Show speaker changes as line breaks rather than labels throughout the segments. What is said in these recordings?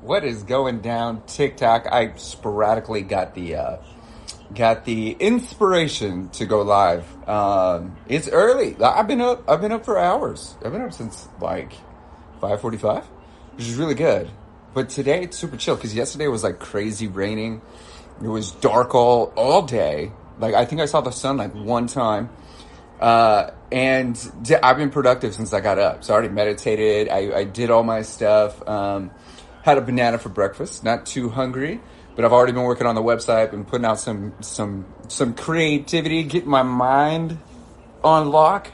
What is going down TikTok? I sporadically got the inspiration to go live. It's early. I've been up for hours. I've been up since like 5:45, which is really good. But today it's super chill because yesterday was like crazy raining. It was dark all day. Like I think I saw the sun like one time. I've been productive since I got up. So I already meditated. I did all my stuff. Had a banana for breakfast. Not too hungry, but I've already been working on the website and putting out some creativity, getting my mind on lock,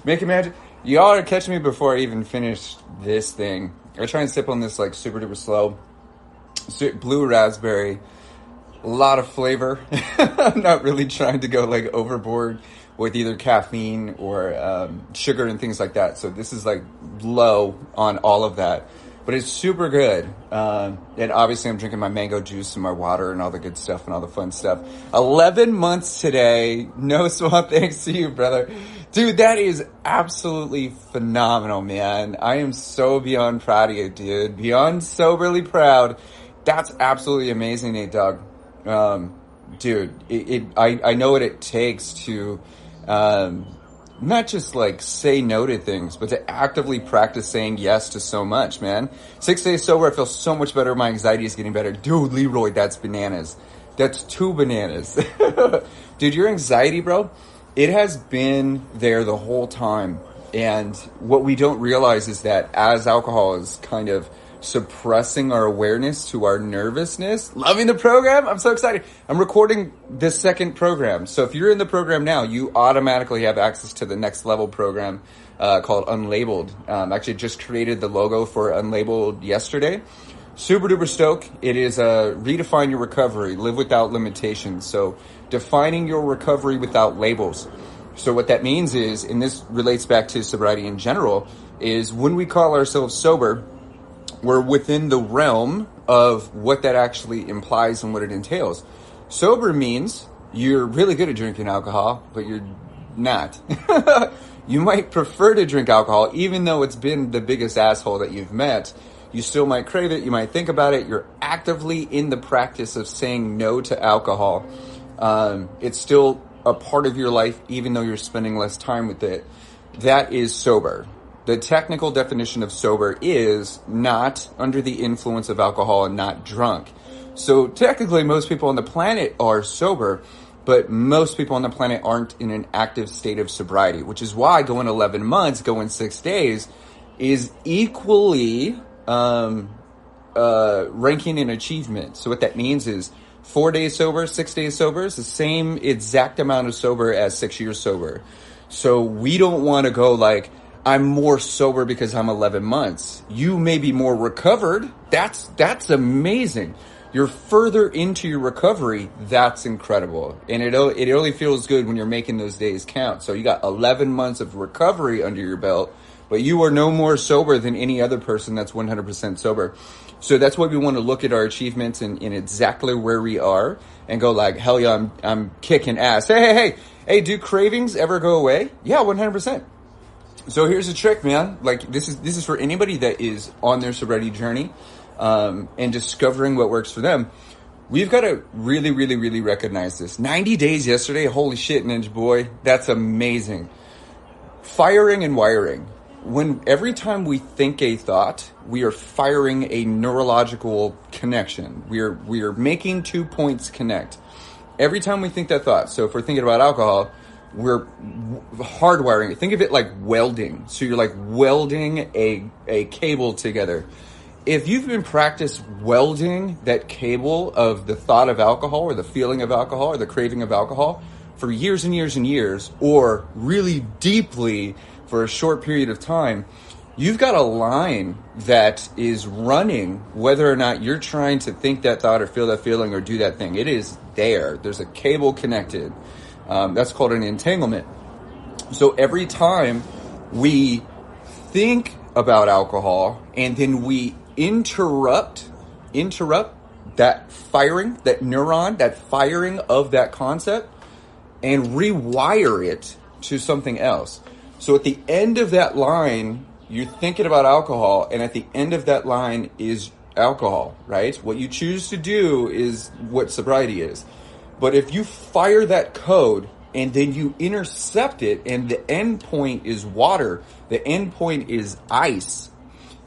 making magic. Y'all are catching me before I even finish this thing. I try and sip on this like super duper slow blue raspberry. A lot of flavor. I'm not really trying to go like overboard with either caffeine or sugar and things like that. So this is like low on all of that. But it's super good. And obviously I'm drinking my mango juice and my water and all the good stuff and all the fun stuff. 11 months today. No small thanks to you, brother. Dude, that is absolutely phenomenal, man. I am so beyond proud of you, dude. Beyond soberly proud. That's absolutely amazing, Nate Dogg. Dude, I know what it takes to not just like say no to things, but to actively practice saying yes to so much, man. 6 days sober, I feel so much better. My anxiety is getting better. Dude, Leroy, that's bananas. That's 2 bananas. Dude, your anxiety, bro, it has been there the whole time. And what we don't realize is that as alcohol is kind of suppressing our awareness to our nervousness. Loving the program. I'm so excited. I'm recording this second program. So if you're in the program now, you automatically have access to the next level program called Unlabeled. Actually just created the logo for Unlabeled yesterday. Super duper stoked. It is redefine your recovery, live without limitations. So defining your recovery without labels. So what that means is, and this relates back to sobriety in general, is when we call ourselves sober, we're within the realm of what that actually implies and what it entails. Sober means you're really good at drinking alcohol, but you're not. You might prefer to drink alcohol, even though it's been the biggest asshole that you've met. You still might crave it. You might think about it. You're actively in the practice of saying no to alcohol. It's still a part of your life, even though you're spending less time with it. That is sober. The technical definition of sober is not under the influence of alcohol and not drunk. So technically most people on the planet are sober, but most people on the planet aren't in an active state of sobriety, which is why going 11 months, going 6 days is equally ranking in achievement. So what that means is 4 days sober, 6 days sober is the same exact amount of sober as 6 years sober. So we don't want to go like, I'm more sober because I'm 11 months. You may be more recovered. That's amazing. You're further into your recovery. That's incredible. And it only feels good when you're making those days count. So you got 11 months of recovery under your belt, but you are no more sober than any other person that's 100% sober. So that's why we want to look at our achievements in exactly where we are and go like, hell yeah, I'm kicking ass. Hey, do cravings ever go away? Yeah, 100%. So here's the trick, man. Like this is for anybody that is on their sobriety journey, and discovering what works for them. We've got to really, really, really recognize this. 90 days yesterday. Holy shit, Ninja Boy. That's amazing. Firing and wiring. Every time we think a thought, we are firing a neurological connection. We are making 2 points connect. Every time we think that thought. So if we're thinking about alcohol, we're hardwiring it. Think of it like welding. So you're like welding a cable together. If you've been practiced welding that cable of the thought of alcohol or the feeling of alcohol or the craving of alcohol for years and years and years, or really deeply for a short period of time, you've got a line that is running whether or not you're trying to think that thought or feel that feeling or do that thing. It is there. There's a cable connected. That's called an entanglement. So every time we think about alcohol and then we interrupt that firing, that neuron, that firing of that concept and rewire it to something else. So at the end of that line, you're thinking about alcohol, and at the end of that line is alcohol, right? What you choose to do is what sobriety is. But if you fire that code and then you intercept it, and the end point is water, the end point is ice,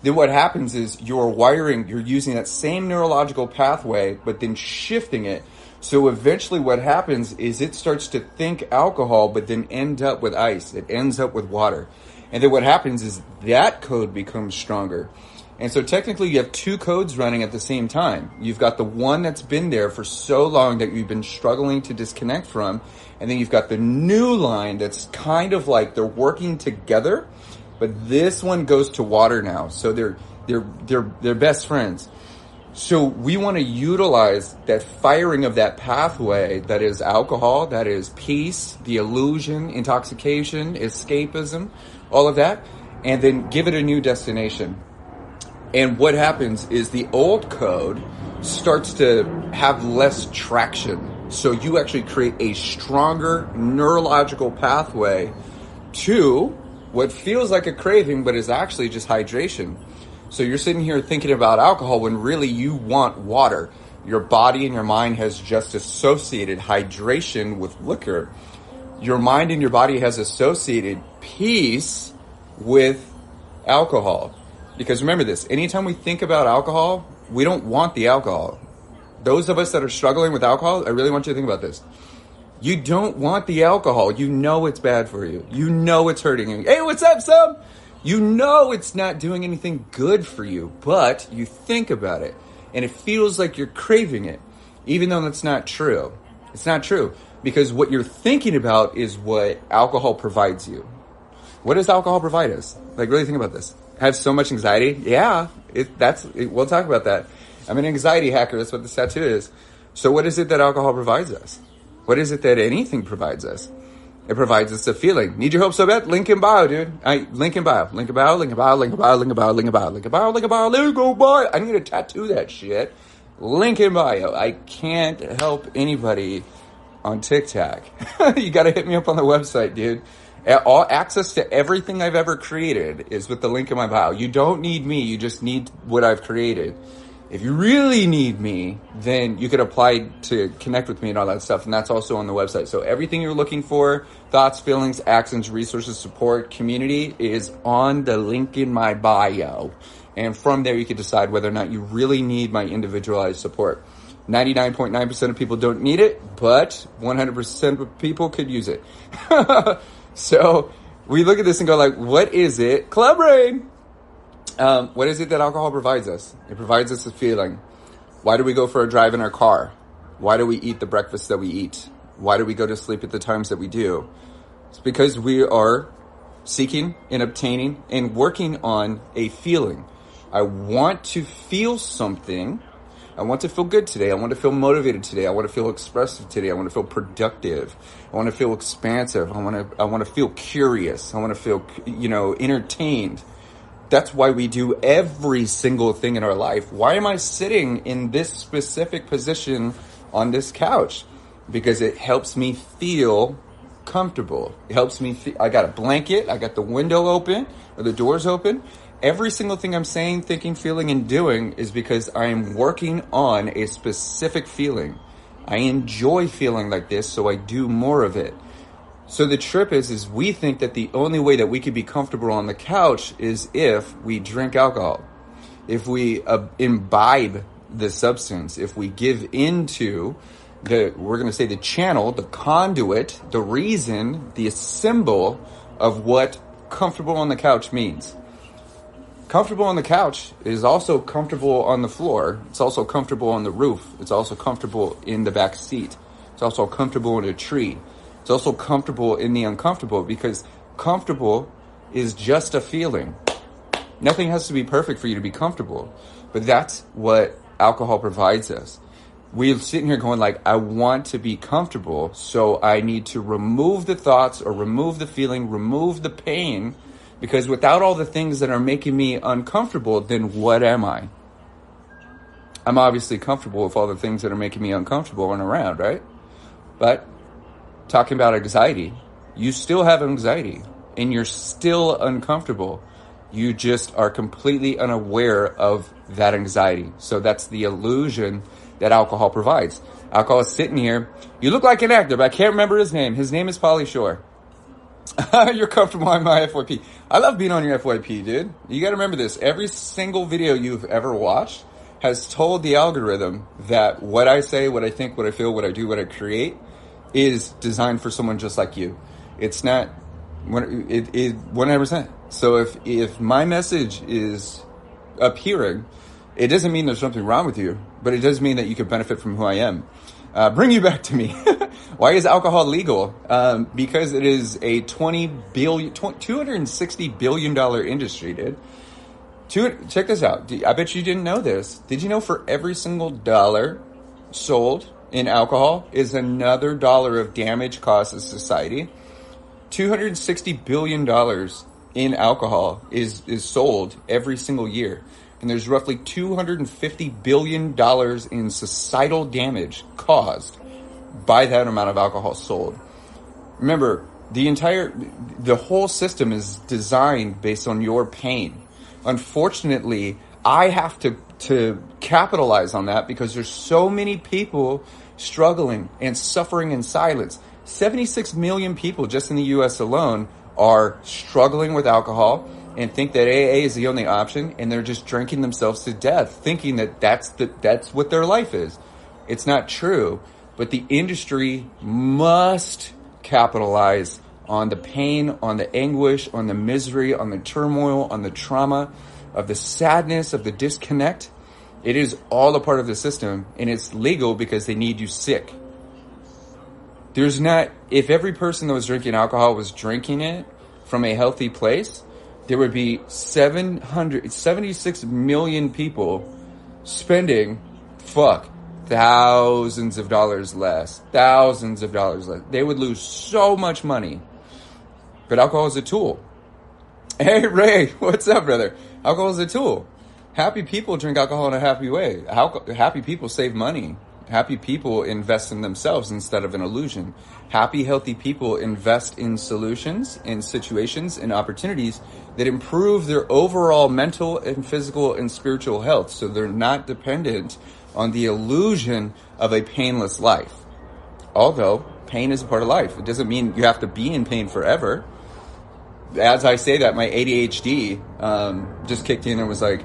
then what happens is you're using that same neurological pathway, but then shifting it. So eventually what happens is it starts to think alcohol, but then end up with ice. It ends up with water. And then what happens is that code becomes stronger. And so technically you have two codes running at the same time. You've got the one that's been there for so long that you've been struggling to disconnect from. And then you've got the new line that's kind of like they're working together. But this one goes to water now. So they're best friends. So we want to utilize that firing of that pathway that is alcohol, that is peace, the illusion, intoxication, escapism, all of that, and then give it a new destination. And what happens is the old code starts to have less traction. So you actually create a stronger neurological pathway to what feels like a craving, but is actually just hydration. So you're sitting here thinking about alcohol when really you want water. Your body and your mind has just associated hydration with liquor. Your mind and your body has associated peace with alcohol. Because remember this, anytime we think about alcohol, we don't want the alcohol. Those of us that are struggling with alcohol, I really want you to think about this. You don't want the alcohol. You know it's bad for you. You know it's hurting you. Hey, what's up, Sam? You know it's not doing anything good for you, but you think about it, and it feels like you're craving it, even though that's not true. It's not true, because what you're thinking about is what alcohol provides you. What does alcohol provide us? Like, really think about this. I have so much anxiety. Yeah, we'll talk about that. I'm an anxiety hacker. That's what this tattoo is. So what is it that alcohol provides us? What is it that anything provides us? It provides us a feeling. Need your help so bad? Link in bio, dude. Link in bio. Link in bio, link in bio, link in bio, link in bio, link in bio, link in bio, link in bio, link in bio. I need to tattoo that shit. Link in bio. I can't help anybody on TikTok. You got to hit me up on the website, dude. All access to everything I've ever created is with the link in my bio. You don't need me. You just need what I've created. If you really need me, then you could apply to connect with me and all that stuff. And that's also on the website. So everything you're looking for, thoughts, feelings, actions, resources, support, community is on the link in my bio. And from there, you can decide whether or not you really need my individualized support. 99.9% of people don't need it, but 100% of people could use it. So we look at this and go like, what is it? Club Rain! What is it that alcohol provides us? It provides us a feeling. Why do we go for a drive in our car? Why do we eat the breakfast that we eat? Why do we go to sleep at the times that we do? It's because we are seeking and obtaining and working on a feeling. I want to feel something. I want to feel good today. I want to feel motivated today. I want to feel expressive today. I want to feel productive. I want to feel expansive. I want to feel curious. I want to feel, entertained. That's why we do every single thing in our life. Why am I sitting in this specific position on this couch? Because it helps me feel comfortable. It helps me I got a blanket. I got the window open or the doors open. Every single thing I'm saying, thinking, feeling, and doing is because I am working on a specific feeling. I enjoy feeling like this, so I do more of it. So the trip is we think that the only way that we could be comfortable on the couch is if we drink alcohol, if we imbibe the substance, if we give into we're going to say the channel, the conduit, the reason, the symbol of what comfortable on the couch means. Comfortable on the couch is also comfortable on the floor. It's also comfortable on the roof. It's also comfortable in the back seat. It's also comfortable in a tree. It's also comfortable in the uncomfortable, because comfortable is just a feeling. Nothing has to be perfect for you to be comfortable. But that's what alcohol provides us. We're sitting here going like, I want to be comfortable, so I need to remove the thoughts or remove the feeling, remove the pain, because without all the things that are making me uncomfortable, then what am I? I'm obviously comfortable with all the things that are making me uncomfortable and around, right? But talking about anxiety, you still have anxiety and you're still uncomfortable. You just are completely unaware of that anxiety. So that's the illusion that alcohol provides. Alcohol is sitting here. You look like an actor, but I can't remember his name. His name is Pauly Shore. You're comfortable on my FYP. I love being on your FYP, dude. You gotta remember this. Every single video you've ever watched has told the algorithm that what I say, what I think, what I feel, what I do, what I create is designed for someone just like you. It's not, it 100%. So if my message is appearing, it doesn't mean there's something wrong with you, but it does mean that you could benefit from who I am. Bring you back to me. Why is alcohol legal? Because it is a $260 billion industry, dude. Check this out. I bet you didn't know this. Did you know for every single dollar sold in alcohol is another dollar of damage caused to society? $260 billion in alcohol is sold every single year. And there's roughly $250 billion in societal damage caused by that amount of alcohol sold. Remember, the whole system is designed based on your pain. Unfortunately, I have to capitalize on that because there's so many people struggling and suffering in silence. 76 million people just in the U.S. alone are struggling with alcohol and think that AA is the only option, and they're just drinking themselves to death, thinking that that's what their life is. It's not true, but the industry must capitalize on the pain, on the anguish, on the misery, on the turmoil, on the trauma, of the sadness, of the disconnect. It is all a part of the system, and it's legal because they need you sick. If every person that was drinking alcohol was drinking it from a healthy place, there would be 76 million people spending, thousands of dollars less. They would lose so much money. But alcohol is a tool. Hey, Ray, what's up, brother? Alcohol is a tool. Happy people drink alcohol in a happy way. Happy people save money. Happy people invest in themselves instead of an illusion. Happy, healthy people invest in solutions, in situations, in opportunities that improve their overall mental and physical and spiritual health, so they're not dependent on the illusion of a painless life. Although pain is a part of life. It doesn't mean you have to be in pain forever. As I say that, my ADHD just kicked in and was like,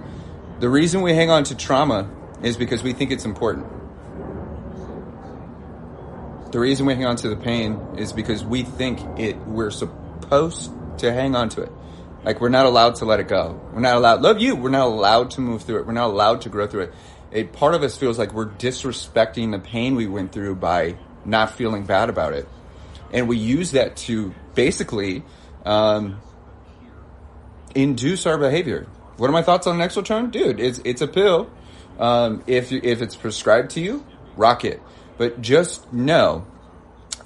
the reason we hang on to trauma is because we think it's important. The reason we hang on to the pain is because we think we're supposed to hang on to it. Like, we're not allowed to let it go. We're not allowed, love you, we're not allowed to move through it. We're not allowed to grow through it. A part of us feels like we're disrespecting the pain we went through by not feeling bad about it. And we use that to basically induce our behavior. What are my thoughts on Nexotron? Dude, it's a pill. If it's prescribed to you, rock it. But just know,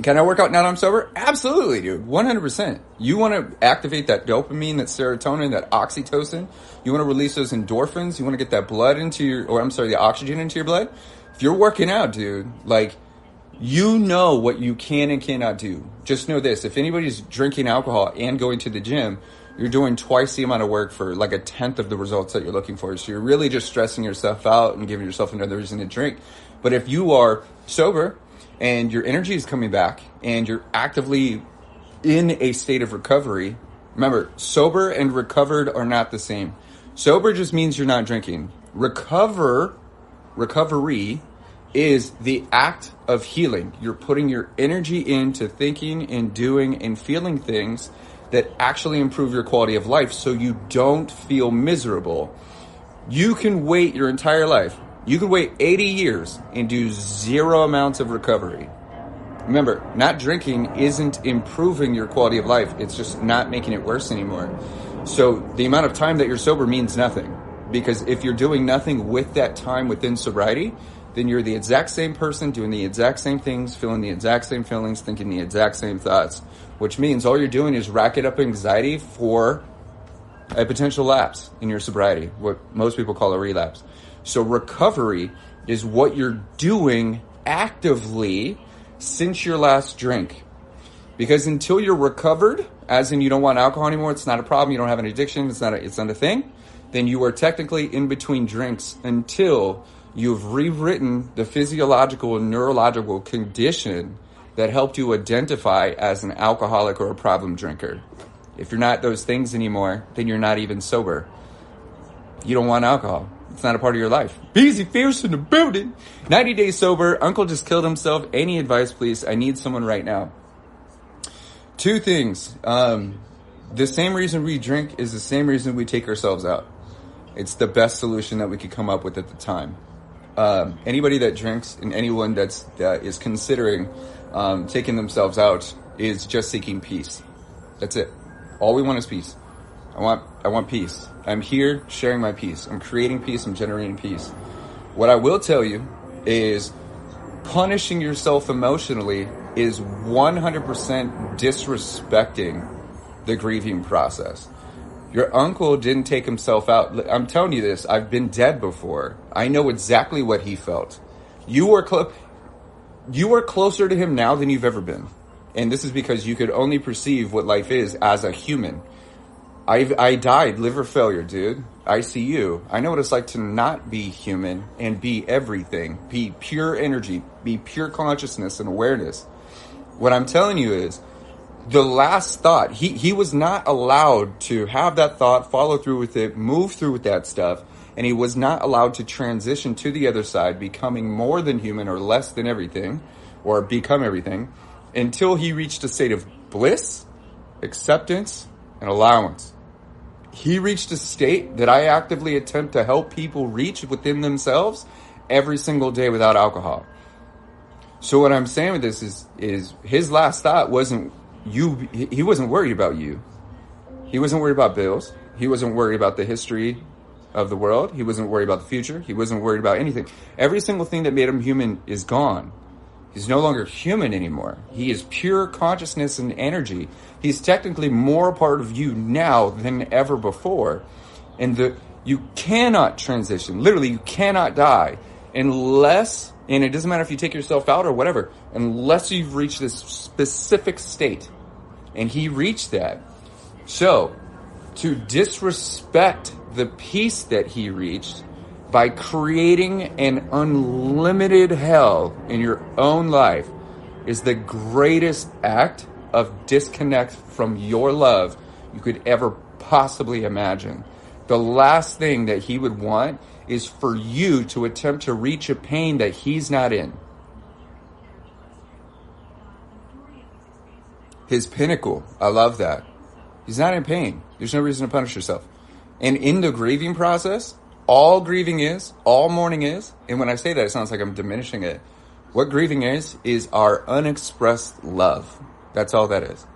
can I work out now that I'm sober? Absolutely, dude. 100%. You want to activate that dopamine, that serotonin, that oxytocin. You want to release those endorphins. You want to get that blood the oxygen into your blood. If you're working out, dude, like, you know what you can and cannot do. Just know this. If anybody's drinking alcohol and going to the gym, you're doing twice the amount of work for like 1/10 of the results that you're looking for. So you're really just stressing yourself out and giving yourself another reason to drink. But if you are sober and your energy is coming back and you're actively in a state of recovery, remember, sober and recovered are not the same. Sober just means you're not drinking. Recovery is the act of healing. You're putting your energy into thinking and doing and feeling things that actually improve your quality of life so you don't feel miserable. You can wait your entire life. You could wait 80 years and do 0 amounts of recovery. Remember, not drinking isn't improving your quality of life. It's just not making it worse anymore. So the amount of time that you're sober means nothing. Because if you're doing nothing with that time within sobriety, then you're the exact same person doing the exact same things, feeling the exact same feelings, thinking the exact same thoughts. Which means all you're doing is racking up anxiety for a potential lapse in your sobriety, what most people call a relapse. So recovery is what you're doing actively since your last drink. Because until you're recovered, as in you don't want alcohol anymore, it's not a problem, you don't have an addiction, it's not a thing, then you are technically in between drinks until you've rewritten the physiological and neurological condition that helped you identify as an alcoholic or a problem drinker. If you're not those things anymore, then you're not even sober. You don't want alcohol. It's not a part of your life. Beezy Fierce in the building. 90 days sober. Uncle just killed himself. Any advice, please? I need someone right now. Two things. The same reason we drink is the same reason we take ourselves out. It's the best solution that we could come up with at the time. Anybody that drinks and anyone that is considering taking themselves out is just seeking peace. That's it. All we want is peace. I want peace. I'm here sharing my peace. I'm creating peace. I'm generating peace. What I will tell you is punishing yourself emotionally is 100% disrespecting the grieving process. Your uncle didn't take himself out. I'm telling you this. I've been dead before. I know exactly what he felt. You are closer to him now than you've ever been. And this is because you could only perceive what life is as a human. I died, liver failure, dude. ICU. I know what it's like to not be human and be everything. Be pure energy. Be pure consciousness and awareness. What I'm telling you is, the last thought, he was not allowed to have that thought, follow through with it, move through with that stuff, and he was not allowed to transition to the other side, becoming more than human or less than everything, or become everything, until he reached a state of bliss, acceptance, and allowance. He reached a state that I actively attempt to help people reach within themselves every single day without alcohol. So what I'm saying with this is his last thought wasn't you. He wasn't worried about you. He wasn't worried about bills. He wasn't worried about the history of the world. He wasn't worried about the future. He wasn't worried about anything. Every single thing that made him human is gone. He's no longer human anymore. He is pure consciousness and energy. He's technically more a part of you now than ever before. And you cannot transition. Literally, you cannot die unless, and it doesn't matter if you take yourself out or whatever, unless you've reached this specific state. And he reached that. So, to disrespect the peace that he reached by creating an unlimited hell in your own life is the greatest act of disconnect from your love you could ever possibly imagine. The last thing that he would want is for you to attempt to reach a pain that he's not in. His pinnacle, I love that. He's not in pain. There's no reason to punish yourself. And in the grieving process, all grieving is, all mourning is, and when I say that, it sounds like I'm diminishing it. What grieving is our unexpressed love. That's all that is.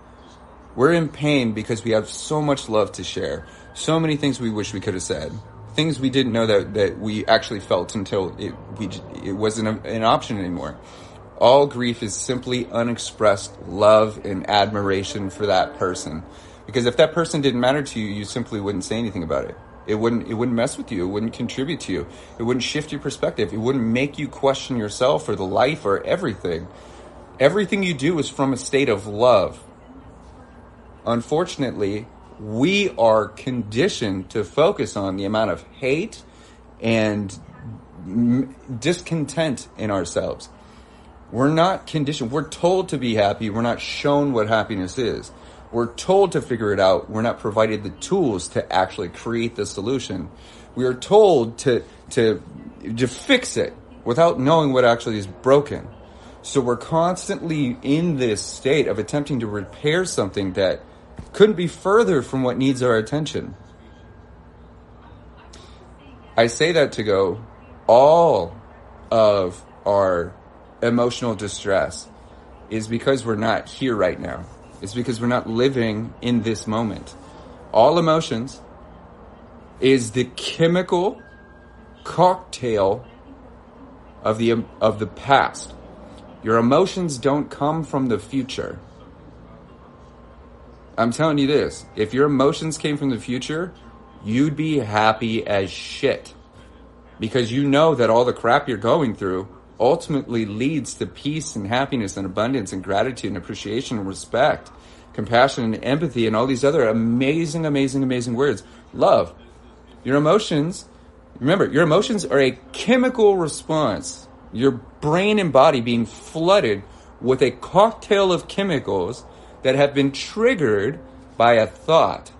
We're in pain because we have so much love to share. So many things we wish we could have said. Things we didn't know that we actually felt until it wasn't an option anymore. All grief is simply unexpressed love and admiration for that person. Because if that person didn't matter to you, you simply wouldn't say anything about it. It wouldn't mess with you. It wouldn't contribute to you. It wouldn't shift your perspective. It wouldn't make you question yourself or the life or everything. Everything you do is from a state of love. Unfortunately, we are conditioned to focus on the amount of hate and discontent in ourselves. We're not conditioned. We're told to be happy. We're not shown what happiness is. We're told to figure it out. We're not provided the tools to actually create the solution. We are told to fix it without knowing what actually is broken. So we're constantly in this state of attempting to repair something that couldn't be further from what needs our attention. I say that to go, all of our emotional distress is because we're not here right now. It's because we're not living in this moment. All emotions is the chemical cocktail of the past. Your emotions don't come from the future. I'm telling you this. If your emotions came from the future, you'd be happy as shit. Because you know that all the crap you're going through ultimately leads to peace and happiness and abundance and gratitude and appreciation and respect, compassion and empathy and all these other amazing, amazing, amazing words. Love. Your emotions, remember, your emotions are a chemical response. Your brain and body being flooded with a cocktail of chemicals that have been triggered by a thought.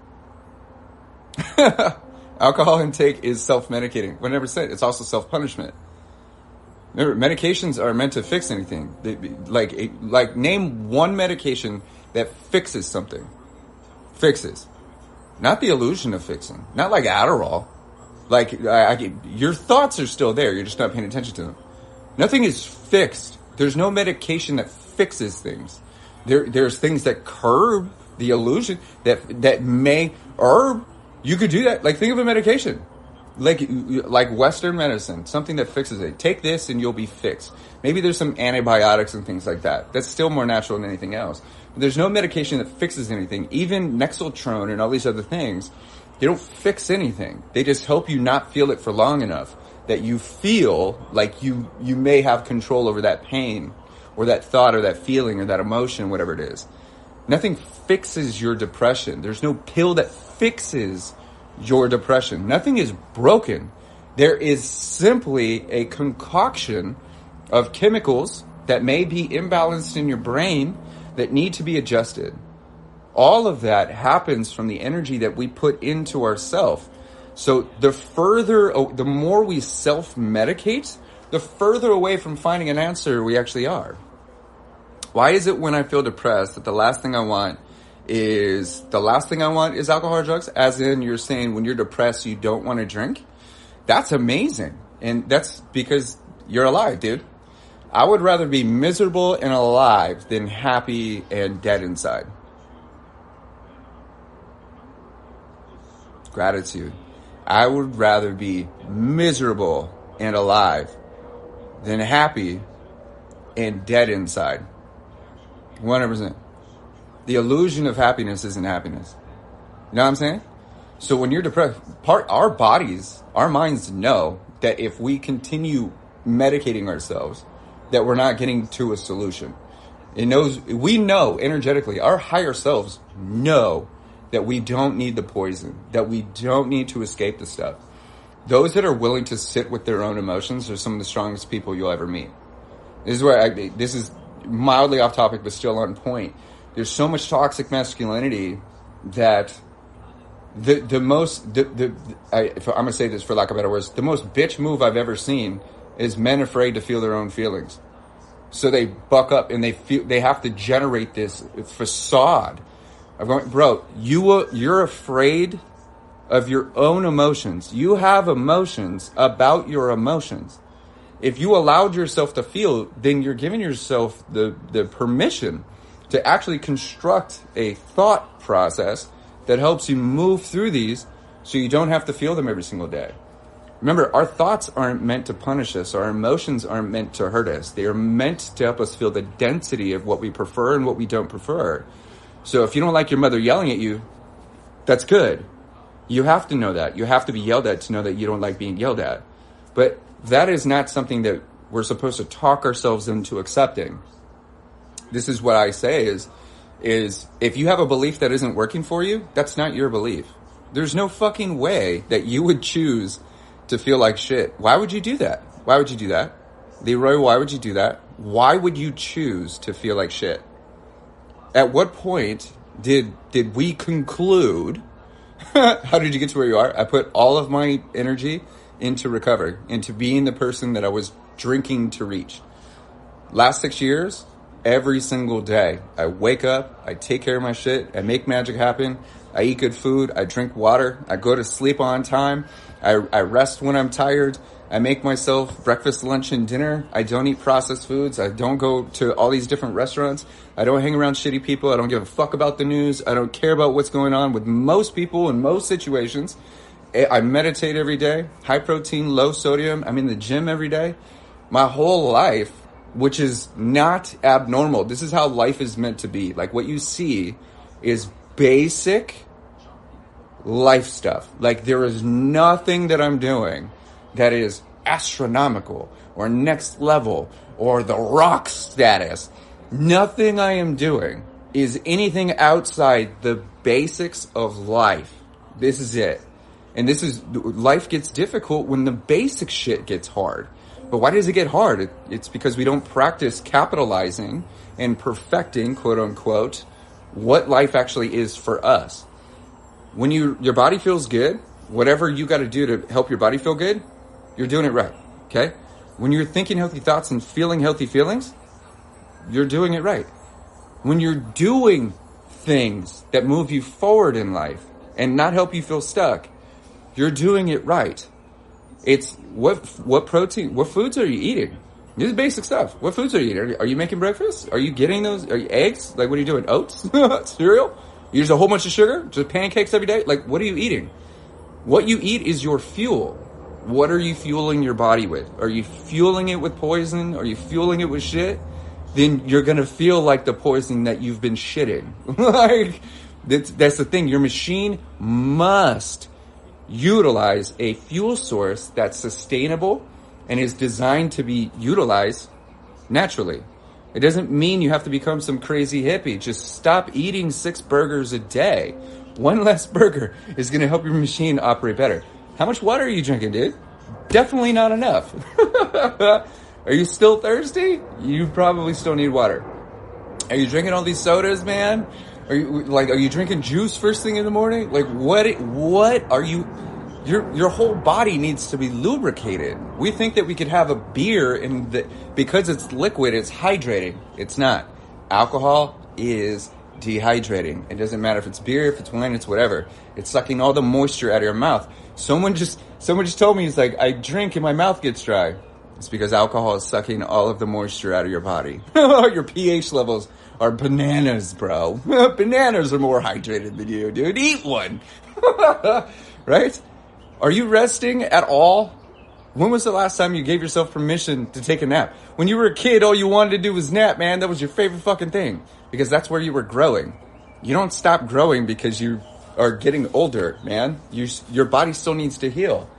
Alcohol intake is self-medicating. 100%. It's also self-punishment. Remember, medications are meant to fix anything. Like name one medication that fixes something. Fixes. Not the illusion of fixing. Not like Adderall. Like, your thoughts are still there. You're just not paying attention to them. Nothing is fixed. There's no medication that fixes things. There's things that curb the illusion that may herb. You could do that. Like, think of a medication. Like Western medicine, something that fixes it. Take this and you'll be fixed. Maybe there's some antibiotics and things like that. That's still more natural than anything else. But there's no medication that fixes anything. Even Nexeltrone and all these other things, they don't fix anything. They just help you not feel it for long enough that you feel like you may have control over that pain or that thought or that feeling or that emotion, whatever it is. Nothing fixes your depression. There's no pill that fixes your depression. Nothing is broken. There is simply a concoction of chemicals that may be imbalanced in your brain that need to be adjusted. All of that happens from the energy that we put into ourself. So the more we self-medicate, the further away from finding an answer we actually are. Why is it when I feel depressed that the last thing I want is alcohol or drugs? As in, you're saying when you're depressed, you don't want to drink? That's amazing. And that's because you're alive, dude. I would rather be miserable and alive than happy and dead inside. Gratitude. I would rather be miserable and alive than happy and dead inside. 100%. The illusion of happiness isn't happiness. You know what I'm saying? So when you're depressed, our bodies, our minds know that if we continue medicating ourselves, that we're not getting to a solution. We know energetically, our higher selves know that we don't need the poison, that we don't need to escape the stuff. Those that are willing to sit with their own emotions are some of the strongest people you'll ever meet. This is mildly off topic, but still on point. There's so much toxic masculinity that I'm gonna say this for lack of better words, the most bitch move I've ever seen is men afraid to feel their own feelings. So they buck up and they have to generate this facade of going, bro, you're afraid of your own emotions. You have emotions about your emotions. If you allowed yourself to feel, then you're giving yourself the permission to actually construct a thought process that helps you move through these so you don't have to feel them every single day. Remember, our thoughts aren't meant to punish us. Our emotions aren't meant to hurt us. They are meant to help us feel the density of what we prefer and what we don't prefer. So if you don't like your mother yelling at you, that's good. You have to know that. You have to be yelled at to know that you don't like being yelled at. But that is not something that we're supposed to talk ourselves into accepting. This is what I say is if you have a belief that isn't working for you, that's not your belief. There's no fucking way that you would choose to feel like shit. Why would you do that? Why would you do that? Leroy, why would you do that? Why would you choose to feel like shit? At what point did we conclude, how did you get to where you are? I put all of my energy into recovery, into being the person that I was drinking to reach. Last 6 years, every single day, I wake up, I take care of my shit, I make magic happen, I eat good food, I drink water, I go to sleep on time, I rest when I'm tired, I make myself breakfast, lunch, and dinner. I don't eat processed foods. I don't go to all these different restaurants. I don't hang around shitty people. I don't give a fuck about the news. I don't care about what's going on with most people in most situations. I meditate every day, high protein, low sodium. I'm in the gym every day. My whole life, which is not abnormal. This is how life is meant to be. Like what you see is basic life stuff. Like there is nothing that I'm doing that is astronomical or next level or the rock status. Nothing I am doing is anything outside the basics of life. This is it. And life gets difficult when the basic shit gets hard. But why does it get hard? It's because we don't practice capitalizing and perfecting, quote unquote, what life actually is for us. When your body feels good, whatever you got to do to help your body feel good, you're doing it right. Okay? When you're thinking healthy thoughts and feeling healthy feelings, you're doing it right. When you're doing things that move you forward in life and not help you feel stuck, you're doing it right. It's what foods are you eating? This is basic stuff. What foods are you eating? Are you making breakfast? Are you getting those? Are you eggs? Like, what are you doing? Oats? Cereal? You use a whole bunch of sugar? Just pancakes every day? Like, what are you eating? What you eat is your fuel. What are you fueling your body with? Are you fueling it with poison? Are you fueling it with shit? Then you're going to feel like the poison that you've been shitting. Like, that's the thing. Your machine must utilize a fuel source that's sustainable and is designed to be utilized naturally. It doesn't mean you have to become some crazy hippie. Just stop eating 6 burgers a day. One less burger is going to help your machine operate better. How much water are you drinking, dude? Definitely not enough. Are you still thirsty? You probably still need water. Are you drinking all these sodas, man? Are you drinking juice first thing in the morning? Like, what are you? Your whole body needs to be lubricated. We think that we could have a beer because it's liquid, it's hydrating. It's not. Alcohol is dehydrating. It doesn't matter if it's beer, if it's wine, it's whatever. It's sucking all the moisture out of your mouth. Someone just told me, it's like, I drink and my mouth gets dry. It's because alcohol is sucking all of the moisture out of your body. Your pH levels are bananas, bro. Bananas are more hydrated than you, dude. Eat one. Right? Are you resting at all? When was the last time you gave yourself permission to take a nap? When you were a kid, all you wanted to do was nap, man. That was your favorite fucking thing. Because that's where you were growing. You don't stop growing because you are getting older, man. Your body still needs to heal.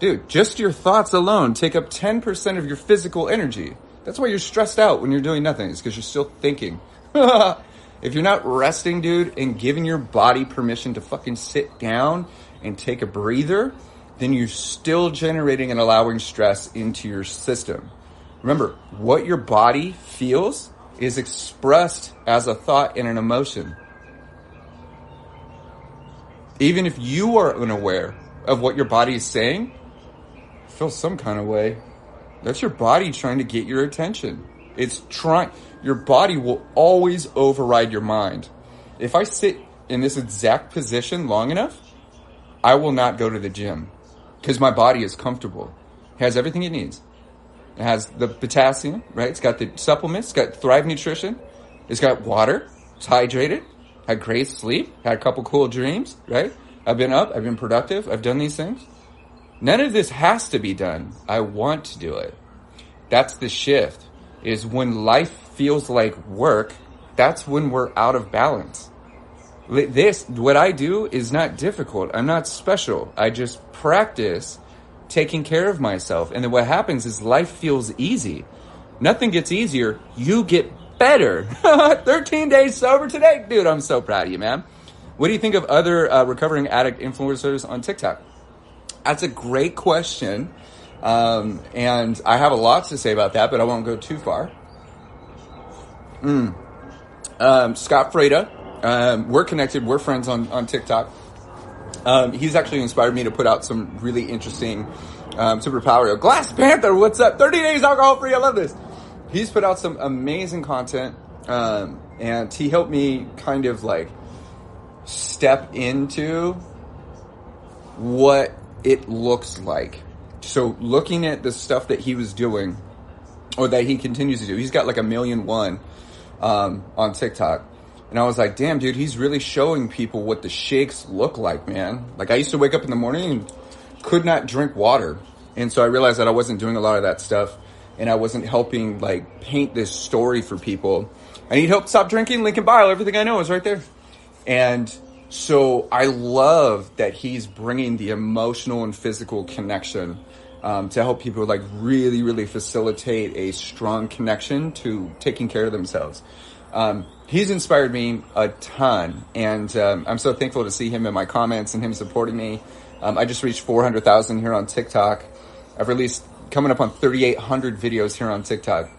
Dude, just your thoughts alone take up 10% of your physical energy. That's why you're stressed out when you're doing nothing. It's because you're still thinking. If you're not resting, dude, and giving your body permission to fucking sit down and take a breather, then you're still generating and allowing stress into your system. Remember, what your body feels is expressed as a thought and an emotion. Even if you are unaware of what your body is saying, feel some kind of way. That's your body trying to get your attention. Your body will always override your mind. If I sit in this exact position long enough, I will not go to the gym because my body is comfortable. It has everything it needs. It has the potassium, right? It's got the supplements. It's got Thrive Nutrition. It's got water. It's hydrated. Had great sleep. Had a couple cool dreams, right? I've been up. I've been productive. I've done these things. None of this has to be done. I want to do it. That's the shift. Is when life feels like work, that's when we're out of balance. What I do is not difficult. I'm not special. I just practice taking care of myself. And then what happens is life feels easy. Nothing gets easier. You get better. 13 days sober today. Dude, I'm so proud of you, man. What do you think of other recovering addict influencers on TikTok? That's a great question. And I have a lot to say about that, but I won't go too far. Scott Freda, we're connected. We're friends on TikTok. He's actually inspired me to put out some really interesting superpower. Glass Panther, what's up? 30 days alcohol free. I love this. He's put out some amazing content, and he helped me kind of like step into what it looks like. So looking at the stuff that he was doing, or that he continues to do, he's got like 1,000,001 on TikTok. And I was like, damn, dude, he's really showing people what the shakes look like, man. Like, I used to wake up in the morning and could not drink water. And so I realized that I wasn't doing a lot of that stuff, and I wasn't helping, like, paint this story for people. I need help stop drinking. Link in bio. Everything I know is right there. And so I love that he's bringing the emotional and physical connection to help people like really, really facilitate a strong connection to taking care of themselves. He's inspired me a ton, and I'm so thankful to see him in my comments and him supporting me. I just reached 400,000 here on TikTok. I've released coming up on 3,800 videos here on TikTok.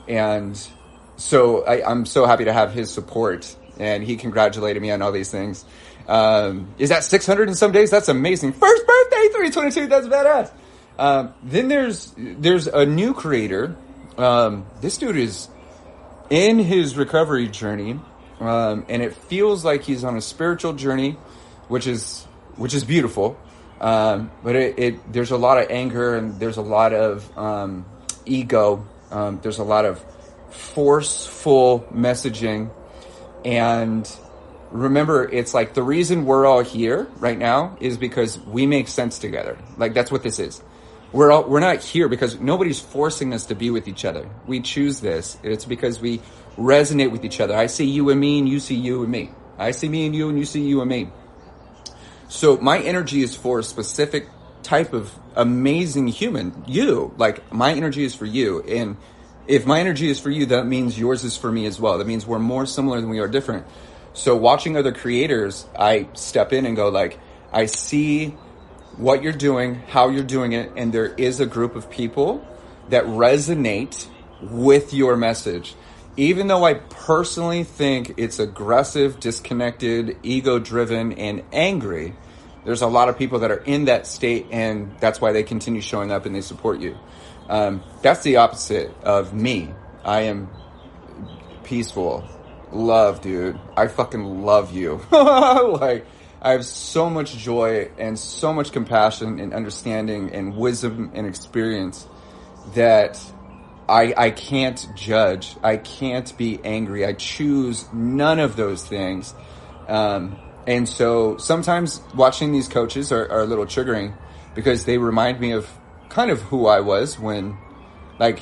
And so I'm so happy to have his support, and he congratulated me on all these things. Is that 600 in some days? That's amazing. First birthday, 322. That's badass. Then there's a new creator. This dude is in his recovery journey, and it feels like he's on a spiritual journey, which is beautiful. But there's a lot of anger, and there's a lot of ego. There's a lot of forceful messaging, and remember, it's like the reason we're all here right now is because we make sense together. Like, that's what this is. We're not here because nobody's forcing us to be with each other. We choose this. It's because we resonate with each other. I see you and me, and you see you and me. I see me and you, and you see you and me. So my energy is for a specific type of amazing human. You, like, my energy is for you. And if my energy is for you, that means yours is for me as well. That means we're more similar than we are different. So watching other creators, I step in and go like, I see what you're doing, how you're doing it, and there is a group of people that resonate with your message. Even though I personally think it's aggressive, disconnected, ego-driven, and angry, there's a lot of people that are in that state, and that's why they continue showing up and they support you. That's the opposite of me. I am peaceful. Love, dude. I fucking love you. Like, I have so much joy and so much compassion and understanding and wisdom and experience that I can't judge. I can't be angry. I choose none of those things. And so sometimes watching these coaches are a little triggering because they remind me of kind of who I was when, like,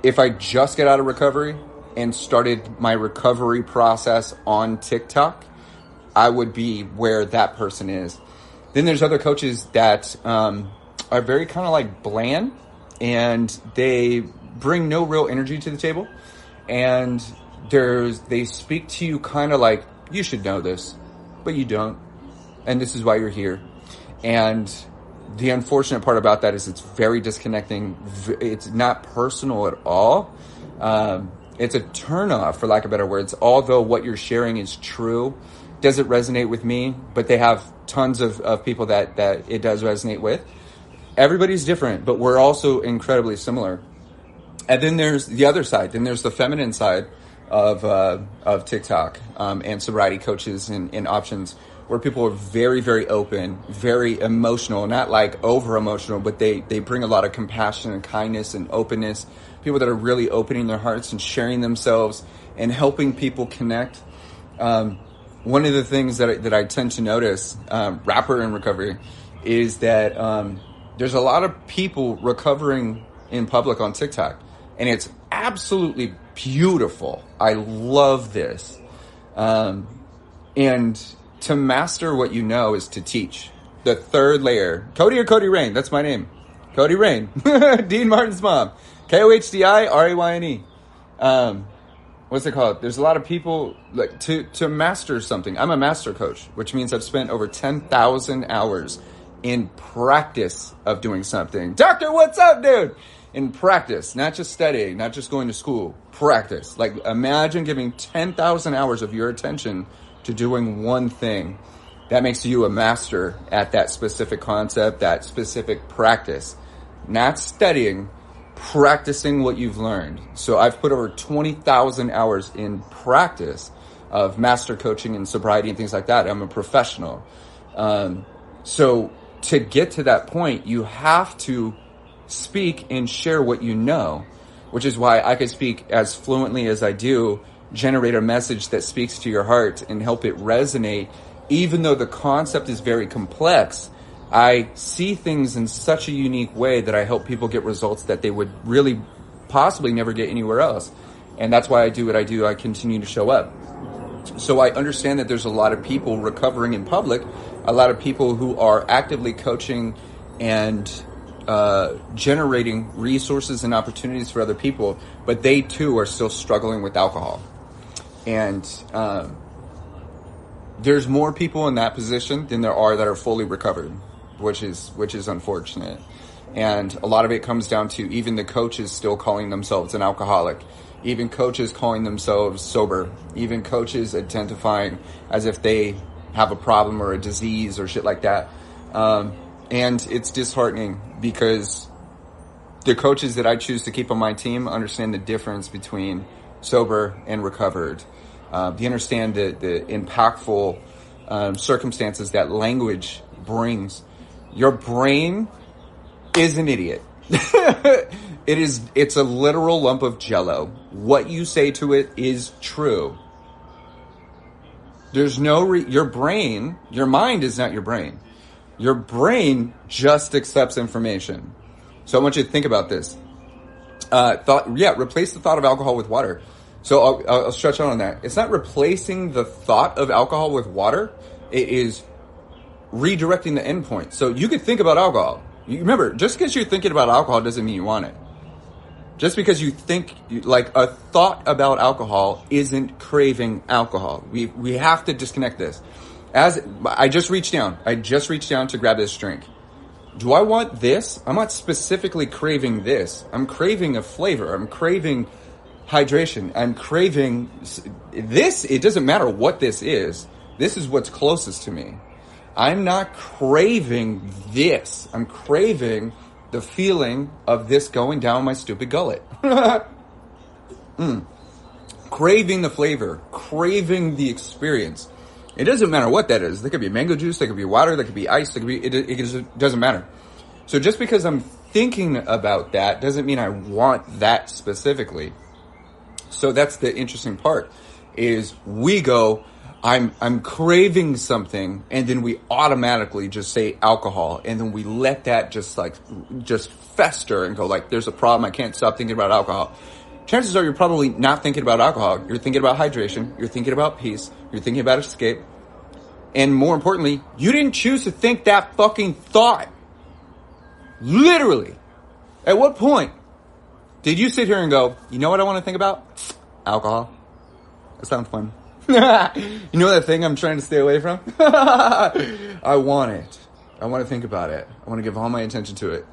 if I just get out of recovery and started my recovery process on TikTok, I would be where that person is. Then there's other coaches that are very kind of like bland, and they bring no real energy to the table. And they speak to you kind of like, you should know this, but you don't. And this is why you're here. And the unfortunate part about that is it's very disconnecting. It's not personal at all. It's a turnoff, for lack of better words. Although what you're sharing is true, does it resonate with me? But they have tons of people that it does resonate with. Everybody's different, but we're also incredibly similar. And then there's the other side. Then there's the feminine side of TikTok and sobriety coaches and options, where people are very, very open, very emotional, not like over emotional, but they bring a lot of compassion and kindness and openness. People that are really opening their hearts and sharing themselves and helping people connect. One of the things that I tend to notice, rapper in recovery, is that there's a lot of people recovering in public on TikTok, and it's absolutely beautiful. I love this. And to master what you know is to teach. The third layer. Kohdi or Kohdi Rain? That's my name. Kohdi Rain. Dean Martin's mom. KOHDI RAYNE. What's it called? There's a lot of people like to master something. I'm a master coach, which means I've spent over 10,000 hours in practice of doing something. Doctor, what's up, dude? In practice, not just studying, not just going to school. Practice. Like, imagine giving 10,000 hours of your attention to doing one thing. That makes you a master at that specific concept, that specific practice. Not studying, practicing what you've learned. So I've put over 20,000 hours in practice of master coaching and sobriety and things like that. I'm a professional. So to get to that point, you have to speak and share what you know, which is why I could speak as fluently as I do, generate a message that speaks to your heart and help it resonate. Even though the concept is very complex, I see things in such a unique way that I help people get results that they would really possibly never get anywhere else. And that's why I do what I do. I continue to show up. So I understand that there's a lot of people recovering in public, a lot of people who are actively coaching and generating resources and opportunities for other people, but they too are still struggling with alcohol. And there's more people in that position than there are that are fully recovered, which is unfortunate. And a lot of it comes down to even the coaches still calling themselves an alcoholic, even coaches calling themselves sober, even coaches identifying as if they have a problem or a disease or shit like that. And it's disheartening because the coaches that I choose to keep on my team understand the difference between sober and recovered. They understand the impactful circumstances that language brings. Your brain is an idiot. It's a literal lump of jello. What you say to it is true. There's no your brain, your mind is not your brain. Your brain just accepts information. So I want you to think about this. Replace the thought of alcohol with water. So I'll stretch out on that. It's not replacing the thought of alcohol with water. It is redirecting the endpoint. So you could think about alcohol. You remember, just because you're thinking about alcohol doesn't mean you want it. Just because you think, like, a thought about alcohol isn't craving alcohol. We have to disconnect this. I just reached down to grab this drink. Do I want this? I'm not specifically craving this. I'm craving a flavor. I'm craving hydration. I'm craving this. It doesn't matter what this is. This is what's closest to me. I'm not craving this. I'm craving the feeling of this going down my stupid gullet. Craving the flavor. Craving the experience. It doesn't matter what that is. There could be mango juice, there could be water, there could be ice, it doesn't matter. So just because I'm thinking about that doesn't mean I want that specifically. So that's the interesting part, is we go, I'm craving something, and then we automatically just say alcohol, and then we let that just fester and go like, there's a problem, I can't stop thinking about alcohol. Chances are you're probably not thinking about alcohol. You're thinking about hydration. You're thinking about peace. You're thinking about escape. And more importantly, you didn't choose to think that fucking thought. Literally. At what point did you sit here and go, you know what I want to think about? Alcohol. That sounds fun. You know that thing I'm trying to stay away from? I want it. I want to think about it. I want to give all my attention to it.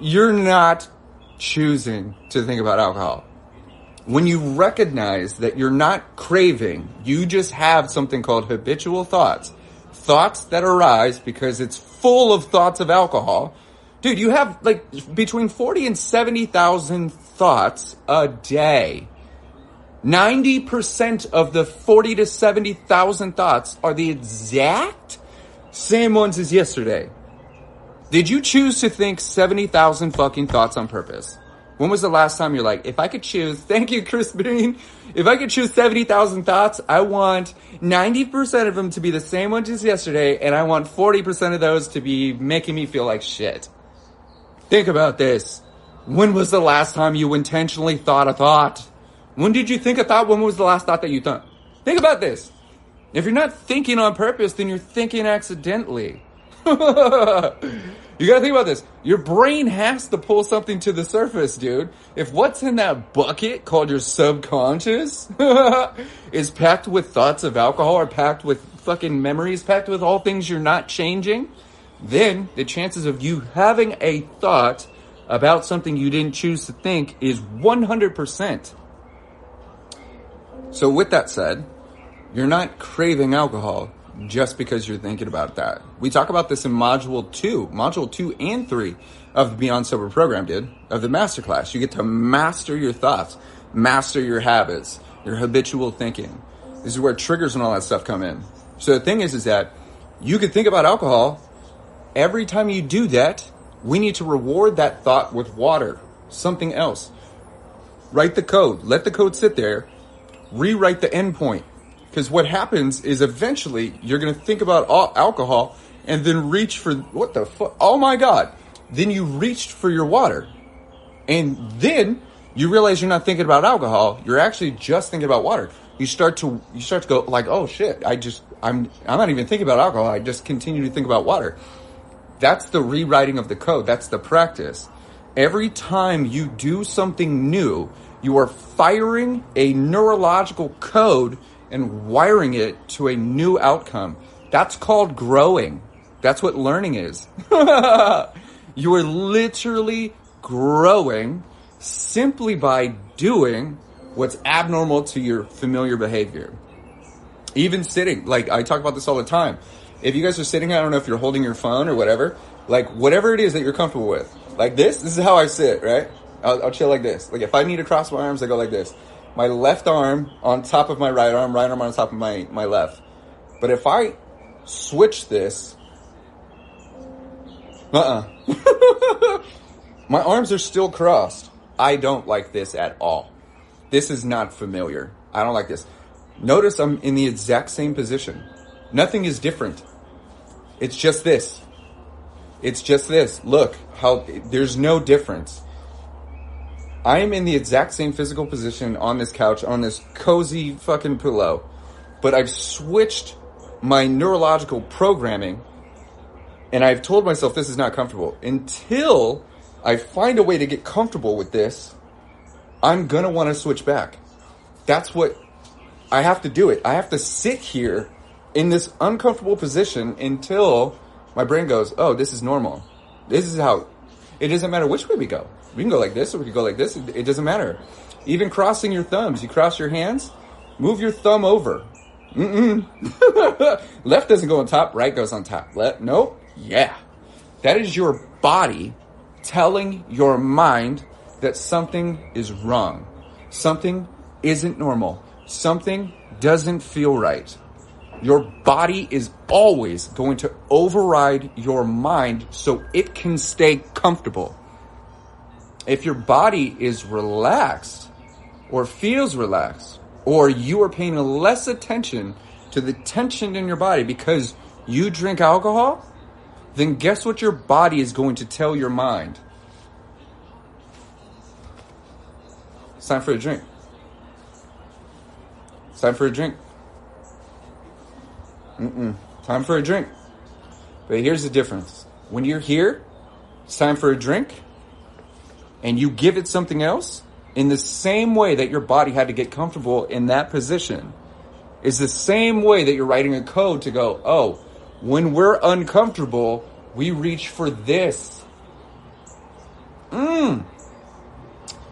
You're not choosing to think about alcohol. When you recognize that you're not craving, you just have something called habitual thoughts. Thoughts that arise because it's full of thoughts of alcohol. Dude, you have like between 40 and 70,000 thoughts a day. 90% of the 40 to 70,000 thoughts are the exact same ones as yesterday. Did you choose to think 70,000 fucking thoughts on purpose? When was the last time you're like, if I could choose, thank you, Chris Bean, if I could choose 70,000 thoughts, I want 90% of them to be the same ones as yesterday, and I want 40% of those to be making me feel like shit. Think about this. When was the last time you intentionally thought a thought? When did you think a thought? When was the last thought that you thought? Think about this. If you're not thinking on purpose, then you're thinking accidentally. You gotta think about this. Your brain has to pull something to the surface, dude. If what's in that bucket called your subconscious is packed with thoughts of alcohol or packed with fucking memories, packed with all things you're not changing, then the chances of you having a thought about something you didn't choose to think is 100%. So with that said, you're not craving alcohol just because you're thinking about that. We talk about this in Module 2 and 3 of the Beyond Sober program, dude, of the masterclass. You get to master your thoughts, master your habits, your habitual thinking. This is where triggers and all that stuff come in. So the thing is that you could think about alcohol. Every time you do that, we need to reward that thought with water, something else. Write the code. Let the code sit there. Rewrite the endpoint. Because what happens is eventually you're going to think about alcohol and then reach for, what the fuck? Oh my God. Then you reached for your water. And then you realize you're not thinking about alcohol. You're actually just thinking about water. You start to go like, oh shit, I'm not even thinking about alcohol. I just continue to think about water. That's the rewriting of the code. That's the practice. Every time you do something new, you are firing a neurological code and wiring it to a new outcome. That's called growing. That's what learning is. You are literally growing simply by doing what's abnormal to your familiar behavior. Even sitting, like I talk about this all the time. If you guys are sitting, I don't know if you're holding your phone or whatever, like whatever it is that you're comfortable with. Like this is how I sit, right? I'll chill like this. Like if I need to cross my arms, I go like this. My left arm on top of my right arm on top of my left. But if I switch this, my arms are still crossed. I don't like this at all. This is not familiar. I don't like this. Notice I'm in the exact same position. Nothing is different. It's just this. It's just this. Look, how there's no difference. I am in the exact same physical position on this couch, on this cozy fucking pillow, but I've switched my neurological programming and I've told myself this is not comfortable. Until I find a way to get comfortable with this, I'm going to want to switch back. That's what I have to do it. I have to sit here in this uncomfortable position until my brain goes, oh, this is normal. This is how, it doesn't matter which way we go. We can go like this or we can go like this. It doesn't matter. Even crossing your thumbs. You cross your hands, move your thumb over. Left doesn't go on top, right goes on top. Nope. Yeah. That is your body telling your mind that something is wrong. Something isn't normal. Something doesn't feel right. Your body is always going to override your mind so it can stay comfortable. If your body is relaxed or feels relaxed, or you are paying less attention to the tension in your body because you drink alcohol, then guess what your body is going to tell your mind? It's time for a drink. It's time for a drink. Time for a drink. But here's the difference. When you're here, it's time for a drink, and you give it something else, in the same way that your body had to get comfortable in that position, is the same way that you're writing a code to go, oh, when we're uncomfortable, we reach for this.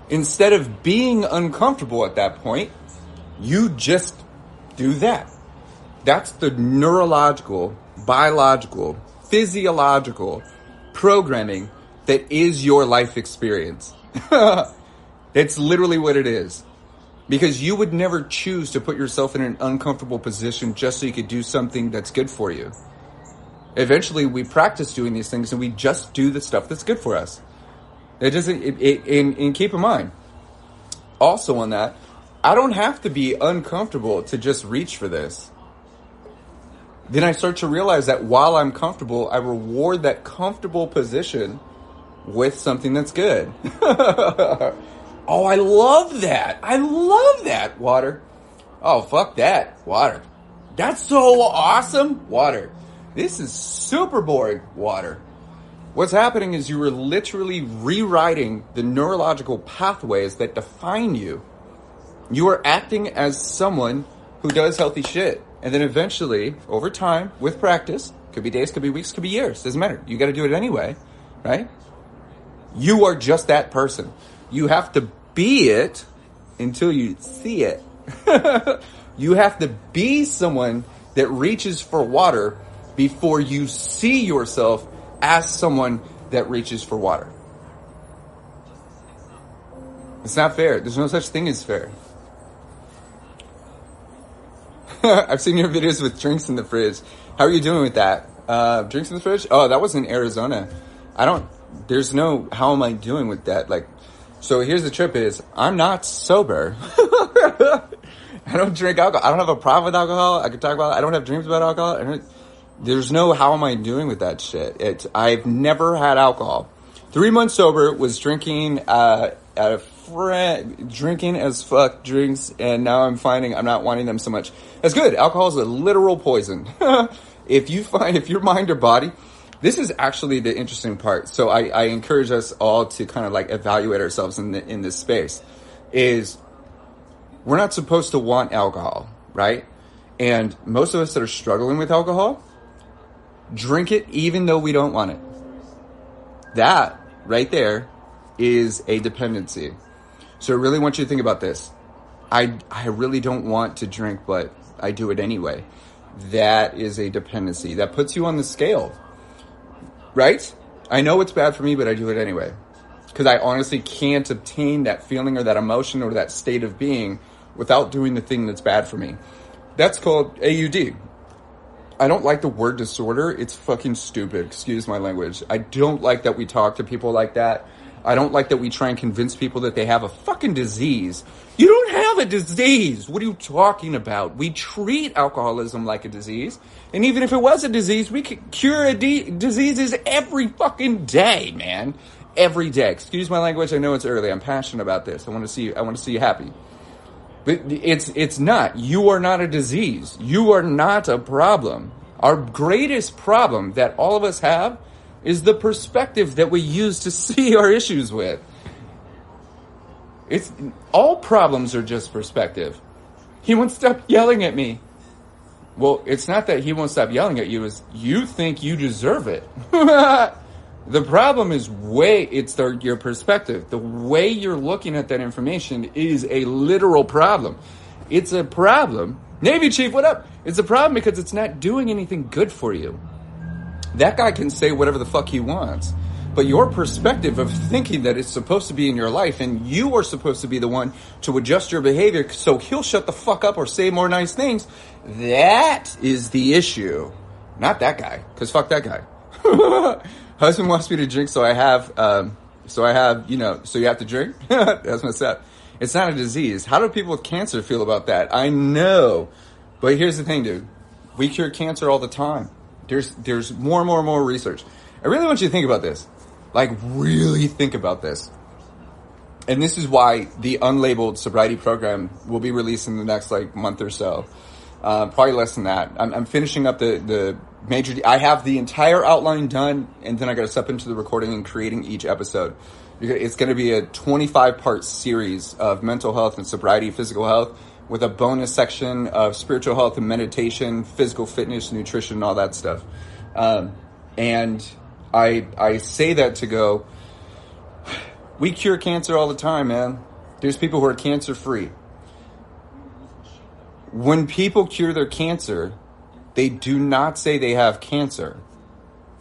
Instead of being uncomfortable at that point, you just do that. That's the neurological, biological, physiological programming that is your life experience. It's literally what it is. Because you would never choose to put yourself in an uncomfortable position just so you could do something that's good for you. Eventually, we practice doing these things and we just do the stuff that's good for us. It doesn't. And keep in mind, also on that, I don't have to be uncomfortable to just reach for this. Then I start to realize that while I'm comfortable, I reward that comfortable position with something that's good. Oh, I love that. I love that. Water. Oh, fuck that. Water. That's so awesome. Water. This is super boring. Water. What's happening is you are literally rewriting the neurological pathways that define you. You are acting as someone who does healthy shit. And then eventually, over time, with practice, could be days, could be weeks, could be years, doesn't matter. You got to do it anyway, right? You are just that person. You have to be it until you see it. You have to be someone that reaches for water before you see yourself as someone that reaches for water. It's not fair. There's no such thing as fair. I've seen your videos with drinks in the fridge. How are you doing with that? Drinks in the fridge? Oh, that was in Arizona. There's no, how am I doing with that? Like, so here's the trip is, I'm not sober. I don't drink alcohol. I don't have a problem with alcohol. I could talk about it. I don't have dreams about alcohol. There's no, how am I doing with that shit? I've never had alcohol. 3 months sober, was drinking, at a friend, drinking as fuck drinks, and now I'm finding I'm not wanting them so much. That's good. Alcohol is a literal poison. If your mind or body This is actually the interesting part. So I encourage us all to kind of like evaluate ourselves in this space. Is we're not supposed to want alcohol, right? And most of us that are struggling with alcohol drink it even though we don't want it. That right there is a dependency. So I really want you to think about this. I really don't want to drink, but I do it anyway. That is a dependency. That puts you on the scale, right? I know it's bad for me, but I do it anyway. Because I honestly can't obtain that feeling or that emotion or that state of being without doing the thing that's bad for me. That's called AUD. I don't like the word disorder. It's fucking stupid. Excuse my language. I don't like that we talk to people like that. I don't like that we try and convince people that they have a fucking disease. You don't have a disease. What are you talking about? We treat alcoholism like a disease. And even if it was a disease, we could cure diseases every fucking day, man. Every day. Excuse my language. I know it's early. I'm passionate about this. I want to see you happy. But it's not. You are not a disease. You are not a problem. Our greatest problem that all of us have is the perspective that we use to see our issues with. It's all problems are just perspective. He won't stop yelling at me. Well, it's not that he won't stop yelling at you, is you think you deserve it. The problem is your perspective. The way you're looking at that information is a literal problem. It's a problem. Navy Chief, what up? It's a problem because it's not doing anything good for you. That guy can say whatever the fuck he wants. But your perspective of thinking that it's supposed to be in your life and you are supposed to be the one to adjust your behavior so he'll shut the fuck up or say more nice things, that is the issue. Not that guy, because fuck that guy. Husband wants me to drink, so you have to drink? That's messed up. It's not a disease. How do people with cancer feel about that? I know. But here's the thing, dude. We cure cancer all the time. There's more and more research. I really want you to think about this. Like, really think about this. And this is why the unlabeled sobriety program will be released in the next, month or so. Probably less than that. I'm finishing up the major... I have the entire outline done, and then I got to step into the recording and creating each episode. It's going to be a 25-part series of mental health and sobriety, physical health, with a bonus section of spiritual health and meditation, physical fitness, nutrition, and all that stuff. And I say that to go, we cure cancer all the time, man. There's people who are cancer-free. When people cure their cancer, they do not say they have cancer.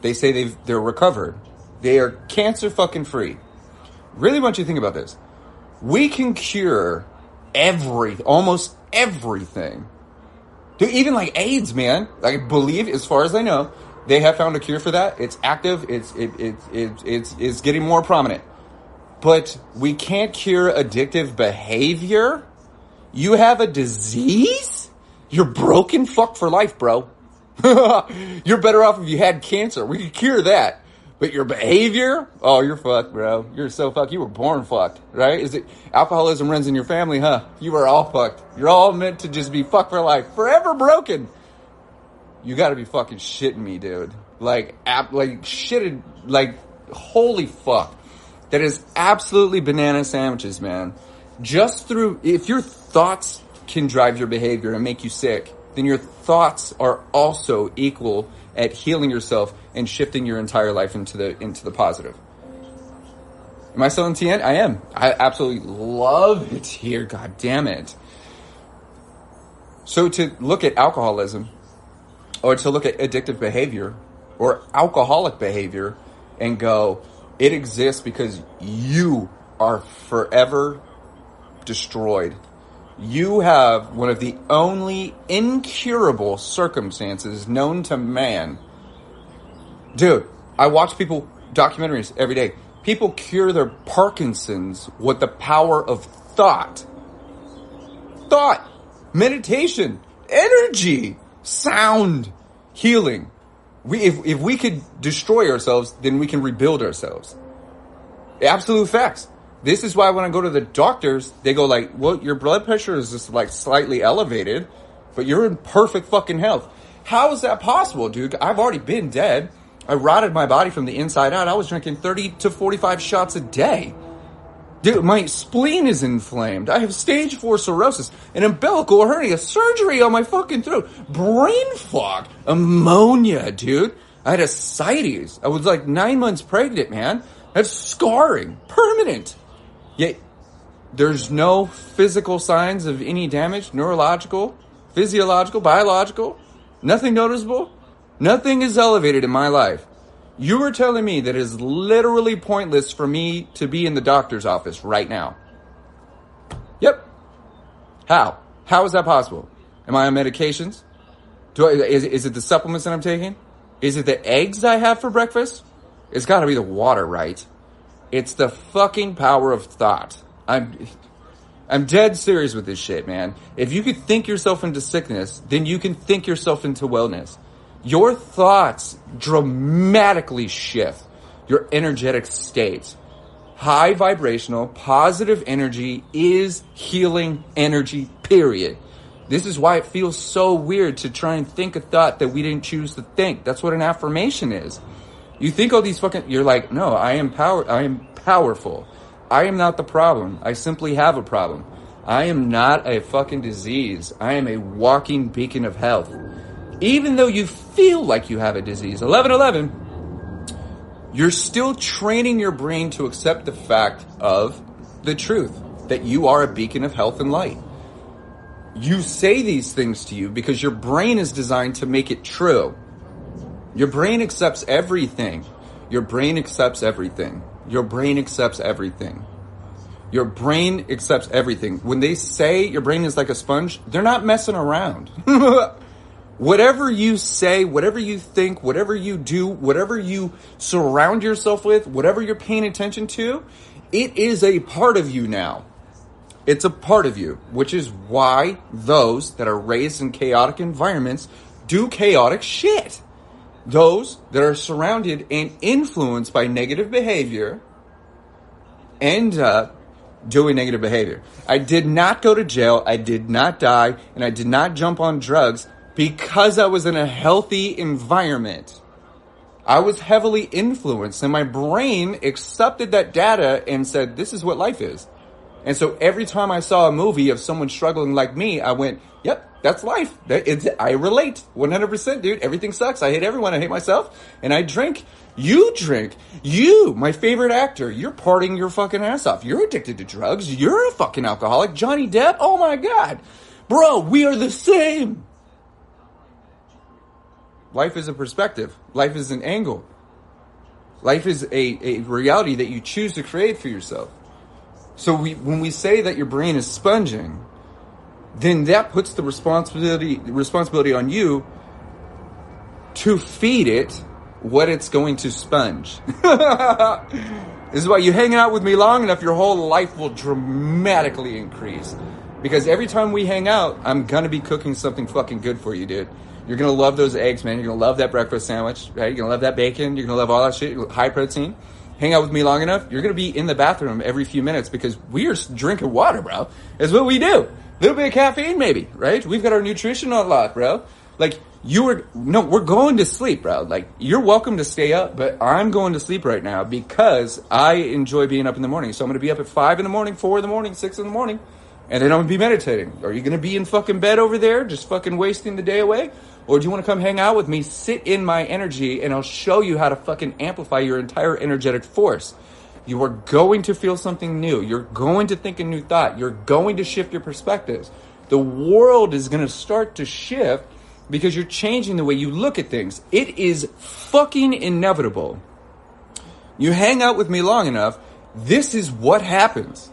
They say they're recovered. They are cancer fucking free. Really want you to think about this. We can cure almost everything. Dude, even like AIDS, man. I believe, as far as I know, they have found a cure for that. It's active. It's getting more prominent. But we can't cure addictive behavior. You have a disease? You're broken fuck for life, bro. You're better off if you had cancer. We can cure that. But your behavior? Oh, you're fucked, bro. You're so fucked. You were born fucked, right? Is it alcoholism runs in your family, huh? You are all fucked. You're all meant to just be fucked for life. Forever broken. You gotta be fucking shitting me, dude. Holy fuck. That is absolutely banana sandwiches, man. If your thoughts can drive your behavior and make you sick, then your thoughts are also equal at healing yourself and shifting your entire life into the positive. Am I still in TN? I am. I absolutely love it here. God damn it. So to look at alcoholism, or to look at addictive behavior, or alcoholic behavior, and go, it exists because you are forever destroyed. You have one of the only incurable circumstances known to man. Dude, I watch documentaries every day. People cure their Parkinson's with the power of thought. Thought, meditation, energy, sound, healing. If we could destroy ourselves, then we can rebuild ourselves. Absolute facts. This is why when I go to the doctors, they go well, your blood pressure is just slightly elevated, but you're in perfect fucking health. How is that possible, dude? I've already been dead. I rotted my body from the inside out. I was drinking 30 to 45 shots a day. Dude, my spleen is inflamed. I have stage 4 cirrhosis, an umbilical hernia, surgery on my fucking throat, brain fog, ammonia, dude. I had ascites. I was like 9 months pregnant, man. That's scarring, permanent. Yet there's no physical signs of any damage, neurological, physiological, biological, nothing noticeable. Nothing is elevated in my life. You are telling me that it is literally pointless for me to be in the doctor's office right now. Yep. How? How is that possible? Am I on medications? Is it the supplements that I'm taking? Is it the eggs I have for breakfast? It's got to be the water, right? It's the fucking power of thought. I'm dead serious with this shit, man. If you could think yourself into sickness, then you can think yourself into wellness. Your thoughts dramatically shift your energetic state. High vibrational, positive energy is healing energy, period. This is why it feels so weird to try and think a thought that we didn't choose to think. That's what an affirmation is. You think all these you're like, no, I am powerful. I am not the problem. I simply have a problem. I am not a fucking disease. I am a walking beacon of health. Even though you feel like you have a disease, 1111, you're still training your brain to accept the fact of the truth, that you are a beacon of health and light. You say these things to you because your brain is designed to make it true. Your brain accepts everything. Your brain accepts everything. Your brain accepts everything. Your brain accepts everything. When they say your brain is like a sponge, they're not messing around. Whatever you say, whatever you think, whatever you do, whatever you surround yourself with, whatever you're paying attention to, it is a part of you now. It's a part of you, which is why those that are raised in chaotic environments do chaotic shit. Those that are surrounded and influenced by negative behavior end up doing negative behavior. I did not go to jail, I did not die, and I did not jump on drugs because I was in a healthy environment. I was heavily influenced, and my brain accepted that data and said, this is what life is. And so every time I saw a movie of someone struggling like me, I went, yep, that's life. I relate 100%, dude. Everything sucks. I hate everyone. I hate myself. And I drink. You drink. You, my favorite actor, you're partying your fucking ass off. You're addicted to drugs. You're a fucking alcoholic. Johnny Depp, oh my God. Bro, we are the same. Life is a perspective. Life is an angle. Life is a reality that you choose to create for yourself. So when we say that your brain is sponging, then that puts the responsibility on you to feed it what it's going to sponge. This is why you hang out with me long enough, your whole life will dramatically increase. Because every time we hang out, I'm going to be cooking something fucking good for you, dude. You're going to love those eggs, man. You're going to love that breakfast sandwich, right? You're going to love that bacon. You're going to love all that shit. High protein. Hang out with me long enough, you're going to be in the bathroom every few minutes because we are drinking water, bro. It's what we do. A little bit of caffeine, maybe, right? We've got our nutrition on lock, bro. Like, we're going to sleep, bro. Like, you're welcome to stay up, but I'm going to sleep right now because I enjoy being up in the morning. So I'm going to be up at 5 in the morning, 4 in the morning, 6 in the morning, and then I'm going to be meditating. Are you going to be in fucking bed over there just fucking wasting the day away? Or do you want to come hang out with me, sit in my energy, and I'll show you how to fucking amplify your entire energetic force? You are going to feel something new. You're going to think a new thought. You're going to shift your perspectives. The world is going to start to shift because you're changing the way you look at things. It is fucking inevitable. You hang out with me long enough, this is what happens.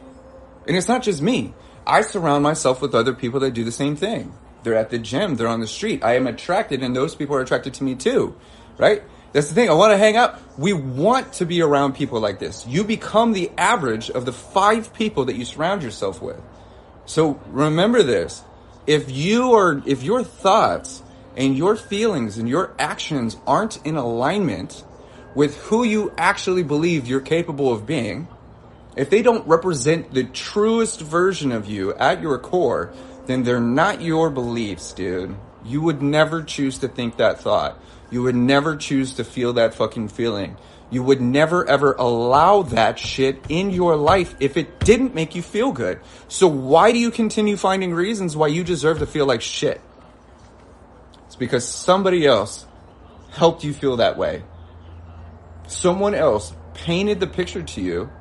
And it's not just me. I surround myself with other people that do the same thing. They're at the gym. They're on the street. I am attracted, and those people are attracted to me too, right? That's the thing. I want to hang out. We want to be around people like this. You become the average of the 5 people that you surround yourself with. So remember this. If your thoughts and your feelings and your actions aren't in alignment with who you actually believe you're capable of being, if they don't represent the truest version of you at your core, then they're not your beliefs, dude. You would never choose to think that thought. You would never choose to feel that fucking feeling. You would never ever allow that shit in your life if it didn't make you feel good. So why do you continue finding reasons why you deserve to feel like shit? It's because somebody else helped you feel that way. Someone else painted the picture to you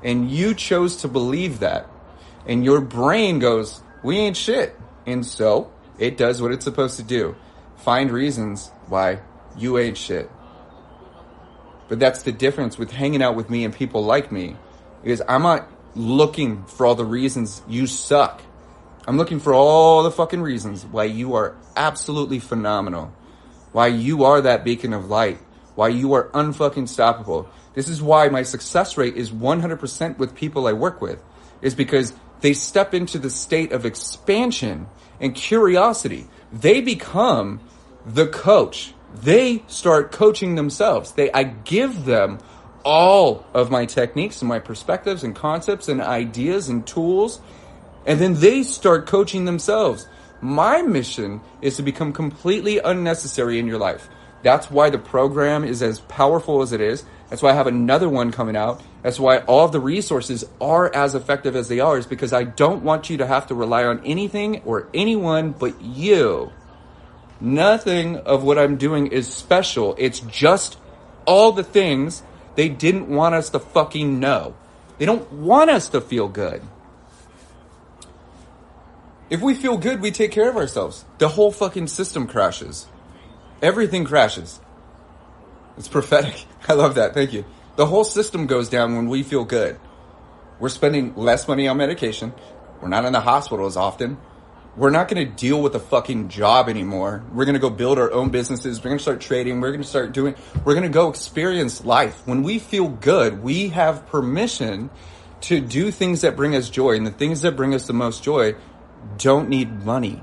and you chose to believe that. And your brain goes, we ain't shit. And so it does what it's supposed to do. Find reasons why you ain't shit. But that's the difference with hanging out with me and people like me, is I'm not looking for all the reasons you suck. I'm looking for all the fucking reasons why you are absolutely phenomenal. Why you are that beacon of light. Why you are unfucking stoppable. This is why my success rate is 100% with people I work with. Is because they step into the state of expansion and curiosity. They become the coach. They start coaching themselves. I give them all of my techniques and my perspectives and concepts and ideas and tools, and then they start coaching themselves. My mission is to become completely unnecessary in your life. That's why the program is as powerful as it is. That's why I have another one coming out. That's why all of the resources are as effective as they are, is because I don't want you to have to rely on anything or anyone but you. Nothing of what I'm doing is special. It's just all the things they didn't want us to fucking know. They don't want us to feel good. If we feel good, we take care of ourselves. The whole fucking system crashes. Everything crashes. It's prophetic. I love that. Thank you. The whole system goes down when we feel good. We're spending less money on medication. We're not in the hospital as often. We're not going to deal with a fucking job anymore. We're going to go build our own businesses. We're going to start trading. We're going to go experience life. When we feel good, we have permission to do things that bring us joy. And the things that bring us the most joy don't need money.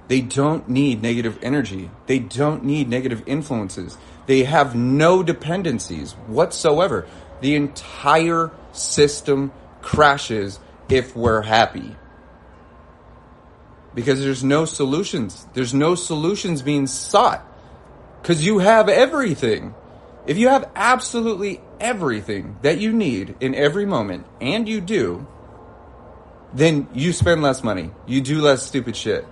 They don't need negative energy. They don't need negative influences. They have no dependencies whatsoever. The entire system crashes if we're happy. Because there's no solutions. There's no solutions being sought. Because you have everything. If you have absolutely everything that you need in every moment, and you do, then you spend less money. You do less stupid shit.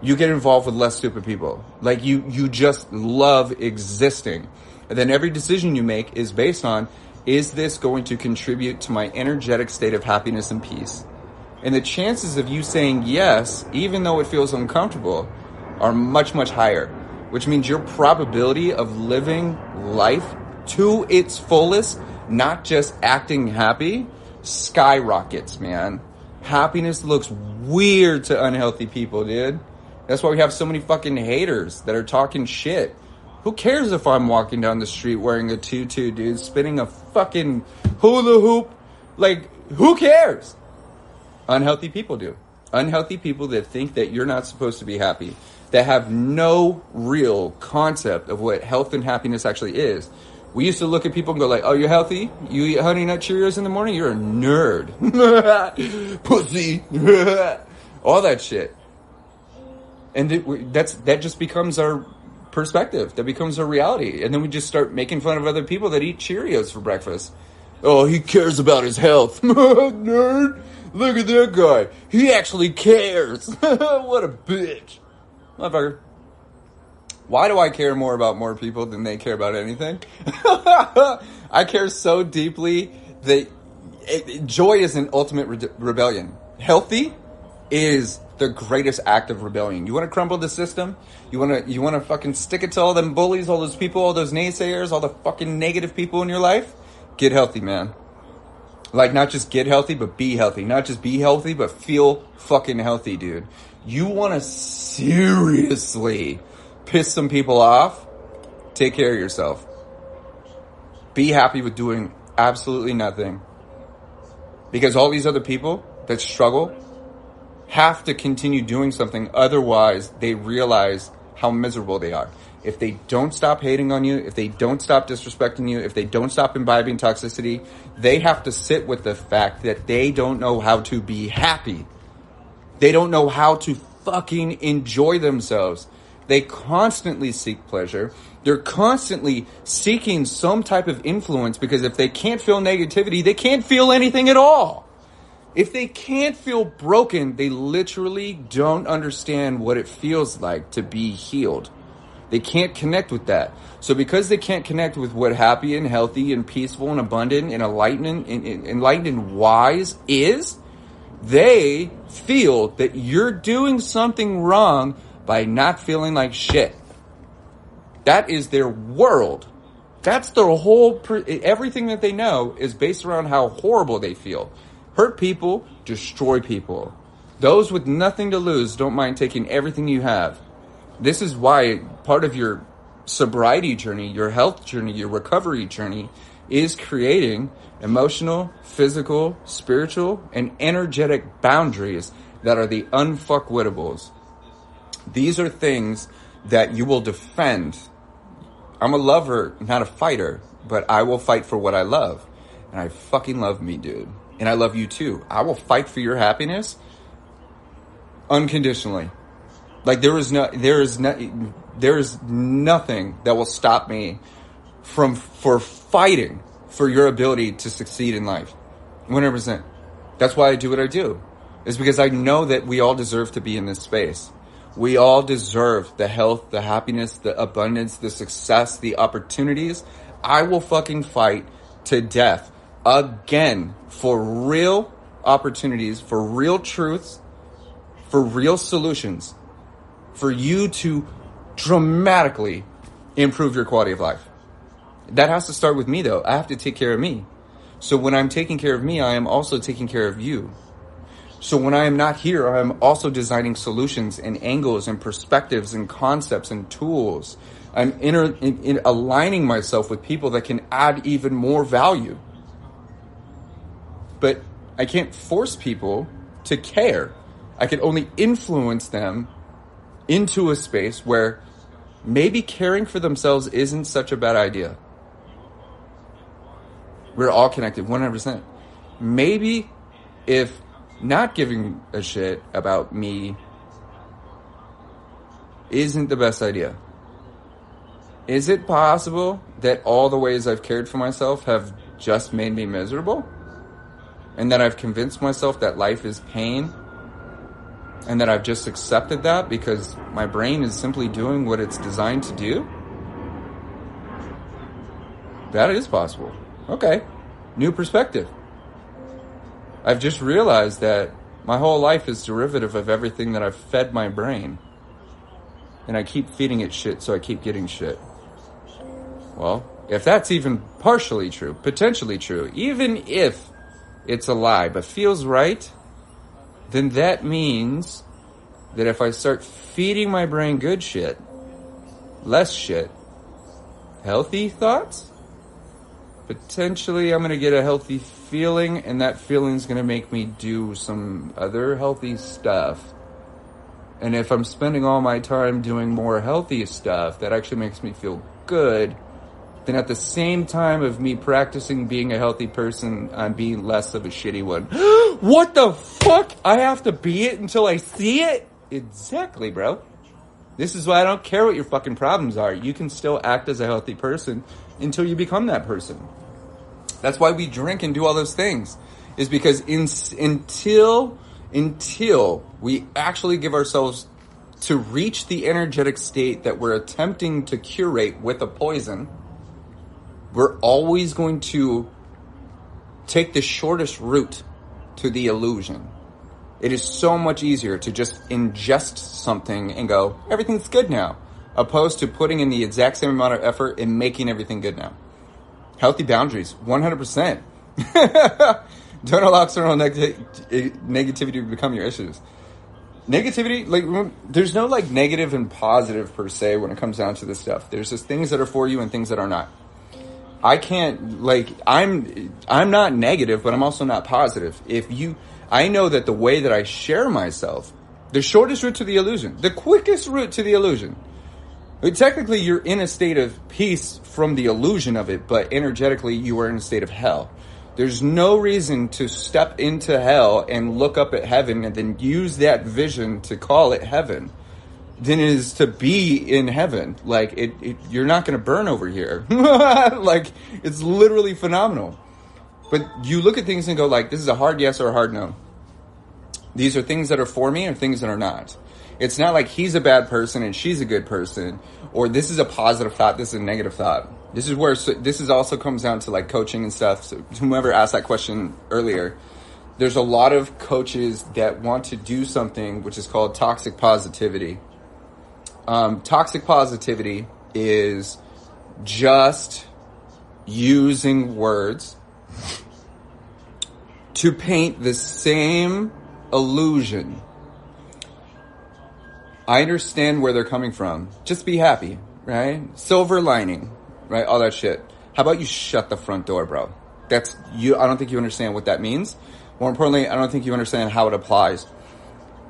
You get involved with less stupid people. Like you just love existing. And then every decision you make is based on, is this going to contribute to my energetic state of happiness and peace? And the chances of you saying yes, even though it feels uncomfortable, are much, much higher. Which means your probability of living life to its fullest, not just acting happy, skyrockets, man. Happiness looks weird to unhealthy people, dude. That's why we have so many fucking haters that are talking shit. Who cares if I'm walking down the street wearing a tutu, dude, spinning a fucking hula hoop? Like, who cares? Unhealthy people do. Unhealthy people that think that you're not supposed to be happy, that have no real concept of what health and happiness actually is. We used to look at people and go like, oh, you're healthy? You eat Honey Nut Cheerios in the morning? You're a nerd. Pussy. All that shit. And that just becomes our perspective. That becomes our reality. And then we just start making fun of other people that eat Cheerios for breakfast. Oh, he cares about his health. Nerd. Look at that guy. He actually cares. What a bitch. Motherfucker. Why do I care more about more people than they care about anything? I care so deeply that joy is an ultimate rebellion. Healthy is the greatest act of rebellion. You want to crumble the system? You want to fucking stick it to all them bullies, all those people, all those naysayers, all the fucking negative people in your life? Get healthy, man. Like, not just get healthy, but be healthy. Not just be healthy, but feel fucking healthy, dude. You want to seriously piss some people off? Take care of yourself. Be happy with doing absolutely nothing. Because all these other people that struggle have to continue doing something. Otherwise, they realize how miserable they are. If they don't stop hating on you, if they don't stop disrespecting you, if they don't stop imbibing toxicity, they have to sit with the fact that they don't know how to be happy. They don't know how to fucking enjoy themselves. They constantly seek pleasure. They're constantly seeking some type of influence, because if they can't feel negativity, they can't feel anything at all. If they can't feel broken, they literally don't understand what it feels like to be healed. They can't connect with that. So because they can't connect with what happy and healthy and peaceful and abundant and enlightened and wise is, they feel that you're doing something wrong by not feeling like shit. That is their world. That's their whole... everything that they know is based around how horrible they feel. Hurt people, destroy people. Those with nothing to lose don't mind taking everything you have. This is why part of your sobriety journey, your health journey, your recovery journey is creating emotional, physical, spiritual, and energetic boundaries that are the unfuckwittables. These are things that you will defend. I'm a lover, not a fighter, but I will fight for what I love. And I fucking love me, dude. And I love you too. I will fight for your happiness unconditionally. Like there is nothing that will stop me for fighting for your ability to succeed in life. 100%. That's why I do what I do. It's because I know that we all deserve to be in this space. We all deserve the health, the happiness, the abundance, the success, the opportunities. I will fucking fight to death again for real opportunities, for real truths, for real solutions, for you to dramatically improve your quality of life. That has to start with me, though. I have to take care of me. So when I'm taking care of me, I am also taking care of you. So when I am not here, I am also designing solutions and angles and perspectives and concepts and tools. I'm aligning myself with people that can add even more value. But I can't force people to care. I can only influence them into a space where maybe caring for themselves isn't such a bad idea. We're all connected, 100%. Maybe if not giving a shit about me isn't the best idea. Is it possible that all the ways I've cared for myself have just made me miserable? And that I've convinced myself that life is pain? And that I've just accepted that because my brain is simply doing what it's designed to do? That is possible. Okay. New perspective. I've just realized that my whole life is derivative of everything that I've fed my brain. And I keep feeding it shit, so I keep getting shit. Well, if that's even partially true, potentially true, even if it's a lie, but feels right, then that means that if I start feeding my brain good shit, less shit, healthy thoughts, potentially I'm going to get a healthy feeling, and that feeling is going to make me do some other healthy stuff. And if I'm spending all my time doing more healthy stuff that actually makes me feel good, then at the same time of me practicing being a healthy person, I'm being less of a shitty one. What the fuck? I have to be it until I see it? Exactly, bro. This is why I don't care what your fucking problems are. You can still act as a healthy person until you become that person. That's why we drink and do all those things. Is because until we actually give ourselves to reach the energetic state that we're attempting to curate with a poison, we're always going to take the shortest route to the illusion. It is so much easier to just ingest something and go, everything's good now, opposed to putting in the exact same amount of effort and making everything good now. Healthy boundaries, 100%. Don't allow external negativity to become your issues. Negativity, like, there's no like negative and positive per se when it comes down to this stuff. There's just things that are for you and things that are not. I can't, like, I'm not negative, but I'm also not positive. I know that the way that I share myself, the shortest route to the illusion, the quickest route to the illusion, technically you're in a state of peace from the illusion of it, but energetically you are in a state of hell. There's no reason to step into hell and look up at heaven and then use that vision to call it heaven than it is to be in heaven. Like, you're not going to burn over here. Like, it's literally phenomenal. But you look at things and go like, this is a hard yes or a hard no. These are things that are for me or things that are not. It's not like he's a bad person and she's a good person, or this is a positive thought, this is a negative thought. This is also comes down to like coaching and stuff. So whomever asked that question earlier, there's a lot of coaches that want to do something which is called toxic positivity. Toxic positivity is just using words to paint the same illusion. I understand where they're coming from. Just be happy, right? Silver lining, right? All that shit. How about you shut the front door, bro? That's you. I don't think you understand what that means. More importantly, I don't think you understand how it applies.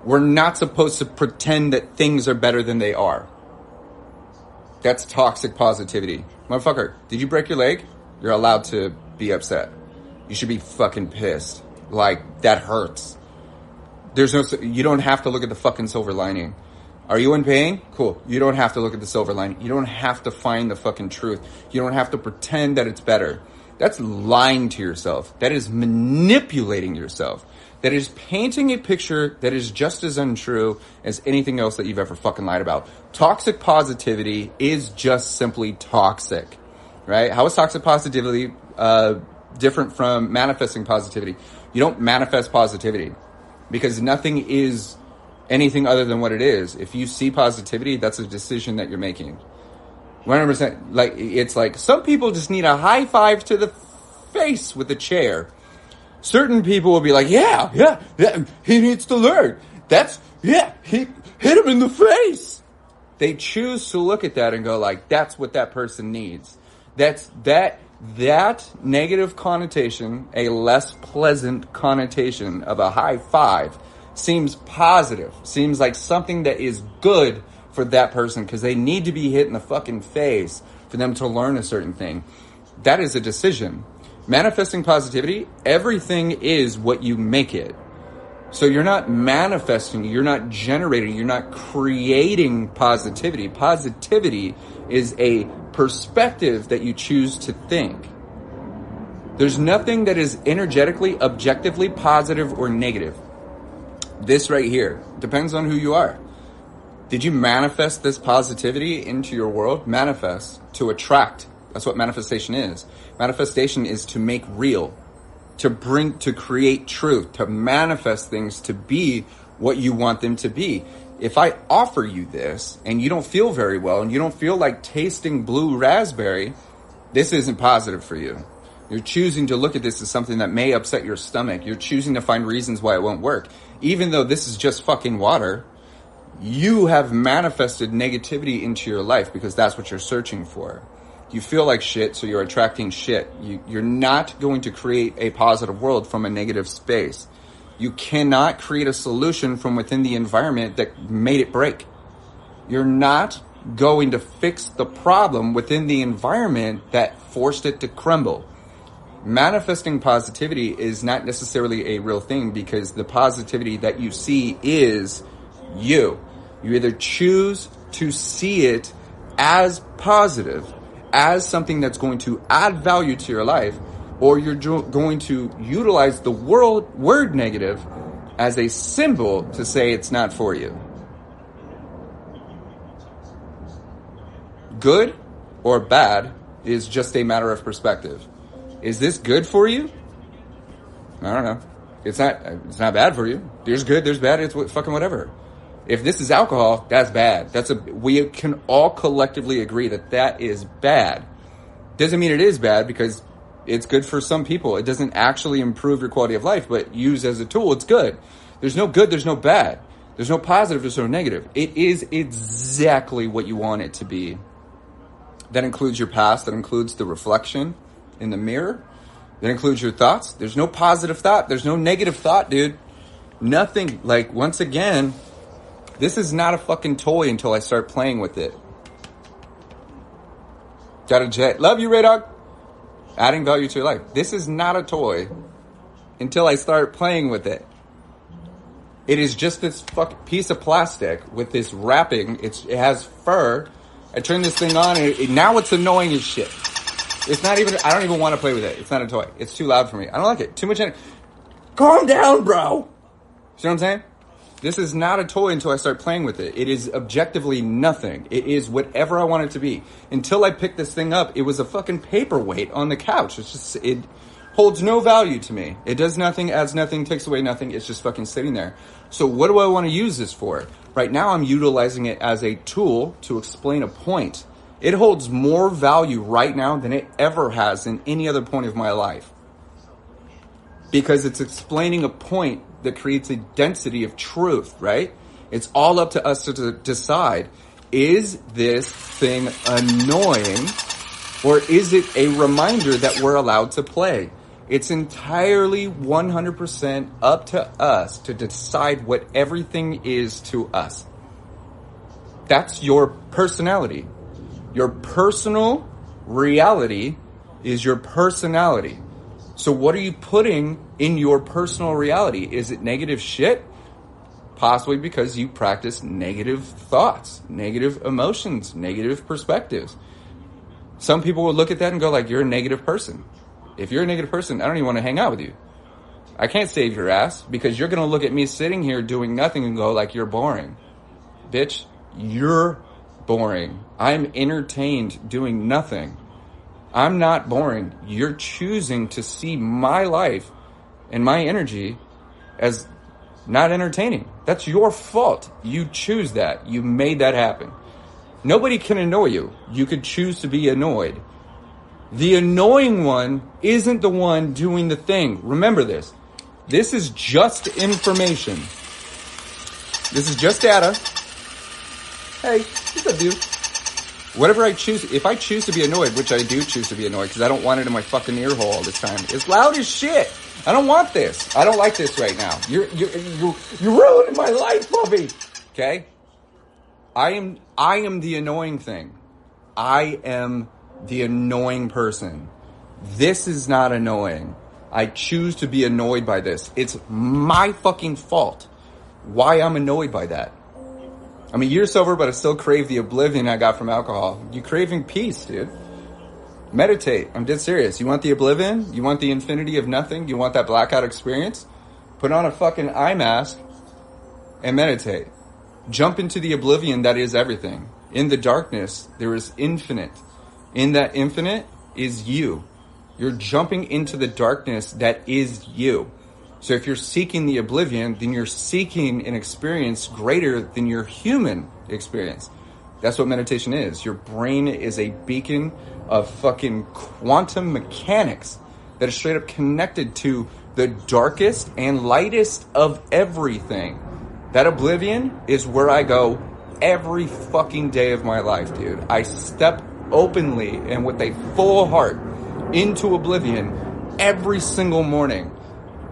We're not supposed to pretend that things are better than they are. That's toxic positivity. Motherfucker, did you break your leg? You're allowed to be upset. You should be fucking pissed. Like, that hurts. You don't have to look at the fucking silver lining. Are you in pain? Cool. You don't have to look at the silver lining. You don't have to find the fucking truth. You don't have to pretend that it's better. That's lying to yourself. That is manipulating yourself. That is painting a picture that is just as untrue as anything else that you've ever fucking lied about. Toxic positivity is just simply toxic, right? How is toxic positivity different from manifesting positivity? You don't manifest positivity because nothing is anything other than what it is. If you see positivity, that's a decision that you're making. 100%. Like, it's like some people just need a high five to the face with a chair. Certain people will be like, yeah, he needs to learn. He hit him in the face. They choose to look at that and go like, that's what that person needs. That negative connotation, a less pleasant connotation of a high five, seems positive, seems like something that is good for that person because they need to be hit in the fucking face for them to learn a certain thing. That is a decision. Manifesting positivity, everything is what you make it. So you're not manifesting, you're not generating, you're not creating positivity. Positivity is a perspective that you choose to think. There's nothing that is energetically, objectively positive or negative. This right here depends on who you are. Did you manifest this positivity into your world? Manifest, to attract. That's what manifestation is. Manifestation is to make real, to create truth, to manifest things to be what you want them to be. If I offer you this and you don't feel very well and you don't feel like tasting blue raspberry, this isn't positive for you. You're choosing to look at this as something that may upset your stomach. You're choosing to find reasons why it won't work. Even though this is just fucking water, you have manifested negativity into your life because that's what you're searching for. You feel like shit, so you're attracting shit. You're not going to create a positive world from a negative space. You cannot create a solution from within the environment that made it break. You're not going to fix the problem within the environment that forced it to crumble. Manifesting positivity is not necessarily a real thing because the positivity that you see is you. You either choose to see it as positive, as something that's going to add value to your life, or you're going to utilize the word negative as a symbol to say it's not for you. Good or bad is just a matter of perspective. Is this good for you? I don't know. It's not bad for you. There's good, there's bad, it's fucking whatever. If this is alcohol, that's bad. We can all collectively agree that is bad. Doesn't mean it is bad because it's good for some people. It doesn't actually improve your quality of life, but used as a tool, it's good. There's no good, there's no bad. There's no positive, there's no negative. It is exactly what you want it to be. That includes your past, that includes the reflection in the mirror, that includes your thoughts. There's no positive thought, there's no negative thought, dude. Nothing. Like, once again, this is not a fucking toy until I start playing with it. Got a jet. Love you, Ray Dog. Adding value to your life. This is not a toy until I start playing with it. It is just this fucking piece of plastic with this wrapping. It has fur. I turn this thing on, and now it's annoying as shit. It's not even, I don't even want to play with it. It's not a toy. It's too loud for me. I don't like it. Too much energy. Calm down, bro. See what I'm saying? This is not a toy until I start playing with it. It is objectively nothing. It is whatever I want it to be. Until I picked this thing up, it was a fucking paperweight on the couch. It's just, it holds no value to me. It does nothing, adds nothing, takes away nothing. It's just fucking sitting there. So what do I want to use this for? Right now I'm utilizing it as a tool to explain a point. It holds more value right now than it ever has in any other point of my life. Because it's explaining a point that creates a density of truth, right? It's all up to us to decide, is this thing annoying or is it a reminder that we're allowed to play? It's entirely 100% up to us to decide what everything is to us. That's your personality. Your personal reality is your personality. So what are you putting in your personal reality? Is it negative shit? Possibly because you practice negative thoughts, negative emotions, negative perspectives. Some people will look at that and go like, you're a negative person. If you're a negative person, I don't even want to hang out with you. I can't save your ass because you're going to look at me sitting here doing nothing and go like, you're boring. Bitch, you're boring. I'm entertained doing nothing. I'm not boring. You're choosing to see my life and my energy as not entertaining. That's your fault. You choose that. You made that happen. Nobody can annoy you. You could choose to be annoyed. The annoying one isn't the one doing the thing. Remember this. This is just information. This is just data. Hey, what's up, dude? Whatever I choose, if I choose to be annoyed, which I do choose to be annoyed because I don't want it in my fucking ear hole all this time. It's loud as shit. I don't want this. I don't like this right now. You're ruining my life, puppy. Okay? I am the annoying thing. I am the annoying person. This is not annoying. I choose to be annoyed by this. It's my fucking fault why I'm annoyed by that. I'm a year sober, but I still crave the oblivion I got from alcohol. You craving peace, dude. Meditate. I'm dead serious. You want the oblivion? You want the infinity of nothing? You want that blackout experience? Put on a fucking eye mask and meditate. Jump into the oblivion that is everything. In the darkness, there is infinite. In that infinite is you. You're jumping into the darkness that is you. So if you're seeking the oblivion, then you're seeking an experience greater than your human experience. That's what meditation is. Your brain is a beacon of fucking quantum mechanics that is straight up connected to the darkest and lightest of everything. That oblivion is where I go every fucking day of my life, dude. I step openly and with a full heart into oblivion every single morning.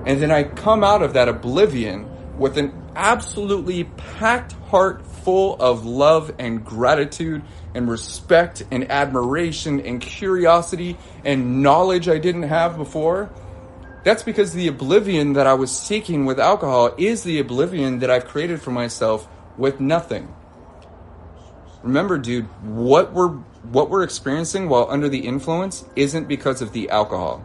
And then I come out of that oblivion with an absolutely packed heart full of love and gratitude and respect and admiration and curiosity and knowledge I didn't have before. That's because the oblivion that I was seeking with alcohol is the oblivion that I've created for myself with nothing. Remember, dude, what we're experiencing while under the influence isn't because of the alcohol.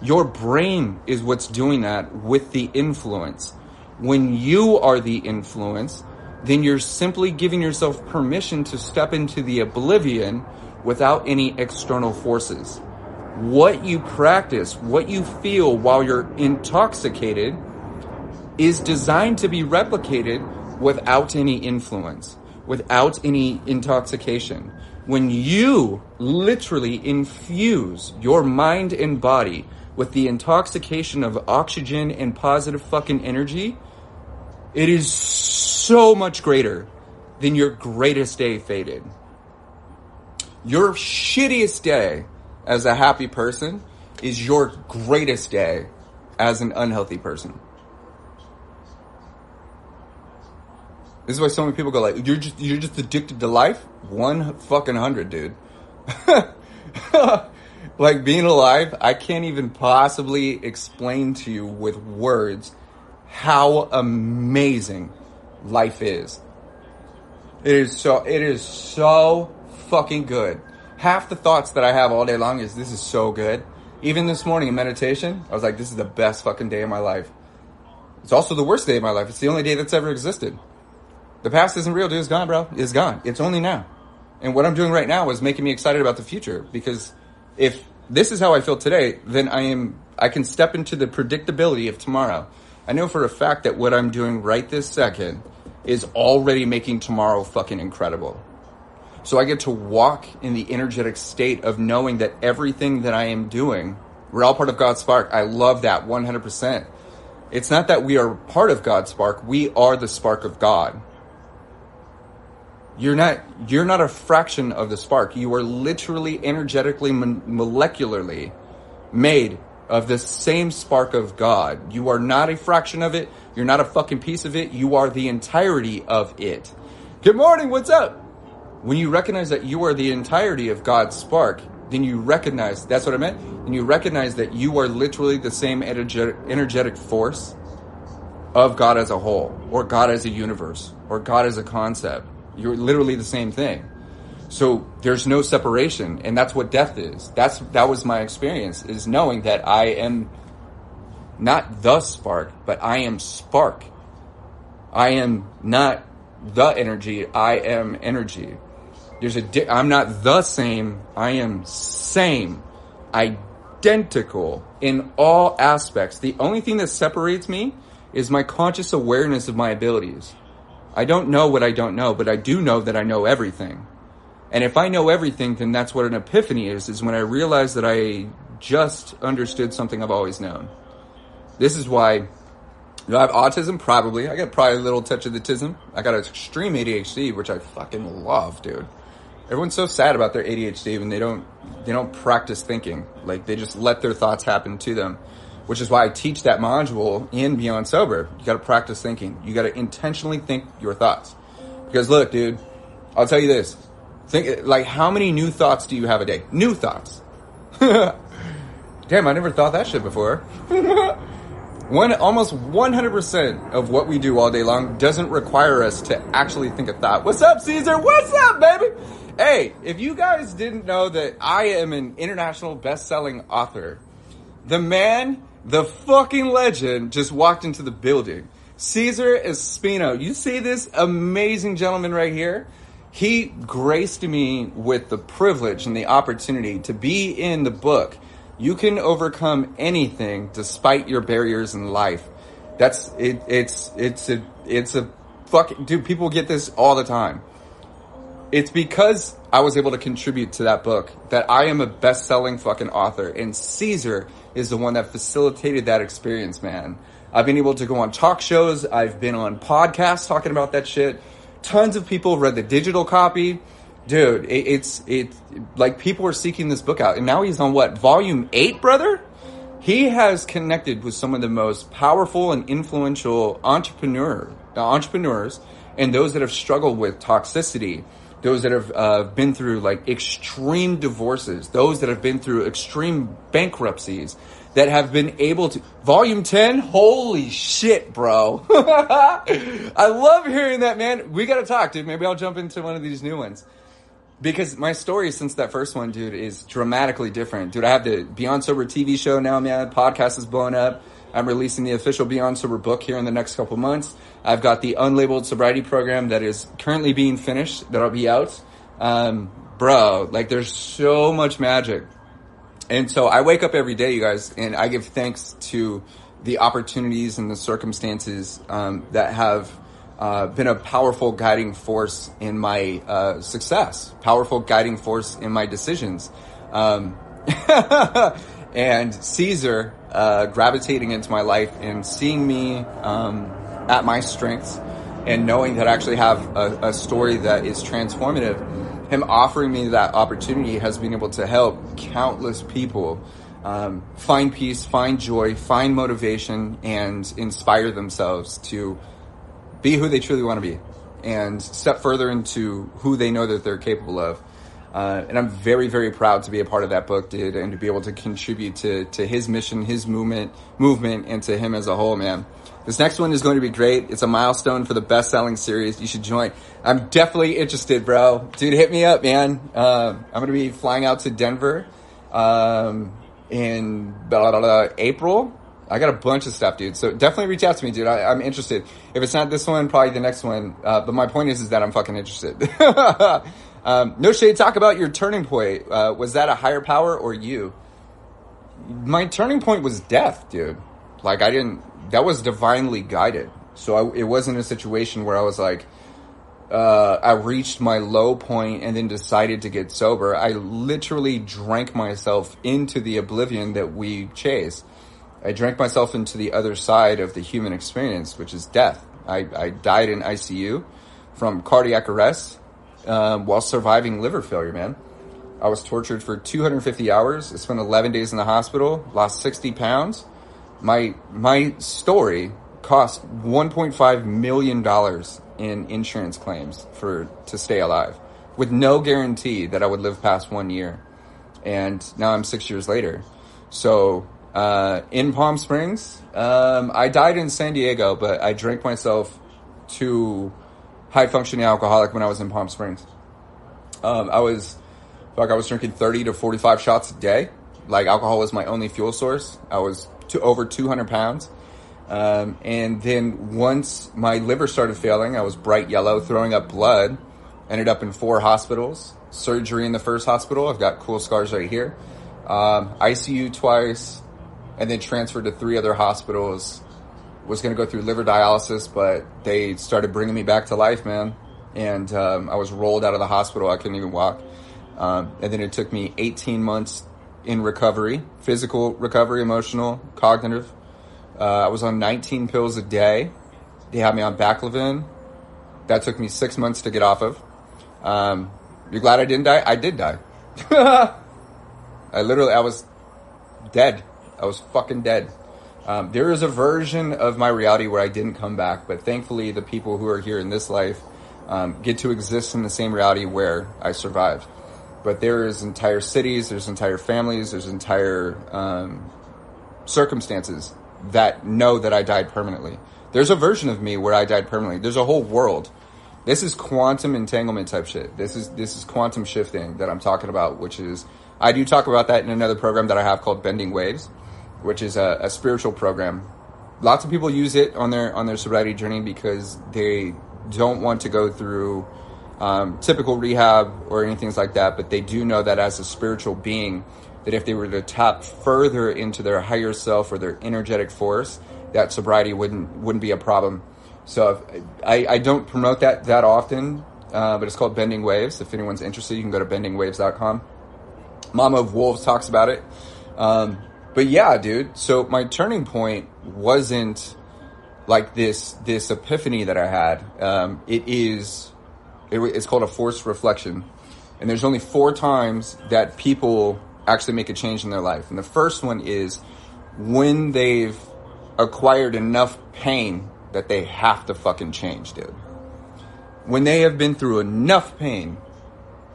Your brain is what's doing that with the influence. When you are the influence, then you're simply giving yourself permission to step into the oblivion without any external forces. What you practice, what you feel while you're intoxicated is designed to be replicated without any influence, without any intoxication. When you literally infuse your mind and body with the intoxication of oxygen and positive fucking energy, it is so much greater than your greatest day faded. Your shittiest day as a happy person is your greatest day as an unhealthy person. This is why so many people go like, you're just addicted to life? 1 fucking 100, dude. Like being alive, I can't even possibly explain to you with words how amazing life is. It is so fucking good. Half the thoughts that I have all day long is, this is so good. Even this morning in meditation, I was like, this is the best fucking day of my life. It's also the worst day of my life. It's the only day that's ever existed. The past isn't real, dude. It's gone, bro. It's gone. It's only now. And what I'm doing right now is making me excited about the future, because if this is how I feel today, then I can step into the predictability of tomorrow. I know for a fact that what I'm doing right this second is already making tomorrow fucking incredible. So I get to walk in the energetic state of knowing that everything that I am doing, we're all part of God's spark. I love that 100%. It's not that we are part of God's spark. We are the spark of God. You're not a fraction of the spark. You are literally, energetically, molecularly made of the same spark of God. You are not a fraction of it. You're not a fucking piece of it. You are the entirety of it. Good morning, what's up? When you recognize that you are the entirety of God's spark, then you recognize, that's what I meant, and you recognize that you are literally the same energetic force of God as a whole, or God as a universe, or God as a concept. You're literally the same thing. So there's no separation, and that's what death is. That was my experience, is knowing that I am not the spark, but I am spark. I am not the energy, I am energy. I'm not the same, I am same, identical in all aspects. The only thing that separates me is my conscious awareness of my abilities. I don't know what I don't know, but I do know that I know everything. And if I know everything, then that's what an epiphany is when I realize that I just understood something I've always known. This is why I have autism, probably. I got probably a little touch of the tism. I got extreme ADHD, which I fucking love, dude. Everyone's so sad about their ADHD when they don't practice thinking. Like, they just let their thoughts happen to them. Which is why I teach that module in Beyond Sober. You got to practice thinking. You got to intentionally think your thoughts. Because look, dude, I'll tell you this. Think, like, how many new thoughts do you have a day? New thoughts. Damn, I never thought that shit before. Almost 100% of what we do all day long doesn't require us to actually think a thought. What's up, Caesar? What's up, baby? Hey, if you guys didn't know that I am an international best-selling author, the man, the fucking legend, just walked into the building. Caesar Espino. You see this amazing gentleman right here? He graced me with the privilege and the opportunity to be in the book. You can overcome anything despite your barriers in life. That's it. It's a fucking dude. People get this all the time. It's because I was able to contribute to that book that I am a best-selling fucking author, and Caesar is the one that facilitated that experience, man. I've been able to go on talk shows. I've been on podcasts talking about that shit. Tons of people read the digital copy. Dude, it's like people are seeking this book out. And now he's on what? Volume 8, brother? He has connected with some of the most powerful and influential entrepreneurs and those that have struggled with toxicity, those that have been through like extreme divorces, those that have been through extreme bankruptcies, that have been able to... Volume 10? Holy shit, bro. I love hearing that, man. We gotta talk, dude. Maybe I'll jump into one of these new ones. Because my story since that first one, dude, is dramatically different. Dude, I have the Beyond Sober TV show now, man. Podcast is blowing up. I'm releasing the official Beyond Sober book here in the next couple months. I've got the unlabeled sobriety program that is currently being finished. That'll be out. Bro, like there's so much magic. And so I wake up every day, you guys, and I give thanks to the opportunities and the circumstances that have been a powerful guiding force in my success, powerful guiding force in my decisions. And Caesar gravitating into my life and seeing me at my strengths and knowing that I actually have a story that is transformative. Him offering me that opportunity has been able to help countless people find peace, find joy, find motivation, and inspire themselves to be who they truly want to be and step further into who they know that they're capable of. And I'm very, very proud to be a part of that book, dude, and to be able to contribute to his mission, his movement, and to him as a whole, man. This next one is going to be great. It's a milestone for the best-selling series. You should join. I'm definitely interested, bro. Dude, hit me up, man. I'm going to be flying out to Denver in April. I got a bunch of stuff, dude. So definitely reach out to me, dude. I'm interested. If it's not this one, probably the next one. But my point is that I'm fucking interested. No shade, talk about your turning point. Was that a higher power or you? My turning point was death, dude. Like, that was divinely guided. So it wasn't a situation where I was like, I reached my low point and then decided to get sober. I literally drank myself into the oblivion that we chase. I drank myself into the other side of the human experience, which is death. I died in ICU from cardiac arrest while surviving liver failure, man. I was tortured for 250 hours. I spent 11 days in the hospital, lost 60 pounds. My story cost $1.5 million in insurance claims to stay alive, with no guarantee that I would live past 1 year. And now I'm 6 years later. So in Palm Springs, I died in San Diego, but I drank myself to high functioning alcoholic when I was in Palm Springs. I was drinking 30 to 45 shots a day. Like, alcohol was my only fuel source. I was over 200 pounds. And then once my liver started failing, I was bright yellow, throwing up blood, ended up in 4 hospitals, surgery in the first hospital. I've got cool scars right here. ICU twice, and then transferred to 3 other hospitals. Was going to go through liver dialysis, but they started bringing me back to life, man. And I was rolled out of the hospital. I couldn't even walk. And then it took me 18 months in recovery, physical recovery, emotional, cognitive. I was on 19 pills a day. They had me on Baclofen. That took me 6 months to get off of. You're glad I didn't die? I did die. I was dead. I was fucking dead. There is a version of my reality where I didn't come back, but thankfully the people who are here in this life get to exist in the same reality where I survived. But there is entire cities, there's entire families, there's entire circumstances that know that I died permanently. There's a version of me where I died permanently. There's a whole world. This is quantum entanglement type shit. This is quantum shifting that I'm talking about, which is, I do talk about that in another program that I have called Bending Waves, which is a spiritual program. Lots of people use it on their sobriety journey because they don't want to go through typical rehab or anything like that, but they do know that as a spiritual being, that if they were to tap further into their higher self or their energetic force, that sobriety wouldn't be a problem. So I don't promote that often, but it's called Bending Waves. If anyone's interested, you can go to bendingwaves.com. Mama of Wolves talks about it. But yeah, dude, so my turning point wasn't like this epiphany that I had. It's called a forced reflection. And there's only 4 times that people actually make a change in their life. And the first one is when they've acquired enough pain that they have to fucking change, dude. When they have been through enough pain,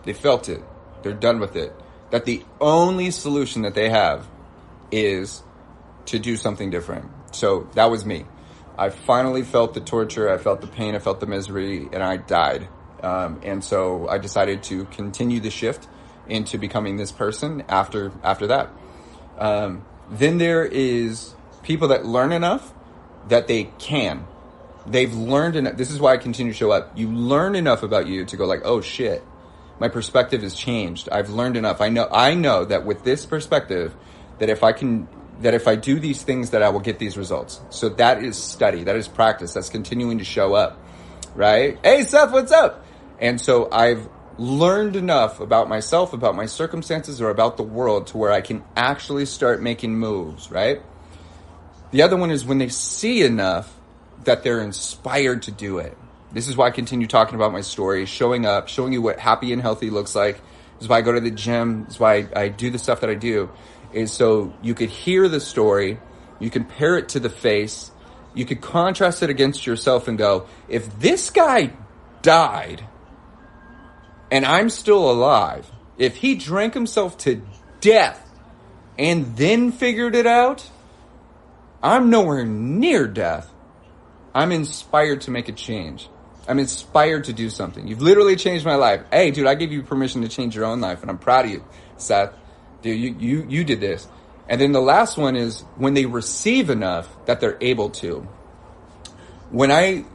they felt it, they're done with it, that the only solution that they have is to do something different. So that was me. I finally felt the torture, I felt the pain, I felt the misery, and I died. And so I decided to continue the shift into becoming this person after that. Then there is people that learn enough that they can. They've learned enough. This is why I continue to show up. You learn enough about you to go like, oh shit, my perspective has changed. I've learned enough. I know that with this perspective, that if I do these things, that I will get these results. So that is study. That is practice. That's continuing to show up, right? Hey, Seth, what's up? And so I've learned enough about myself, about my circumstances, or about the world to where I can actually start making moves, right? The other one is when they see enough that they're inspired to do it. This is why I continue talking about my story, showing up, showing you what happy and healthy looks like. This is why I go to the gym. This is why I do the stuff that I do, is so you could hear the story, you can pair it to the face, you could contrast it against yourself and go, if this guy died and I'm still alive, If he drank himself to death and then figured it out, I'm nowhere near death. I'm inspired to make a change. I'm inspired to do something. You've literally changed my life. Hey, dude, I give you permission to change your own life, and I'm proud of you, Seth. Dude, you did this. And then the last one is when they receive enough that they're able to. When an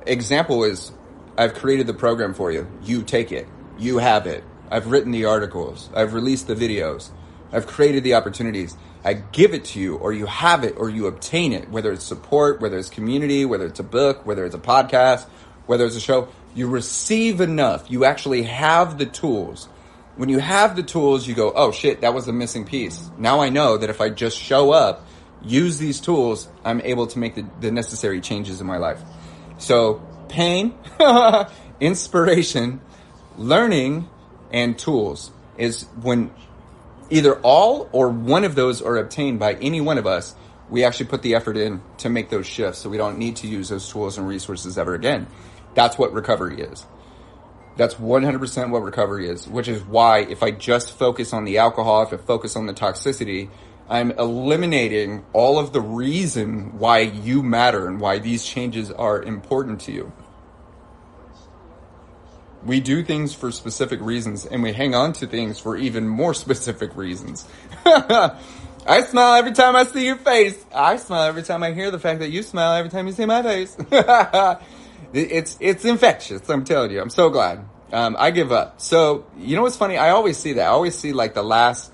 example is, I've created the program for you. You take it. You have it. I've written the articles. I've released the videos. I've created the opportunities. I give it to you, or you have it, or you obtain it, whether it's support, whether it's community, whether it's a book, whether it's a podcast, whether it's a show. You receive enough. You actually have the tools. When you have the tools, you go, oh shit, that was the missing piece. Now I know that if I just show up, use these tools, I'm able to make the necessary changes in my life. So pain, inspiration, learning, and tools is when either all or one of those are obtained by any one of us, we actually put the effort in to make those shifts so we don't need to use those tools and resources ever again. That's what recovery is. That's 100% what recovery is, which is why if I just focus on the alcohol, if I focus on the toxicity, I'm eliminating all of the reason why you matter and why these changes are important to you. We do things for specific reasons, and we hang on to things for even more specific reasons. I smile every time I see your face. I smile every time I hear the fact that you smile every time you see my face. It's infectious, I'm telling you. I'm so glad. I give up. So, you know what's funny? I always see that. I always see like the last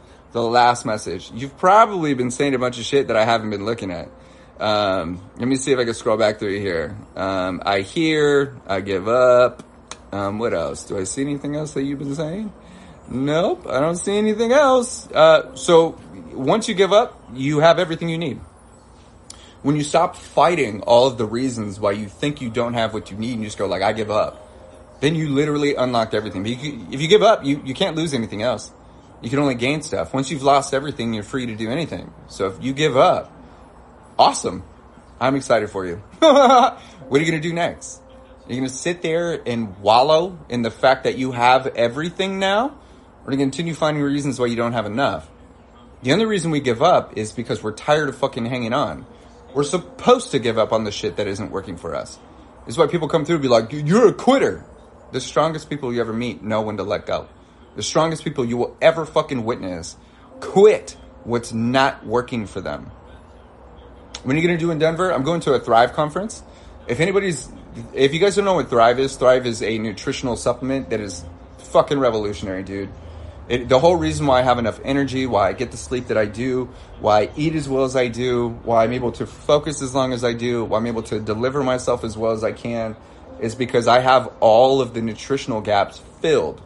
message. You've probably been saying a bunch of shit that I haven't been looking at. Let me see if I can scroll back through here. I hear, I give up. What else? Do I see anything else that you've been saying? Nope, I don't see anything else. So once you give up, you have everything you need. When you stop fighting all of the reasons why you think you don't have what you need and you just go like, I give up, then you literally unlocked everything. But if you give up, you can't lose anything else. You can only gain stuff. Once you've lost everything, you're free to do anything. So if you give up, awesome. I'm excited for you. What are you going to do next? Are you going to sit there and wallow in the fact that you have everything now? Or are you going to continue finding reasons why you don't have enough? The only reason we give up is because we're tired of fucking hanging on. We're supposed to give up on the shit that isn't working for us. This is why people come through and be like, you're a quitter. The strongest people you ever meet know when to let go. The strongest people you will ever fucking witness quit what's not working for them. When are you going to do in Denver? I'm going to a Thrive conference. If you guys don't know what Thrive is a nutritional supplement that is fucking revolutionary, dude. The whole reason why I have enough energy, why I get the sleep that I do, why I eat as well as I do, why I'm able to focus as long as I do, why I'm able to deliver myself as well as I can, is because I have all of the nutritional gaps filled.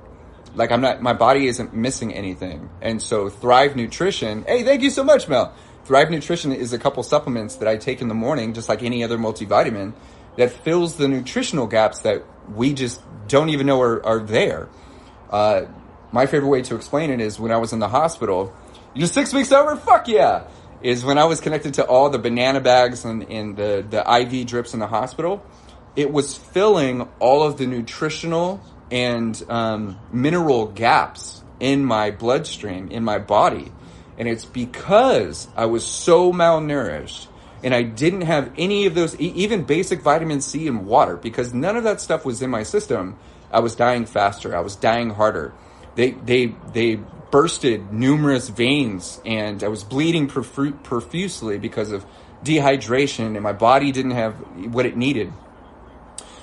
Like my body isn't missing anything. And so Thrive Nutrition, hey, thank you so much, Mel. Thrive Nutrition is a couple supplements that I take in the morning, just like any other multivitamin, that fills the nutritional gaps that we just don't even know are there. My favorite way to explain it is when I was in the hospital, you're 6 weeks over? Fuck yeah! Is when I was connected to all the banana bags and the IV drips in the hospital, it was filling all of the nutritional and mineral gaps in my bloodstream, in my body. And it's because I was so malnourished and I didn't have any of those, even basic vitamin C and water, because none of that stuff was in my system. I was dying faster. I was dying harder. They bursted numerous veins and I was bleeding profusely because of dehydration and my body didn't have what it needed.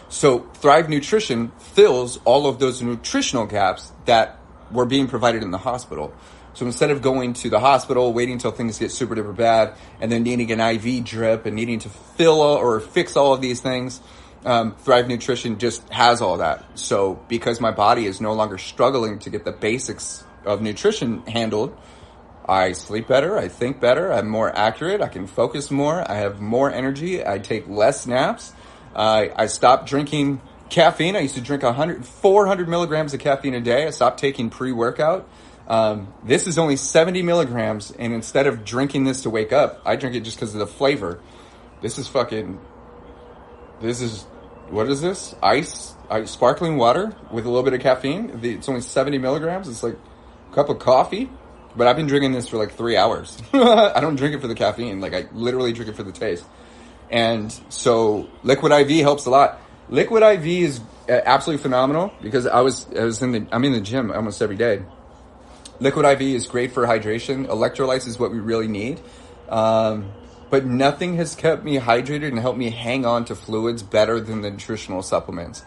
So Thrive Nutrition fills all of those nutritional gaps that were being provided in the hospital. So instead of going to the hospital, waiting until things get super duper bad, and then needing an IV drip and needing to fill or fix all of these things, Thrive Nutrition just has all that. So because my body is no longer struggling to get the basics of nutrition handled, I sleep better, I think better, I'm more accurate, I can focus more, I have more energy, I take less naps, I stopped drinking caffeine. I used to drink 400 milligrams of caffeine a day. I stopped taking pre-workout. This is only 70 milligrams, and instead of drinking this to wake up, I drink it just because of the flavor. This is what is this? Ice, sparkling water with a little bit of caffeine. It's only 70 milligrams. It's like a cup of coffee. But I've been drinking this for like 3 hours. I don't drink it for the caffeine. Like, I literally drink it for the taste. And so Liquid IV helps a lot. Liquid IV is absolutely phenomenal because I'm in the gym almost every day. Liquid IV is great for hydration. Electrolytes is what we really need. But nothing has kept me hydrated and helped me hang on to fluids better than the nutritional supplements.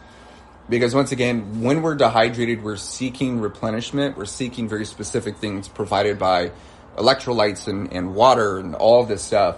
Because once again, when we're dehydrated, we're seeking replenishment. We're seeking very specific things provided by electrolytes and water and all of this stuff.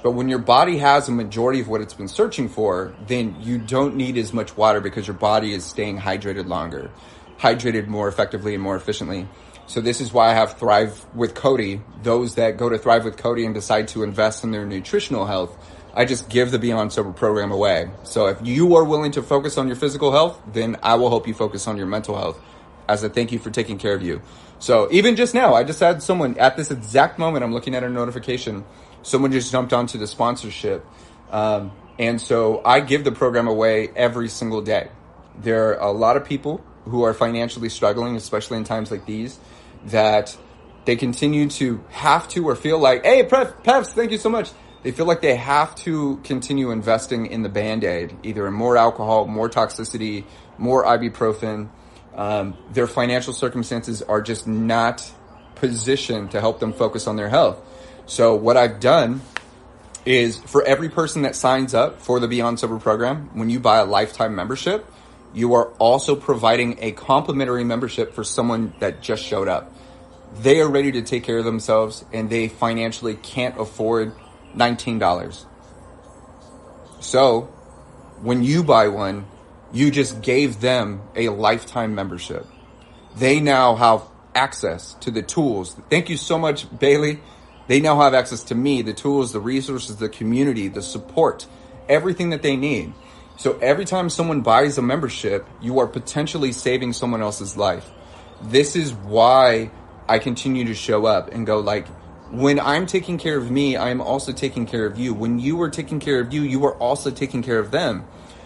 But when your body has a majority of what it's been searching for, then you don't need as much water because your body is staying hydrated longer, hydrated more effectively and more efficiently. So this is why I have Thrive with Kohdi. Those that go to Thrive with Kohdi and decide to invest in their nutritional health, I just give the Beyond Sober program away. So if you are willing to focus on your physical health, then I will help you focus on your mental health as a thank you for taking care of you. So even just now, I just had someone at this exact moment, I'm looking at a notification, someone just jumped onto the sponsorship. And so I give the program away every single day. There are a lot of people who are financially struggling, especially in times like these, that they continue to have to or feel like, hey, Pevs, thank you so much. They feel like they have to continue investing in the Band-Aid, either in more alcohol, more toxicity, more ibuprofen. Their financial circumstances are just not positioned to help them focus on their health. So what I've done is for every person that signs up for the Beyond Sober program, when you buy a lifetime membership, you are also providing a complimentary membership for someone that just showed up. They are ready to take care of themselves and they financially can't afford $19. So when you buy one, you just gave them a lifetime membership. They now have access to the tools. Thank you so much, Bailey. They now have access to me, the tools, the resources, the community, the support, everything that they need. So every time someone buys a membership, you are potentially saving someone else's life. This is why I continue to show up and go like, when I'm taking care of me, I'm also taking care of you. When you are taking care of you, you are also taking care of them.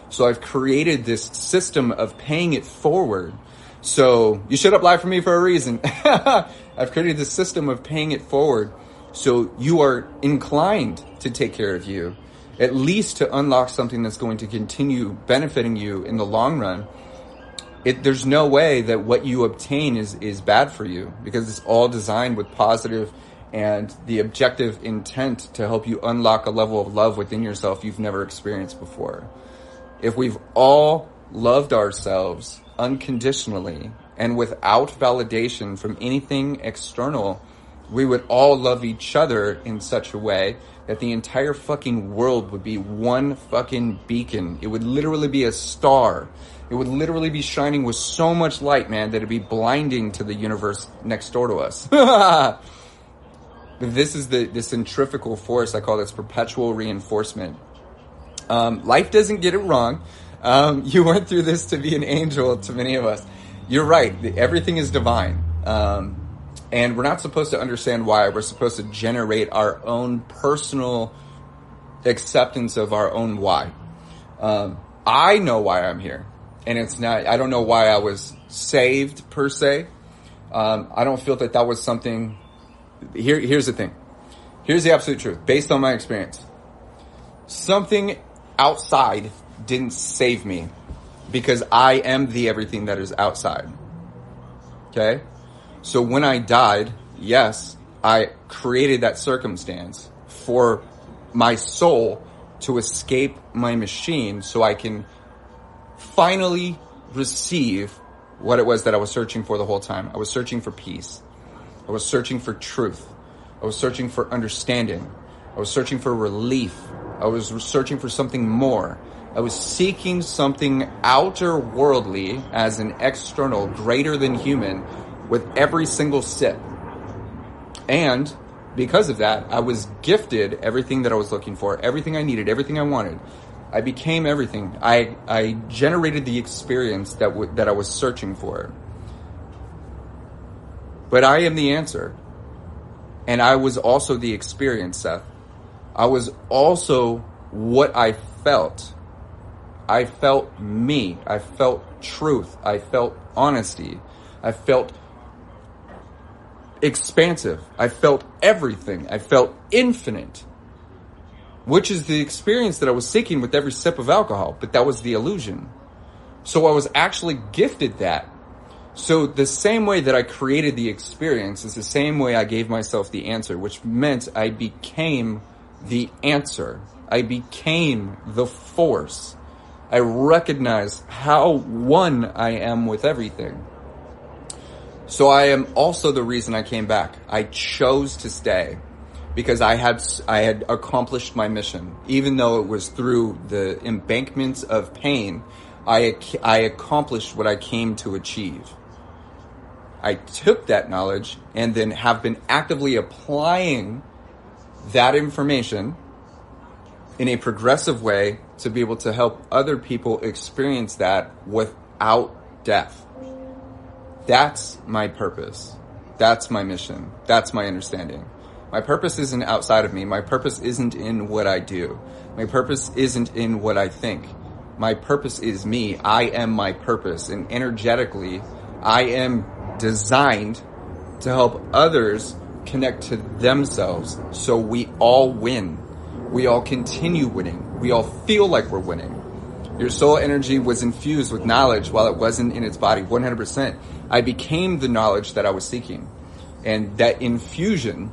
So I've created this system of paying it forward. So you showed up live for me for a reason. I've created this system of paying it forward. So you are inclined to take care of you, at least to unlock something that's going to continue benefiting you in the long run. There's no way that what you obtain is bad for you because it's all designed with positive and the objective intent to help you unlock a level of love within yourself you've never experienced before. If we've all loved ourselves unconditionally and without validation from anything external, we would all love each other in such a way that the entire fucking world would be one fucking beacon. It would literally be a star. It would literally be shining with so much light, man, that it'd be blinding to the universe next door to us. This is the centrifugal force. I call this perpetual reinforcement. Life doesn't get it wrong. You went through this to be an angel to many of us. You're right. Everything is divine. And we're not supposed to understand why. We're supposed to generate our own personal acceptance of our own why. I know why I'm here. And it's not, I don't know why I was saved per se. I don't feel that was something. Here's the thing. Here's the absolute truth. Based on my experience, something outside didn't save me because I am the everything that is outside. Okay? So when I died, yes, I created that circumstance for my soul to escape my machine so I can finally receive what it was that I was searching for the whole time. I was searching for peace. I was searching for truth. I was searching for understanding. I was searching for relief. I was searching for something more. I was seeking something outer worldly as an external, greater than human, with every single sip. And because of that, I was gifted everything that I was looking for, everything I needed, everything I wanted. I became everything. I generated the experience that I was searching for. But I am the answer. And I was also the experience, Seth. I was also what I felt. I felt me. I felt truth. I felt honesty. I felt expansive. I felt everything. I felt infinite, which is the experience that I was seeking with every sip of alcohol, but that was the illusion. So I was actually gifted that. So the same way that I created the experience is the same way I gave myself the answer, which meant I became the answer. I became the force. I recognized how one I am with everything. So I am also the reason I came back. I chose to stay because I had accomplished my mission. Even though it was through the embankments of pain, I accomplished what I came to achieve. I took that knowledge and then have been actively applying that information in a progressive way to be able to help other people experience that without death. That's my purpose. That's my mission. That's my understanding. My purpose isn't outside of me. My purpose isn't in what I do. My purpose isn't in what I think. My purpose is me. I am my purpose. And energetically, I am designed to help others connect to themselves so we all win. We all continue winning. We all feel like we're winning. Your soul energy was infused with knowledge while it wasn't in its body, 100%. I became the knowledge that I was seeking. And that infusion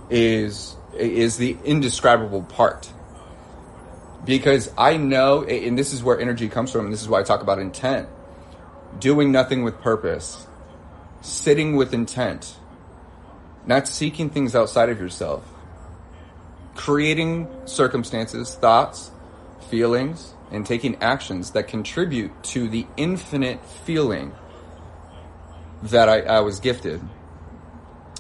is the indescribable part. Because I know, and this is where energy comes from, and this is why I talk about intent. Doing nothing with purpose. Sitting with intent. Not seeking things outside of yourself. Creating circumstances, thoughts, feelings, and taking actions that contribute to the infinite feeling that I was gifted.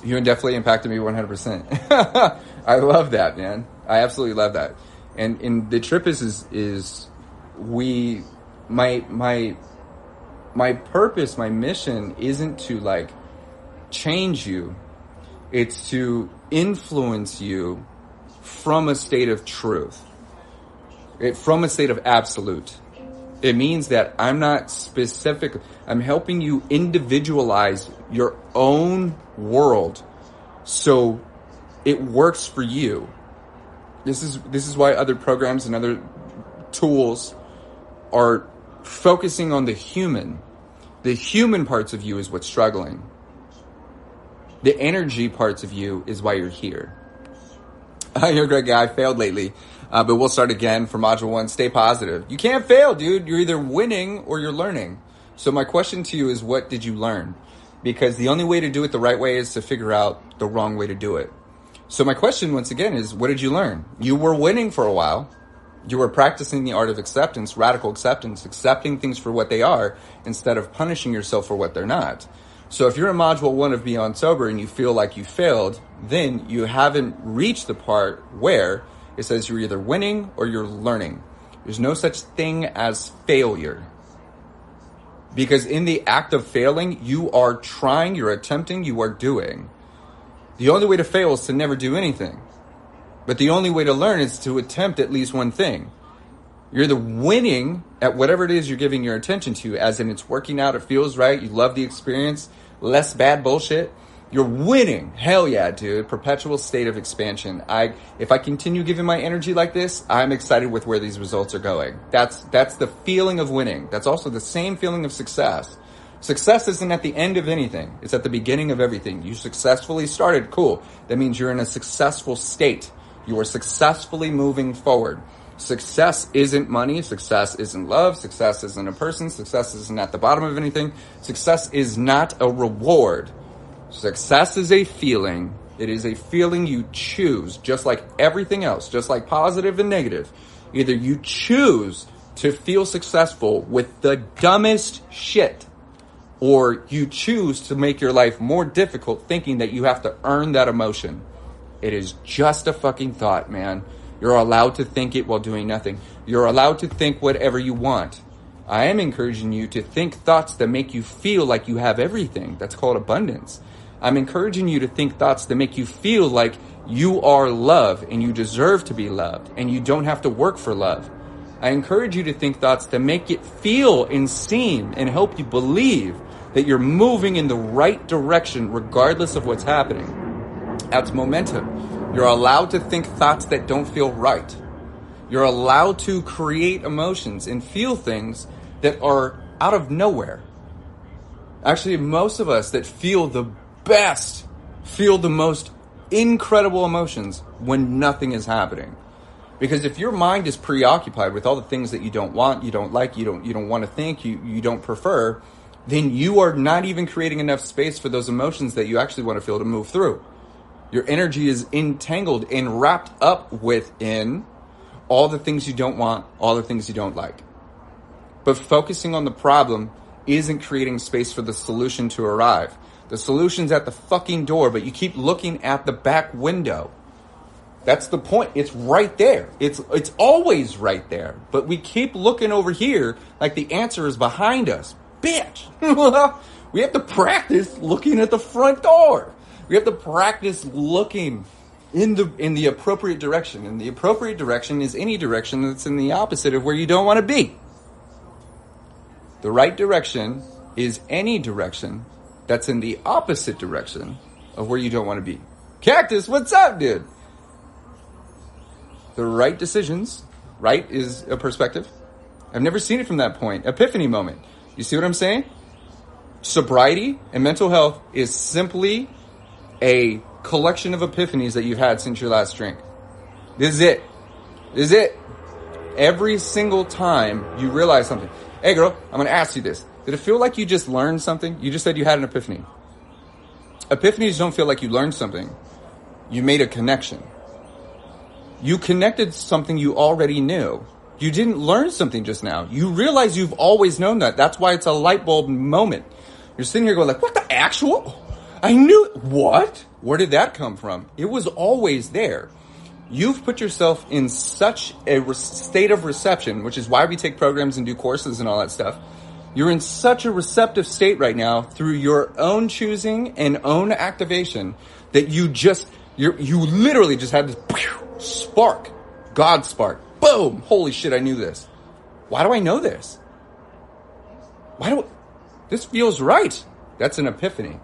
You definitely impacted me 100%. I love that, man. I absolutely love that. And the trip is my purpose, my mission isn't to like change you. It's to influence you from a state of truth. From a state of absolute. It means that I'm not specific. I'm helping you individualize your own world so it works for you. This is why other programs and other tools are focusing on the human. The human parts of you is what's struggling. The energy parts of you is why you're here. You're a great guy. I failed lately. But we'll start again for Module 1. Stay positive. You can't fail, dude. You're either winning or you're learning. So my question to you is, what did you learn? Because the only way to do it the right way is to figure out the wrong way to do it. So my question, once again, is, what did you learn? You were winning for a while. You were practicing the art of acceptance, radical acceptance, accepting things for what they are instead of punishing yourself for what they're not. So if you're in Module 1 of Beyond Sober and you feel like you failed, then you haven't reached the part where it says you're either winning or you're learning. There's no such thing as failure. Because in the act of failing, you are trying, you're attempting, you are doing. The only way to fail is to never do anything. But the only way to learn is to attempt at least one thing. You're either winning at whatever it is you're giving your attention to, as in it's working out, it feels right, you love the experience, less bad bullshit. You're winning. Hell yeah, dude. Perpetual state of expansion. If I continue giving my energy like this, I'm excited with where these results are going. That's the feeling of winning. That's also the same feeling of success. Success isn't at the end of anything. It's at the beginning of everything. You successfully started. Cool. That means you're in a successful state. You are successfully moving forward. Success isn't money. Success isn't love. Success isn't a person. Success isn't at the bottom of anything. Success is not a reward. Success is a feeling. It is a feeling you choose, just like everything else, just like positive and negative. Either you choose to feel successful with the dumbest shit, or you choose to make your life more difficult thinking that you have to earn that emotion. It is just a fucking thought, man. You're allowed to think it while doing nothing. You're allowed to think whatever you want. I am encouraging you to think thoughts that make you feel like you have everything. That's called abundance. I'm encouraging you to think thoughts that make you feel like you are love and you deserve to be loved and you don't have to work for love. I encourage you to think thoughts that make it feel and seem and help you believe that you're moving in the right direction regardless of what's happening. That's momentum. You're allowed to think thoughts that don't feel right. You're allowed to create emotions and feel things that are out of nowhere. Actually, most of us that feel the best feel the most incredible emotions when nothing is happening. Because if your mind is preoccupied with all the things that you don't want, you don't like, you don't want to think, you don't prefer, then you are not even creating enough space for those emotions that you actually want to feel to move through. Your energy is entangled and wrapped up within all the things you don't want, all the things you don't like. But focusing on the problem isn't creating space for the solution to arrive. The solution's at the fucking door, but you keep looking at the back window. That's the point. It's right there. It's always right there. But we keep looking over here like the answer is behind us. Bitch! We have to practice looking at the front door. We have to practice looking in the appropriate direction. And the appropriate direction is any direction that's in the opposite of where you don't want to be. The right direction is any direction that's in the opposite direction of where you don't want to be. Cactus, what's up, dude? The right decisions, right, is a perspective. I've never seen it from that point. Epiphany moment. You see what I'm saying? Sobriety and mental health is simply a collection of epiphanies that you've had since your last drink. This is it. This is it. Every single time you realize something. Hey, girl, I'm going to ask you this. Did it feel like you just learned something? You just said you had an epiphany. Epiphanies don't feel like you learned something. You made a connection. You connected something you already knew. You didn't learn something just now. You realize you've always known that. That's why it's a light bulb moment. You're sitting here going like, what the actual? I knew it. What? Where did that come from? It was always there. You've put yourself in such a state of reception, which is why we take programs and do courses and all that stuff. You're in such a receptive state right now through your own choosing and own activation that you literally just had this spark, God spark. Boom! Holy shit, I knew this. Why do I know this? This feels right. That's an epiphany.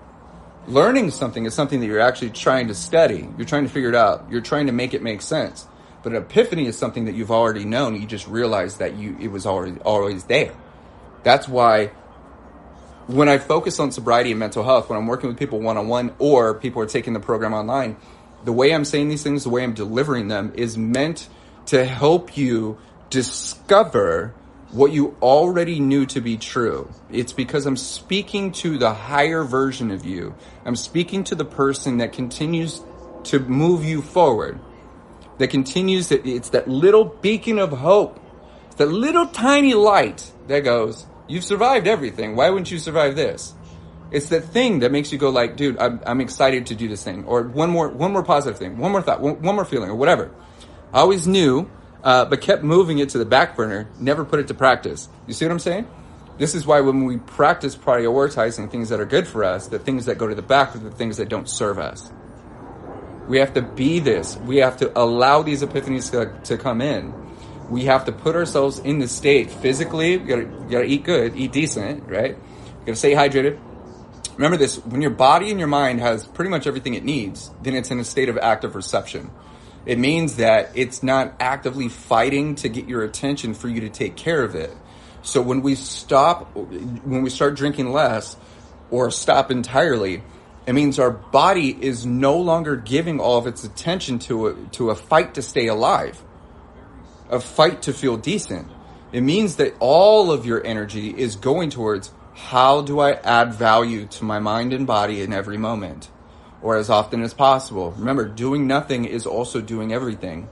Learning something is something that you're actually trying to study. You're trying to figure it out. You're trying to make it make sense. But an epiphany is something that you've already known. You just realized that it was always there. That's why when I focus on sobriety and mental health, when I'm working with people one-on-one or people are taking the program online, the way I'm saying these things, the way I'm delivering them is meant to help you discover what you already knew to be true. It's because I'm speaking to the higher version of you. I'm speaking to the person that continues to move you forward. It's that little beacon of hope. It's that little tiny light that goes, you've survived everything. Why wouldn't you survive this? It's that thing that makes you go like, dude, I'm excited to do this thing. Or one more positive thing, one more thought, one more feeling, or whatever. I always knew, but kept moving it to the back burner, never put it to practice. You see what I'm saying? This is why when we practice prioritizing things that are good for us, the things that go to the back are the things that don't serve us. We have to be this. We have to allow these epiphanies to come in. We have to put ourselves in the state physically. You gotta eat good, eat decent, right? You gotta stay hydrated. Remember this, when your body and your mind has pretty much everything it needs, then it's in a state of active reception. It means that it's not actively fighting to get your attention for you to take care of it. So when we start drinking less or stop entirely, it means our body is no longer giving all of its attention to a fight to stay alive, a fight to feel decent. It means that all of your energy is going towards, how do I add value to my mind and body in every moment, or as often as possible? Remember, doing nothing is also doing everything.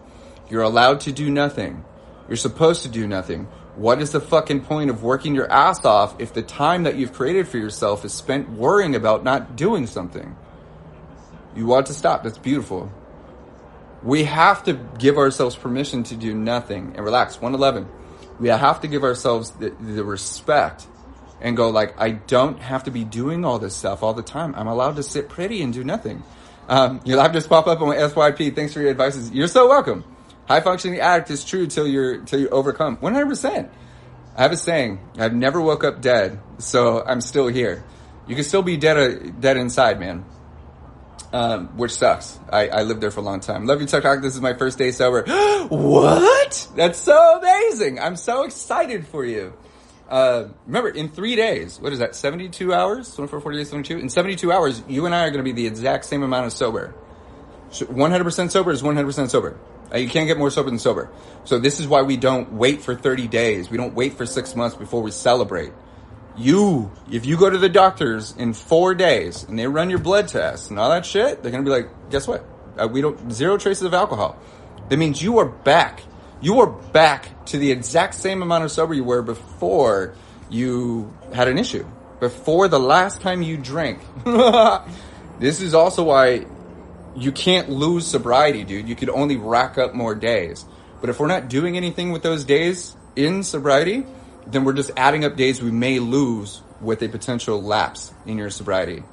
You're allowed to do nothing. You're supposed to do nothing. What is the fucking point of working your ass off if the time that you've created for yourself is spent worrying about not doing something? You want to stop. That's beautiful. We have to give ourselves permission to do nothing and relax. 111. We have to give ourselves the respect and go like, I don't have to be doing all this stuff all the time. I'm allowed to sit pretty and do nothing. Your live just pop up on my SYP. Thanks for your advices. You're so welcome. High functioning addict is true till you overcome. 100%. I have a saying. I've never woke up dead, so I'm still here. You can still be dead inside, man. Which sucks. I lived there for a long time. Love you, TikTok. This is my first day sober. What? That's so amazing. I'm so excited for you. Remember, in 3 days, what is that, 72 hours? 24, 48, 72? In 72 hours, you and I are going to be the exact same amount of sober. 100% sober is 100% sober. You can't get more sober than sober. So this is why we don't wait for 30 days. We don't wait for 6 months before we celebrate. If you go to the doctors in 4 days and they run your blood tests and all that shit, they're going to be like, guess what? Zero traces of alcohol. That means you are back. You are back to the exact same amount of sober you were before you had an issue. Before the last time you drank. This is also why you can't lose sobriety, dude. You could only rack up more days. But if we're not doing anything with those days in sobriety, then we're just adding up days we may lose with a potential lapse in your sobriety.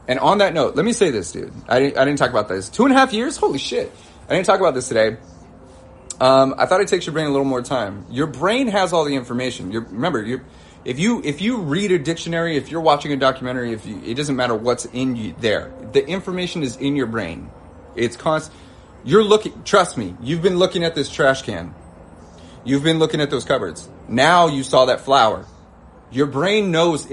And on that note, let me say this, dude. I didn't talk about this. 2.5 years? Holy shit. I didn't talk about this today. I thought it takes your brain a little more time. Your brain has all the information. If you read a dictionary, if you're watching a documentary, it doesn't matter what's in you there. The information is in your brain. It's constant. Trust me, you've been looking at this trash can. You've been looking at those cupboards. Now you saw that flower. Your brain knows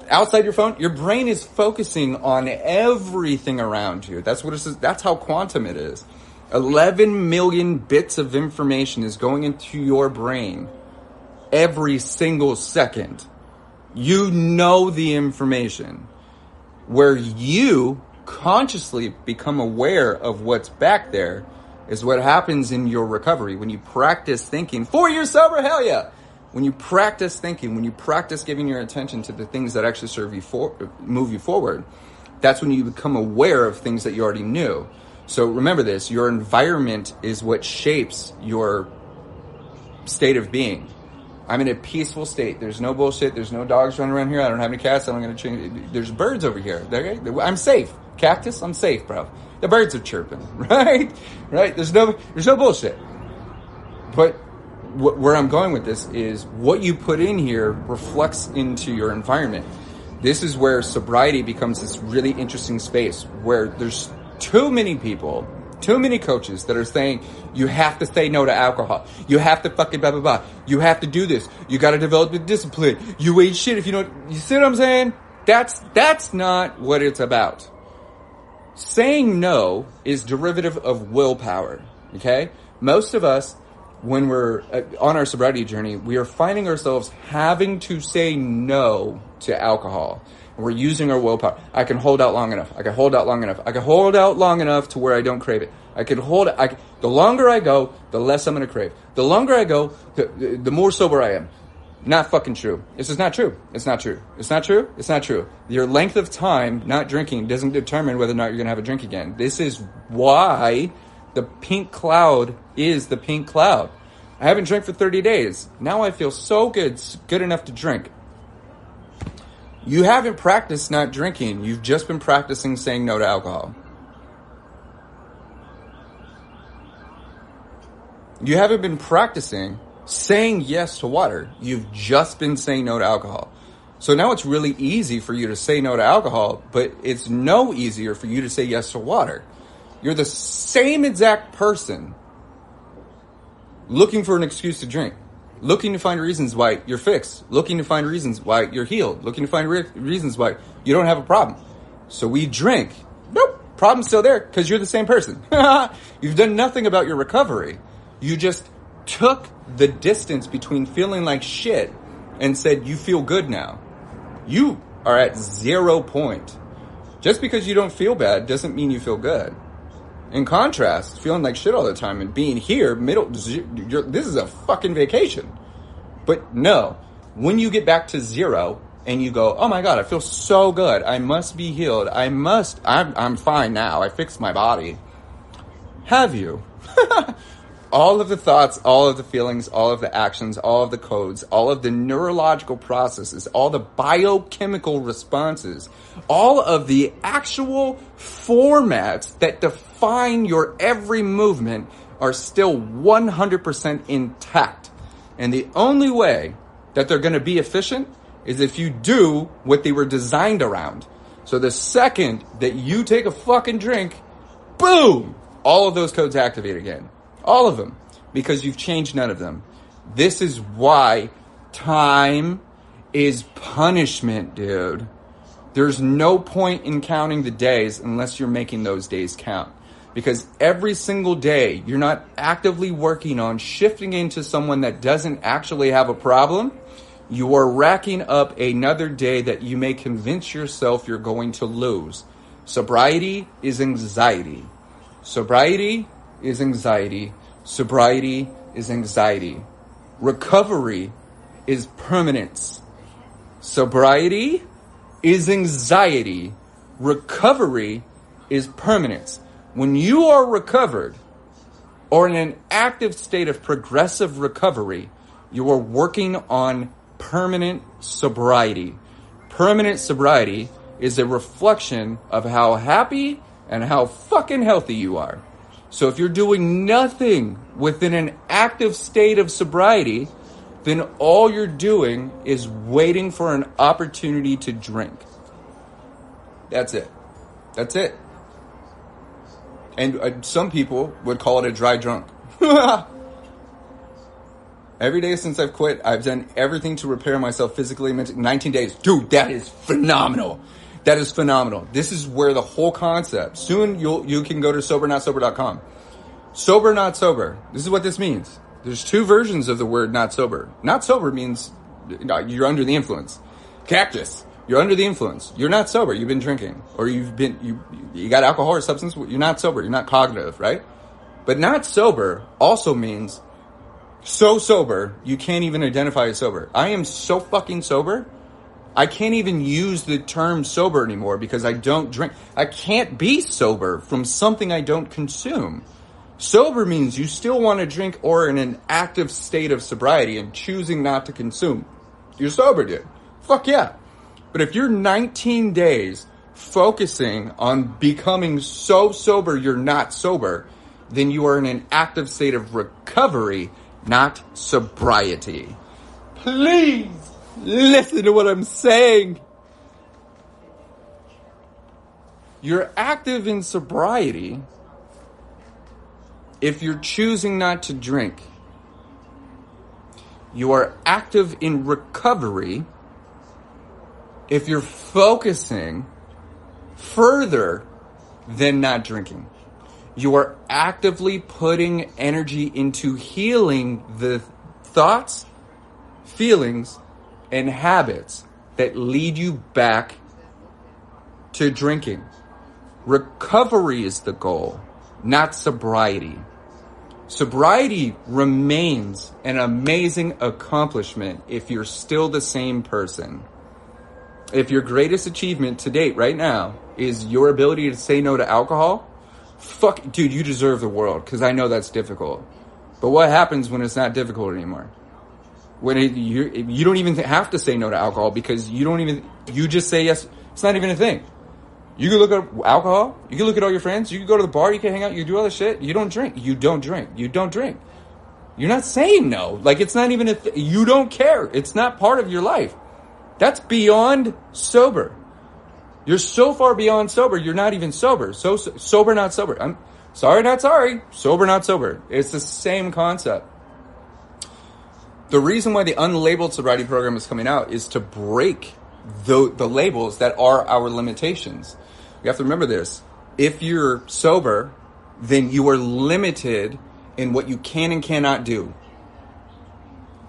outside your phone. Your brain is focusing on everything around you. That's what it is. That's how quantum it is. 11 million bits of information is going into your brain every single second. You know the information. Where you consciously become aware of what's back there is what happens in your recovery. When you practice thinking, 4 years sober, hell yeah. When you practice thinking, when you practice giving your attention to the things that actually move you forward, that's when you become aware of things that you already knew. So remember this, your environment is what shapes your state of being. I'm in a peaceful state. There's no bullshit. There's no dogs running around here. I don't have any cats. I'm going to change. There's birds over here. Okay? I'm safe. Cactus, I'm safe, bro. The birds are chirping, right? Right? There's no bullshit. But where I'm going with this is what you put in here reflects into your environment. This is where sobriety becomes this really interesting space where there's too many people, too many coaches that are saying you have to say no to alcohol. You have to fucking blah, blah, blah. You have to do this. You got to develop the discipline. You ain't shit if you don't. You see what I'm saying? That's not what it's about. Saying no is derivative of willpower, okay? Most of us, when we're on our sobriety journey, we are finding ourselves having to say no to alcohol. We're using our willpower. I can hold out long enough. I can hold out long enough. I can hold out long enough to where I don't crave it. The longer I go, the less I'm going to crave. The longer I go, the more sober I am. Not fucking true. This is not true. It's not true. It's not true. It's not true. Your length of time not drinking doesn't determine whether or not you're going to have a drink again. This is why the pink cloud is the pink cloud. I haven't drank for 30 days. Now I feel so good enough to drink. You haven't practiced not drinking. You've just been practicing saying no to alcohol. You haven't been practicing saying yes to water. You've just been saying no to alcohol. So now it's really easy for you to say no to alcohol, but it's no easier for you to say yes to water. You're the same exact person looking for an excuse to drink. Looking to find reasons why you're fixed. Looking to find reasons why you're healed. Looking to find reasons why you don't have a problem. So we drink. Nope. Problem's still there because you're the same person. You've done nothing about your recovery. You just took the distance between feeling like shit and said you feel good now. You are at 0 point. Just because you don't feel bad doesn't mean you feel good. In contrast, feeling like shit all the time and being here, this is a fucking vacation. But no, when you get back to 0 and you go, oh my God, I feel so good. I must be healed. I'm fine now. I fixed my body. Have you? all of the thoughts, all of the feelings, all of the actions, all of the codes, all of the neurological processes, all the biochemical responses, all of the actual formats that define your every movement are still 100% intact. And the only way that they're going to be efficient is if you do what they were designed around. So the second that you take a fucking drink, boom, all of those codes activate again. All of them. Because you've changed none of them. This is why time is punishment, dude. There's no point in counting the days unless you're making those days count. Because every single day, you're not actively working on shifting into someone that doesn't actually have a problem. You are racking up another day that you may convince yourself you're going to lose. Sobriety is anxiety. Sobriety is anxiety. Sobriety is anxiety. Recovery is permanence. Sobriety is anxiety. Recovery is permanence. When you are recovered or in an active state of progressive recovery, you are working on permanent sobriety. Permanent sobriety is a reflection of how happy and how fucking healthy you are. So if you're doing nothing within an active state of sobriety, then all you're doing is waiting for an opportunity to drink. That's it. That's it. And some people would call it a dry drunk. Every day since I've quit, I've done everything to repair myself physically and mentally. 19 days. Dude, that is phenomenal. That is phenomenal. This is where the whole concept. Soon you can go to sober.com. Sober, not sober. This is what this means. There's two versions of the word not sober. Not sober means you're under the influence. Cactus. You're under the influence. You're not sober. You've been drinking. Or you got alcohol or substance. You're not sober. You're not cognitive, right? But not sober also means so sober, you can't even identify as sober. I am so fucking sober, I can't even use the term sober anymore because I don't drink. I can't be sober from something I don't consume. Sober means you still want to drink or in an active state of sobriety and choosing not to consume. You're sober, dude. Fuck yeah. But if you're 19 days focusing on becoming so sober you're not sober, then you are in an active state of recovery, not sobriety. Please listen to what I'm saying. You're active in sobriety if you're choosing not to drink. You are active in recovery if you're focusing further than not drinking. You are actively putting energy into healing the thoughts, feelings, and habits that lead you back to drinking. Recovery is the goal, not sobriety. Sobriety remains an amazing accomplishment if you're still the same person. If your greatest achievement to date right now is your ability to say no to alcohol, fuck, dude, you deserve the world, because I know that's difficult. But what happens when it's not difficult anymore? When you don't even have to say no to alcohol because you just say yes. It's not even a thing. You can look at alcohol. You can look at all your friends. You can go to the bar. You can hang out. You can do all this shit. You don't drink. You don't drink. You don't drink. You're not saying no. Like, it's not even you don't care. It's not part of your life. That's beyond sober. You're so far beyond sober, you're not even sober. So sober, not sober. I'm sorry, not sorry. Sober, not sober. It's the same concept. The reason why the unlabeled sobriety program is coming out is to break the labels that are our limitations. You have to remember this. If you're sober, then you are limited in what you can and cannot do.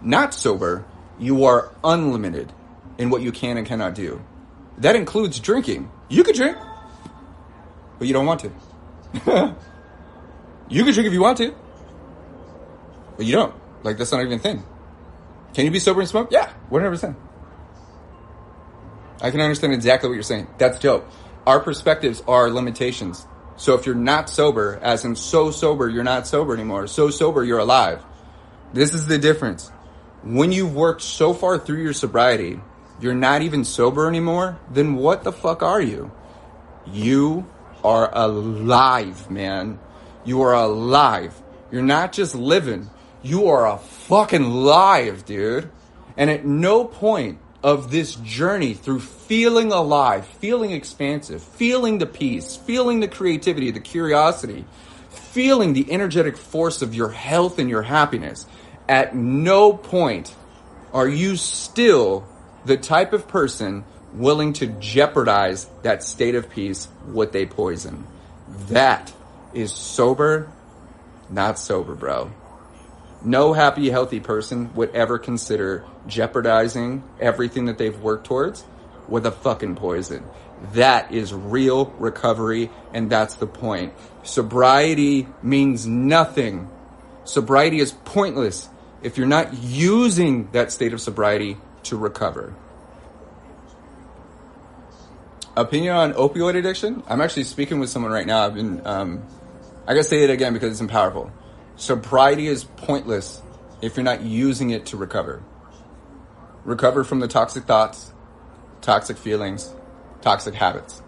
Not sober, you are unlimited in what you can and cannot do. That includes drinking. You could drink, but you don't want to. You could drink if you want to, but you don't. Like, that's not even a thing. Can you be sober and smoke? Yeah, 100%. I can understand exactly what you're saying. That's dope. Our perspectives are limitations. So if you're not sober, as in so sober, you're not sober anymore. So sober, you're alive. This is the difference. When you've worked so far through your sobriety, you're not even sober anymore, then what the fuck are you? You are alive, man. You are alive. You're not just living. You are a fucking live, dude. And at no point of this journey through feeling alive, feeling expansive, feeling the peace, feeling the creativity, the curiosity, feeling the energetic force of your health and your happiness, at no point are you still the type of person willing to jeopardize that state of peace with a poison. That is sober, not sober, bro. No happy, healthy person would ever consider jeopardizing everything that they've worked towards with a fucking poison. That is real recovery, and that's the point. Sobriety means nothing. Sobriety is pointless if you're not using that state of sobriety to recover. Opinion on opioid addiction? I'm actually speaking with someone right now. I gotta say it again because it's powerful. Sobriety is pointless if you're not using it to recover. Recover from the toxic thoughts, toxic feelings, toxic habits.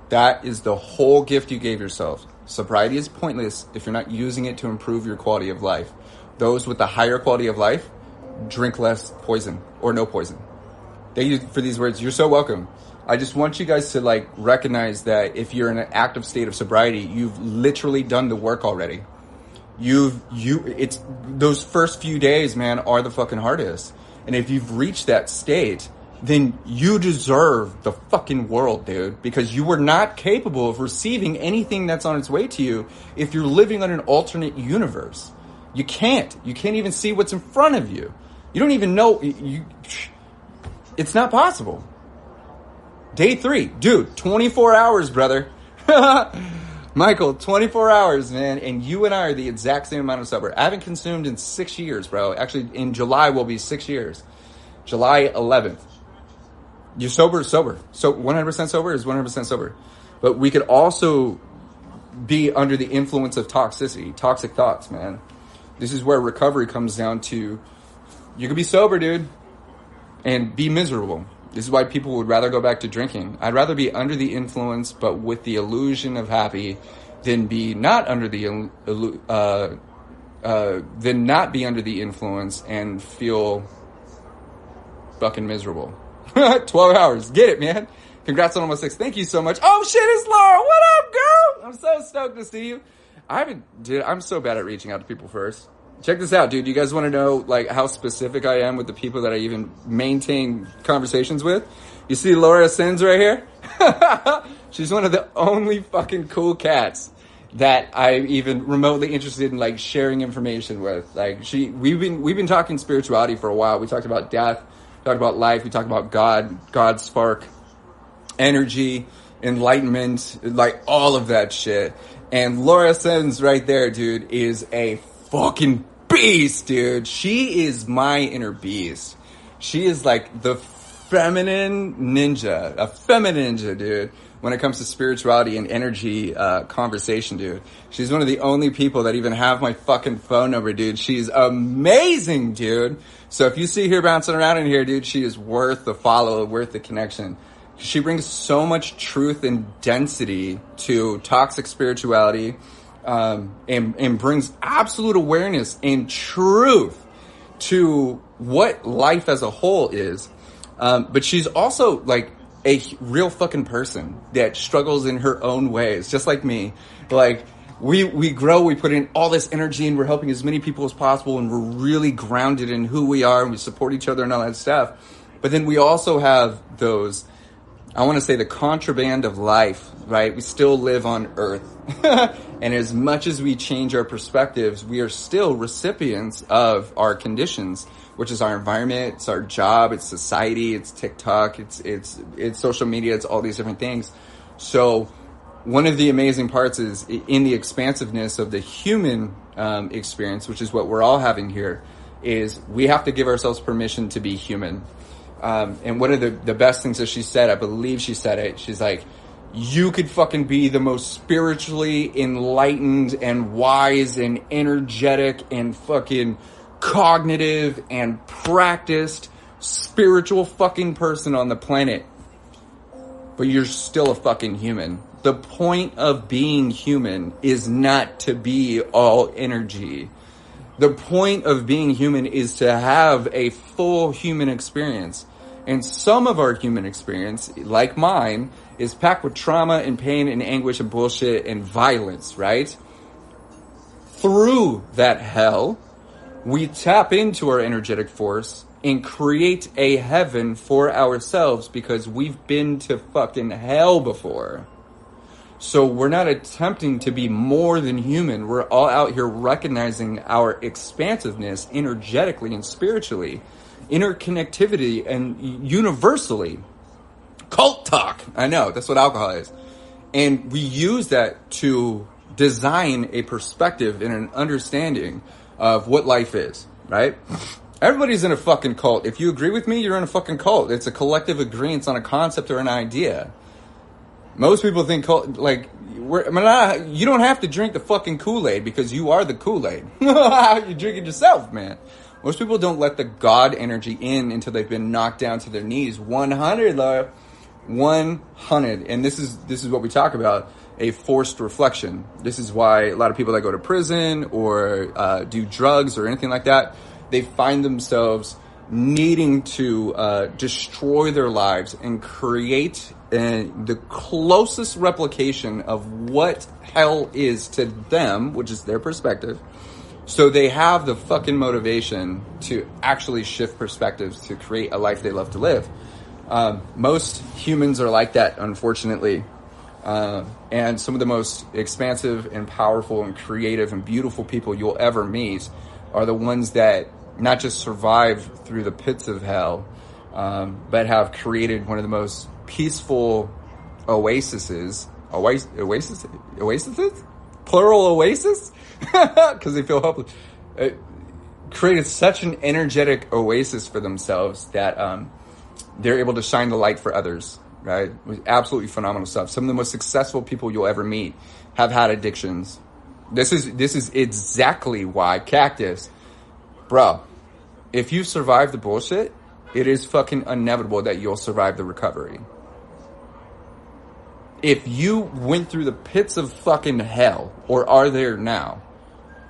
That is the whole gift you gave yourself. Sobriety is pointless if you're not using it to improve your quality of life. Those with the higher quality of life drink less poison or no poison. Thank you for these words. You're so welcome. I just want you guys to recognize that if you're in an active state of sobriety, you've literally done the work already. It's those first few days, man, are the fucking hardest. And if you've reached that state, then you deserve the fucking world, dude, because you were not capable of receiving anything that's on its way to you if you're living on an alternate universe. You can't even see what's in front of you. You don't even know. It's not possible. Day 3, dude, 24 hours, brother. Michael, 24 hours, man, and you and I are the exact same amount of sober. I haven't consumed in 6 years, bro. Actually, in July will be 6 years. July 11th. You're sober. So 100% sober is 100% sober. But we could also be under the influence of toxicity, toxic thoughts, man. This is where recovery comes down to, you could be sober, dude, and be miserable. This is why people would rather go back to drinking. I'd rather be under the influence, but with the illusion of happy, than be not under the than not be under the influence and feel fucking miserable. 12 hours, get it, man. Congrats on almost 6. Thank you so much. Oh shit, it's Laura. What up, girl? I'm so stoked to see you. I'm so bad at reaching out to people first. Check this out, dude. You guys want to know how specific I am with the people that I even maintain conversations with? You see Laura Sins right here? She's one of the only fucking cool cats that I'm even remotely interested in sharing information with. We've been talking spirituality for a while. We talked about death, talked about life, we talked about God spark, energy, enlightenment, all of that shit. And Laura Sins right there, dude, is a fucking beast, dude. She is my inner beast. She is the feminine ninja, a feminine ninja, dude, when it comes to spirituality and energy conversation, dude. She's one of the only people that even have my fucking phone number, dude. She's amazing, dude. So if you see her bouncing around in here, dude, she is worth the follow, worth the connection. She brings so much truth and density to toxic spirituality, and brings absolute awareness and truth to what life as a whole is. But she's also a real fucking person that struggles in her own ways, just like me. We grow, we put in all this energy, and we're helping as many people as possible, and we're really grounded in who we are, and we support each other and all that stuff. But then we also have those, I want to say, the contraband of life, right? We still live on Earth. And as much as we change our perspectives, we are still recipients of our conditions, which is our environment, it's our job, it's society, it's TikTok, it's social media, it's all these different things. So one of the amazing parts is in the expansiveness of the human experience, which is what we're all having here, is we have to give ourselves permission to be human. And one of the best things that she said, I believe she said it, she's like, you could fucking be the most spiritually enlightened and wise and energetic and fucking cognitive and practiced spiritual fucking person on the planet. But you're still a fucking human. The point of being human is not to be all energy. The point of being human is to have a full human experience. And some of our human experience, like mine, is packed with trauma and pain and anguish and bullshit and violence, right? Through that hell, we tap into our energetic force and create a heaven for ourselves because we've been to fucking hell before. So we're not attempting to be more than human. We're all out here recognizing our expansiveness energetically and spiritually, interconnectivity and universally. Cult talk. I know, that's what alcohol is. And we use that to design a perspective and an understanding of what life is, right? Everybody's in a fucking cult. If you agree with me, you're in a fucking cult. It's a collective agreement on a concept or an idea. Most people think cult, like, you don't have to drink the fucking Kool-Aid because you are the Kool-Aid. You drink it yourself, man. Most people don't let the God energy in until they've been knocked down to their knees. 100, Laura. 100. And this is what we talk about, a forced reflection. This is why a lot of people that go to prison or do drugs or anything like that, they find themselves needing to destroy their lives and create the closest replication of what hell is to them, which is their perspective. So they have the fucking motivation to actually shift perspectives to create a life they love to live. Most humans are like that, unfortunately. And some of the most expansive and powerful and creative and beautiful people you'll ever meet are the ones that not just survive through the pits of hell, but have created one of the most peaceful oases? Plural oasis? Because they feel hopeless. Created such an energetic oasis for themselves that they're able to shine the light for others, right? Absolutely phenomenal stuff. Some of the most successful people you'll ever meet have had addictions. This is exactly why Cactus, bro, if you survive the bullshit, it is fucking inevitable that you'll survive the recovery. If you went through the pits of fucking hell, or are there now,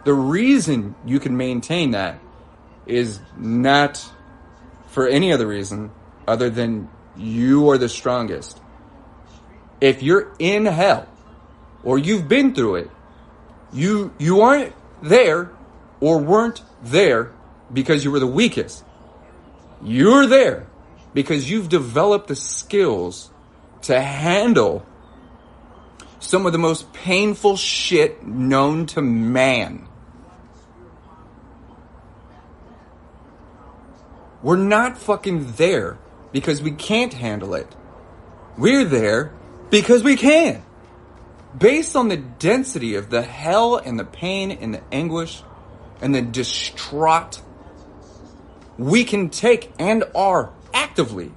the reason you can maintain that is not for any other reason other than you are the strongest. If you're in hell, or you've been through it, you aren't there or weren't there because you were the weakest. You're there because you've developed the skills to handle some of the most painful shit known to man. We're not fucking there because we can't handle it. We're there because we can. Based on the density of the hell and the pain and the anguish and the distraught, we can take and are actively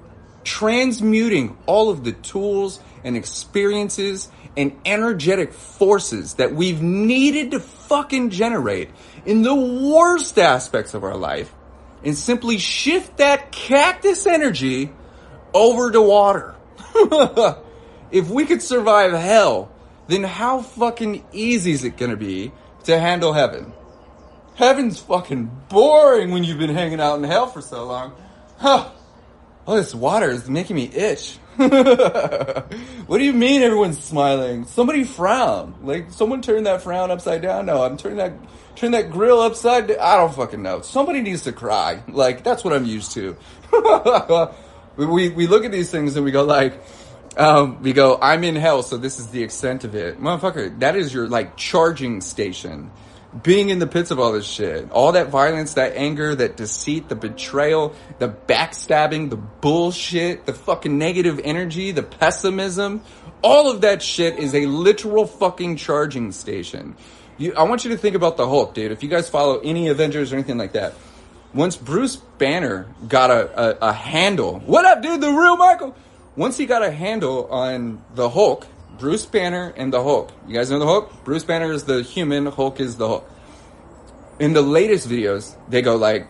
transmuting all of the tools and experiences and energetic forces that we've needed to fucking generate in the worst aspects of our life and simply shift that cactus energy over to water. If we could survive hell, then how fucking easy is it gonna be to handle heaven? Heaven's fucking boring when you've been hanging out in hell for so long. Huh. Oh, this water is making me itch. What do you mean everyone's smiling? Somebody frown. Like, someone turned that frown upside down? No, I'm turning that grill upside down. I don't fucking know. Somebody needs to cry. Like, that's what I'm used to. we look at these things and we go like, I'm in hell, so this is the extent of it. Motherfucker, that is your, like, charging station. Being in the pits of all this shit. All that violence, that anger, that deceit, the betrayal, the backstabbing, the bullshit, the fucking negative energy, the pessimism. All of that shit is a literal fucking charging station. I want you to think about the Hulk, dude. If you guys follow any Avengers or anything like that. Once Bruce Banner got a handle. What up, dude? The real Michael. Once he got a handle on the Hulk, Bruce Banner and the Hulk. You guys know the Hulk? Bruce Banner is the human, Hulk is the Hulk. In the latest videos, they go like,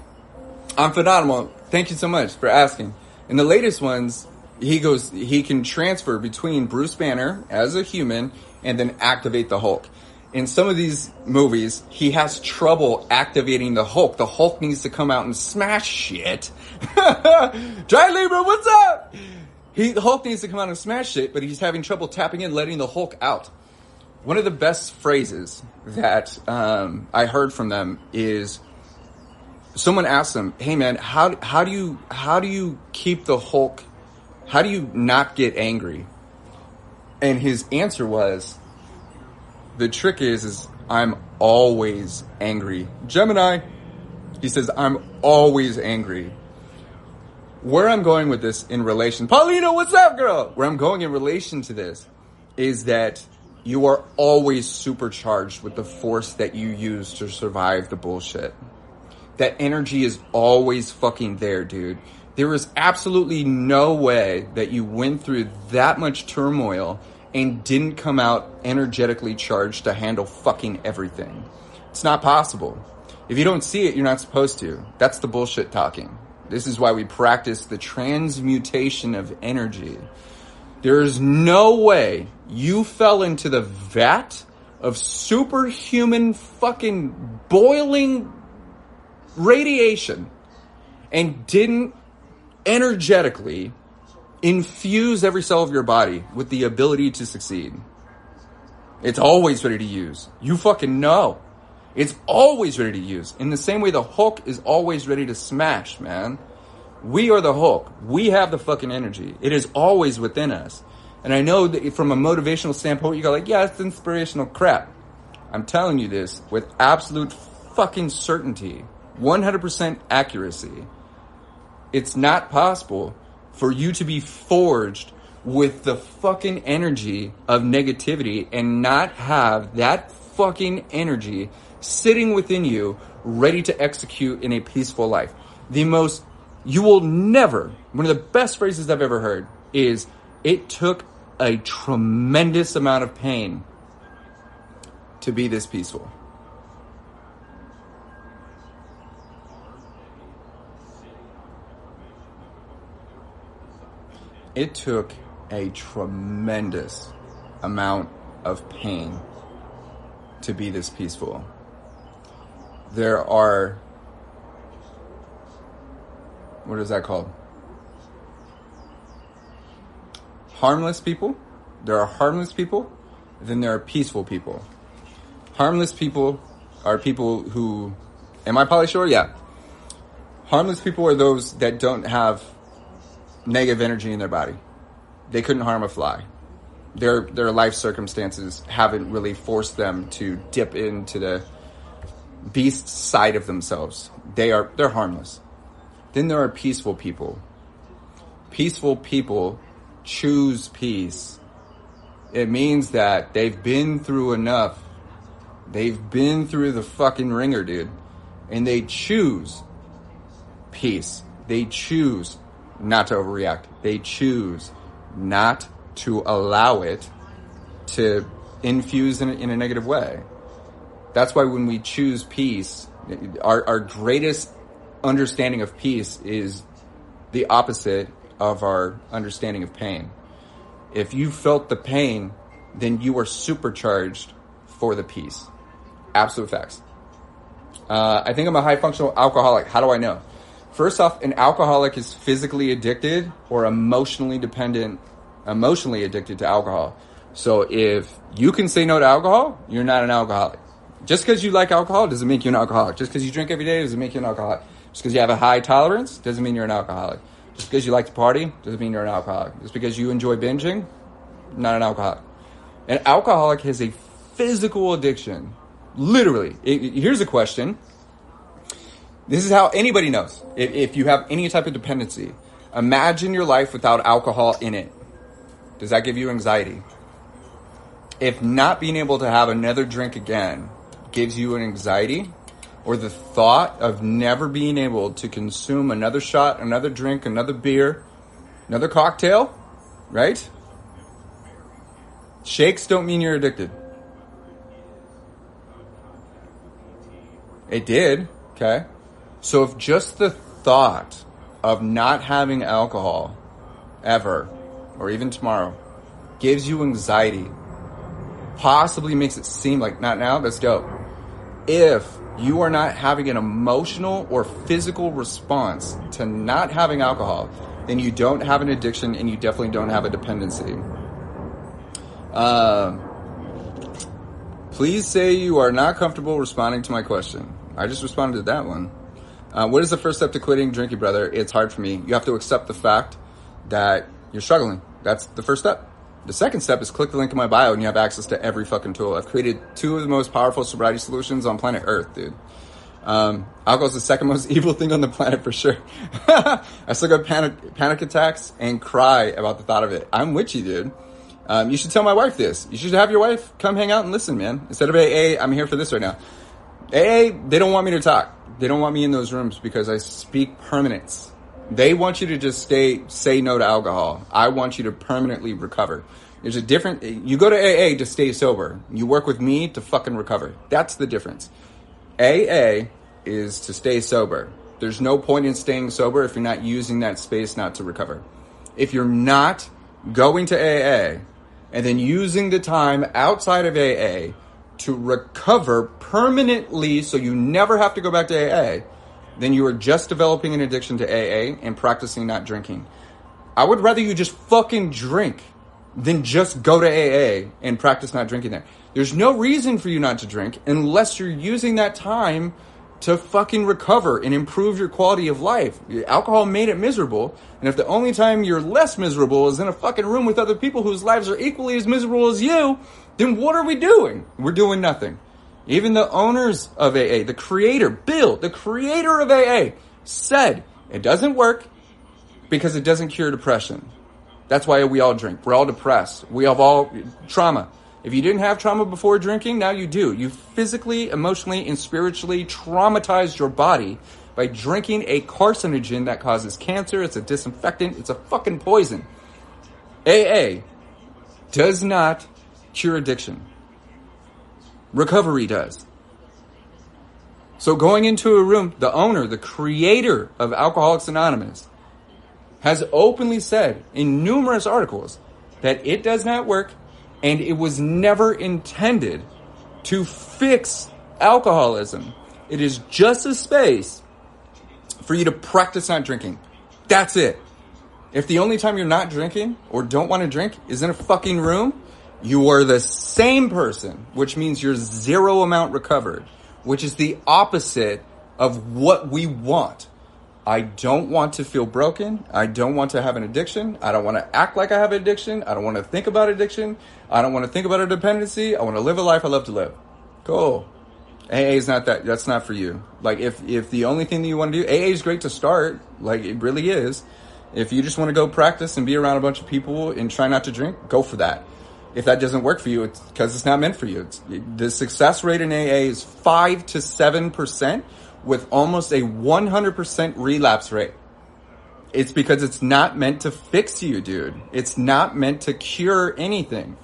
I'm phenomenal. Thank you so much for asking. In the latest ones, he can transfer between Bruce Banner as a human and then activate the Hulk. In some of these movies, he has trouble activating the Hulk. The Hulk needs to come out and smash shit. Giant Libra, what's up? The Hulk needs to come out and smash shit, but he's having trouble tapping in, letting the Hulk out. One of the best phrases that I heard from them is someone asked him, "Hey man, how do you keep the Hulk? How do you not get angry?" And his answer was, "The trick is I'm always angry." Gemini, he says, "I'm always angry." Where I'm going with this in relation, Paulina, what's up, girl? Where I'm going in relation to this is that you are always supercharged with the force that you use to survive the bullshit. That energy is always fucking there, dude. There is absolutely no way that you went through that much turmoil and didn't come out energetically charged to handle fucking everything. It's not possible. If you don't see it, you're not supposed to. That's the bullshit talking. This is why we practice the transmutation of energy. There is no way you fell into the vat of superhuman fucking boiling radiation and didn't energetically infuse every cell of your body with the ability to succeed. It's always ready to use. You fucking know. It's always ready to use. In the same way the Hulk is always ready to smash, man. We are the Hulk. We have the fucking energy. It is always within us. And I know that from a motivational standpoint, you go like, yeah, it's inspirational crap. I'm telling you this with absolute fucking certainty. 100% accuracy. It's not possible for you to be forged with the fucking energy of negativity and not have that fucking energy sitting within you, ready to execute in a peaceful life. You will never, one of the best phrases I've ever heard is, it took a tremendous amount of pain to be this peaceful. It took a tremendous amount of pain to be this peaceful. There are, what is that called? Harmless people. There are harmless people. Then there are peaceful people. Harmless people are people who, am I probably sure? Yeah. Harmless people are those that don't have negative energy in their body. They couldn't harm a fly. Their life circumstances haven't really forced them to dip into the beast side of themselves. They're harmless. Then there are peaceful people. Peaceful people choose peace. It means that they've been through enough. They've been through the fucking ringer, dude. And they choose peace. They choose not to overreact. They choose not to allow it to infuse in a negative way. That's why when we choose peace, our greatest understanding of peace is the opposite of our understanding of pain. If you felt the pain, then you are supercharged for the peace. Absolute facts. I think I'm a high functional alcoholic. How do I know? First off, an alcoholic is physically addicted or emotionally addicted to alcohol. So if you can say no to alcohol, you're not an alcoholic. Just because you like alcohol doesn't make you an alcoholic. Just because you drink every day doesn't make you an alcoholic. Just because you have a high tolerance doesn't mean you're an alcoholic. Just because you like to party doesn't mean you're an alcoholic. Just because you enjoy binging, not an alcoholic. An alcoholic has a physical addiction. Literally. Here's a question. This is how anybody knows. If you have any type of dependency, imagine your life without alcohol in it. Does that give you anxiety? If not being able to have another drink again gives you an anxiety, or the thought of never being able to consume another shot, another drink, another beer, another cocktail, right? Shakes don't mean you're addicted. It did, okay? So if just the thought of not having alcohol ever, or even tomorrow, gives you anxiety, possibly makes it seem like not now, that's dope. If you are not having an emotional or physical response to not having alcohol, then you don't have an addiction and you definitely don't have a dependency. Please say you are not comfortable responding to my question. I just responded to that one. What is the first step to quitting drinking, brother? It's hard for me. You have to accept the fact that you're struggling. That's the first step. The second step is click the link in my bio and you have access to every fucking tool. I've created 2 of the most powerful sobriety solutions on planet Earth, dude. Alcohol is the second most evil thing on the planet for sure. I still got panic attacks and cry about the thought of it. I'm with you, dude. You should tell my wife this. You should have your wife come hang out and listen, man. Instead of AA, I'm here for this right now. AA, they don't want me to talk. They don't want me in those rooms because I speak permanence. They want you to just say no to alcohol. I want you to permanently recover. There's a different, you go to AA to stay sober. You work with me to fucking recover. That's the difference. AA is to stay sober. There's no point in staying sober if you're not using that space not to recover. If you're not going to AA and then using the time outside of AA to recover permanently so you never have to go back to AA, then you are just developing an addiction to AA and practicing not drinking. I would rather you just fucking drink than just go to AA and practice not drinking there. There's no reason for you not to drink unless you're using that time to fucking recover and improve your quality of life. Alcohol made it miserable, and if the only time you're less miserable is in a fucking room with other people whose lives are equally as miserable as you, then what are we doing? We're doing nothing. Even the owners of AA, the creator, Bill, the creator of AA, said it doesn't work because it doesn't cure depression. That's why we all drink. We're all depressed. We have all trauma. If you didn't have trauma before drinking, now you do. You physically, emotionally, and spiritually traumatized your body by drinking a carcinogen that causes cancer. It's a disinfectant. It's a fucking poison. AA does not cure addiction. Recovery does. So going into a room, the owner, the creator of Alcoholics Anonymous, has openly said in numerous articles that it does not work and it was never intended to fix alcoholism. It is just a space for you to practice not drinking. That's it. If the only time you're not drinking or don't want to drink is in a fucking room, you are the same person, which means you're 0 amount recovered, which is the opposite of what we want. I don't want to feel broken. I don't want to have an addiction. I don't want to act like I have an addiction. I don't want to think about addiction. I don't want to think about a dependency. I want to live a life I love to live. Cool. AA is not that. That's not for you. Like if the only thing that you want to do, AA is great to start. Like it really is. If you just want to go practice and be around a bunch of people and try not to drink, go for that. If that doesn't work for you, it's because it's not meant for you. The success rate in AA is 5 to 7% with almost a 100% relapse rate. It's because it's not meant to fix you, dude. It's not meant to cure anything.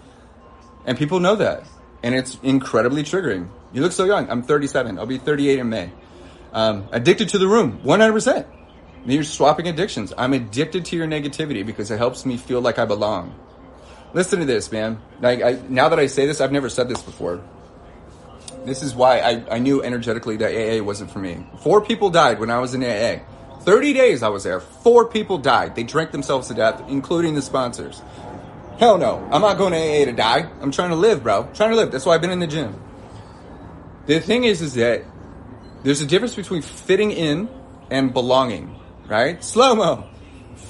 And people know that. And it's incredibly triggering. You look so young. I'm 37. I'll be 38 in May. Addicted to the room, 100%. You're swapping addictions. I'm addicted to your negativity because it helps me feel like I belong. Listen to this, man. Now that I say this, I've never said this before. This is why I knew energetically that AA wasn't for me. 4 people died when I was in AA. 30 days I was there. 4 people died. They drank themselves to death, including the sponsors. Hell no. I'm not going to AA to die. I'm trying to live, bro. I'm trying to live. That's why I've been in the gym. The thing is that there's a difference between fitting in and belonging, right? Slow-mo.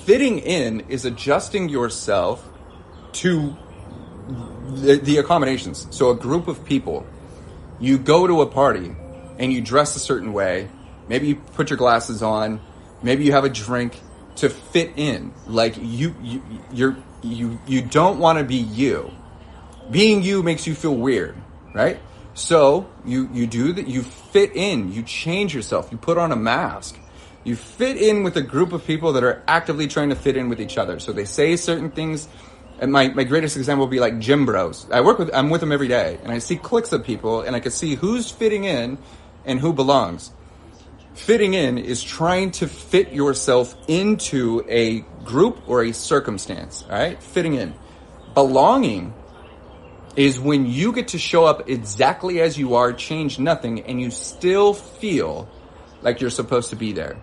Fitting in is adjusting yourself to the accommodations. So a group of people, you go to a party and you dress a certain way. Maybe you put your glasses on. Maybe you have a drink to fit in. Like you don't want to be you. Being you makes you feel weird, right? So you do that. You fit in. You change yourself. You put on a mask. You fit in with a group of people that are actively trying to fit in with each other. So they say certain things. And my greatest example would be like gym bros. I'm with them every day, and I see cliques of people, and I can see who's fitting in and who belongs. Fitting in is trying to fit yourself into a group or a circumstance, all right? Fitting in. Belonging is when you get to show up exactly as you are, change nothing, and you still feel like you're supposed to be there.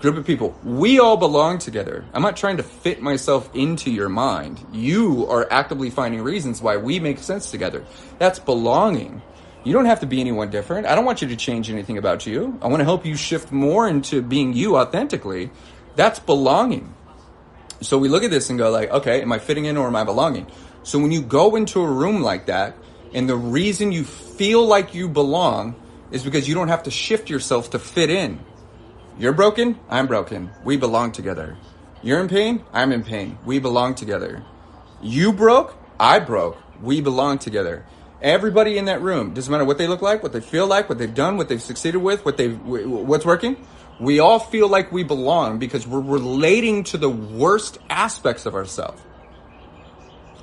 Group of people, we all belong together. I'm not trying to fit myself into your mind. You are actively finding reasons why we make sense together. That's belonging. You don't have to be anyone different. I don't want you to change anything about you. I want to help you shift more into being you authentically. That's belonging. So we look at this and go like, okay, am I fitting in or am I belonging? So when you go into a room like that, and the reason you feel like you belong is because you don't have to shift yourself to fit in. You're broken, I'm broken. We belong together. You're in pain, I'm in pain. We belong together. You broke, I broke. We belong together. Everybody in that room, doesn't matter what they look like, what they feel like, what they've done, what they've succeeded with, what's working. We all feel like we belong because we're relating to the worst aspects of ourselves.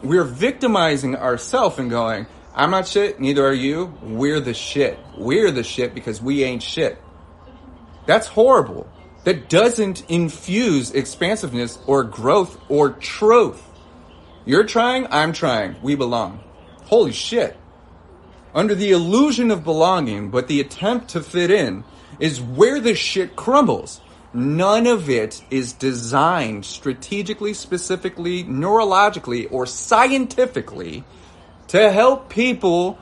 We're victimizing ourselves and going, I'm not shit, neither are you. We're the shit. We're the shit because we ain't shit. That's horrible. That doesn't infuse expansiveness or growth or truth. You're trying, I'm trying. We belong. Holy shit. Under the illusion of belonging, but the attempt to fit in, is where the shit crumbles. None of it is designed strategically, specifically, neurologically, or scientifically to help people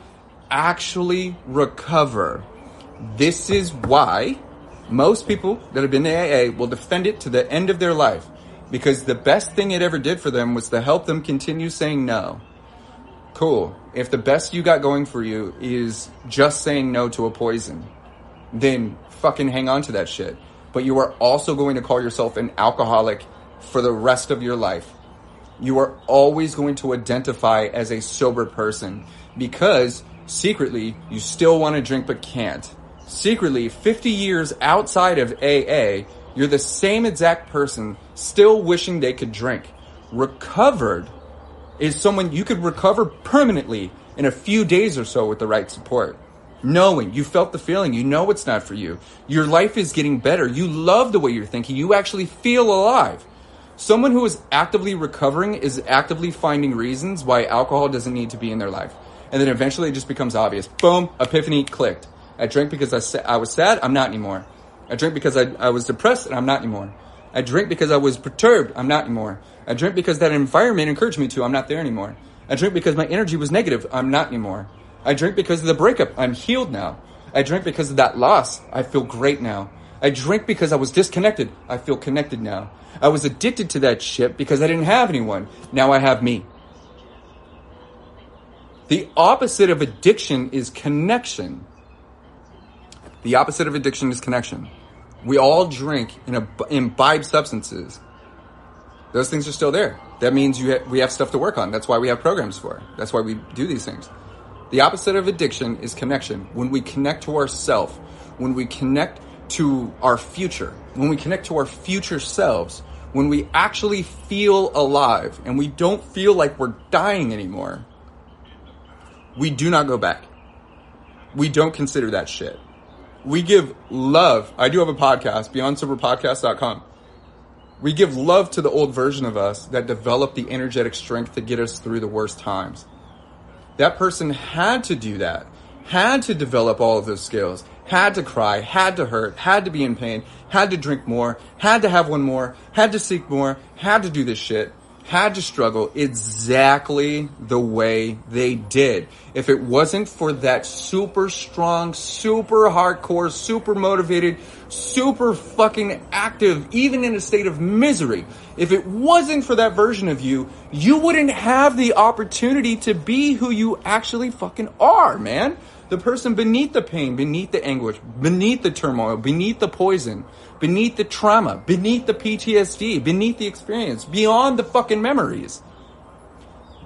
actually recover. This is why most people that have been to AA will defend it to the end of their life, because the best thing it ever did for them was to help them continue saying no. Cool. If the best you got going for you is just saying no to a poison, then fucking hang on to that shit. But you are also going to call yourself an alcoholic for the rest of your life. You are always going to identify as a sober person because secretly you still want to drink but can't. Secretly, 50 years outside of AA, you're the same exact person still wishing they could drink. Recovered is someone you could recover permanently in a few days or so with the right support. Knowing, you felt the feeling, you know it's not for you. Your life is getting better. You love the way you're thinking. You actually feel alive. Someone who is actively recovering is actively finding reasons why alcohol doesn't need to be in their life. And then eventually it just becomes obvious. Boom, epiphany, clicked. I drank because I was sad, I'm not anymore. I drank because I was depressed, and I'm not anymore. I drank because I was perturbed, I'm not anymore. I drank because that environment encouraged me to, I'm not there anymore. I drank because my energy was negative, I'm not anymore. I drank because of the breakup, I'm healed now. I drank because of that loss, I feel great now. I drank because I was disconnected, I feel connected now. I was addicted to that shit because I didn't have anyone, now I have me. The opposite of addiction is connection. The opposite of addiction is connection. We all drink and imbibe substances. Those things are still there. That means we have stuff to work on. That's why we have programs for. That's why we do these things. The opposite of addiction is connection. When we connect to ourselves, when we connect to our future, when we connect to our future selves, when we actually feel alive and we don't feel like we're dying anymore, we do not go back. We don't consider that shit. We give love. I do have a podcast, beyondsoberpodcast.com. We give love to the old version of us that developed the energetic strength to get us through the worst times. That person had to do that, had to develop all of those skills, had to cry, had to hurt, had to be in pain, had to drink more, had to have one more, had to seek more, had to do this shit, had to struggle exactly the way they did. If it wasn't for that super strong, super hardcore, super motivated, super fucking active, even in a state of misery, if it wasn't for that version of you, you wouldn't have the opportunity to be who you actually fucking are, man. The person beneath the pain, beneath the anguish, beneath the turmoil, beneath the poison, beneath the trauma, beneath the PTSD, beneath the experience, beyond the fucking memories.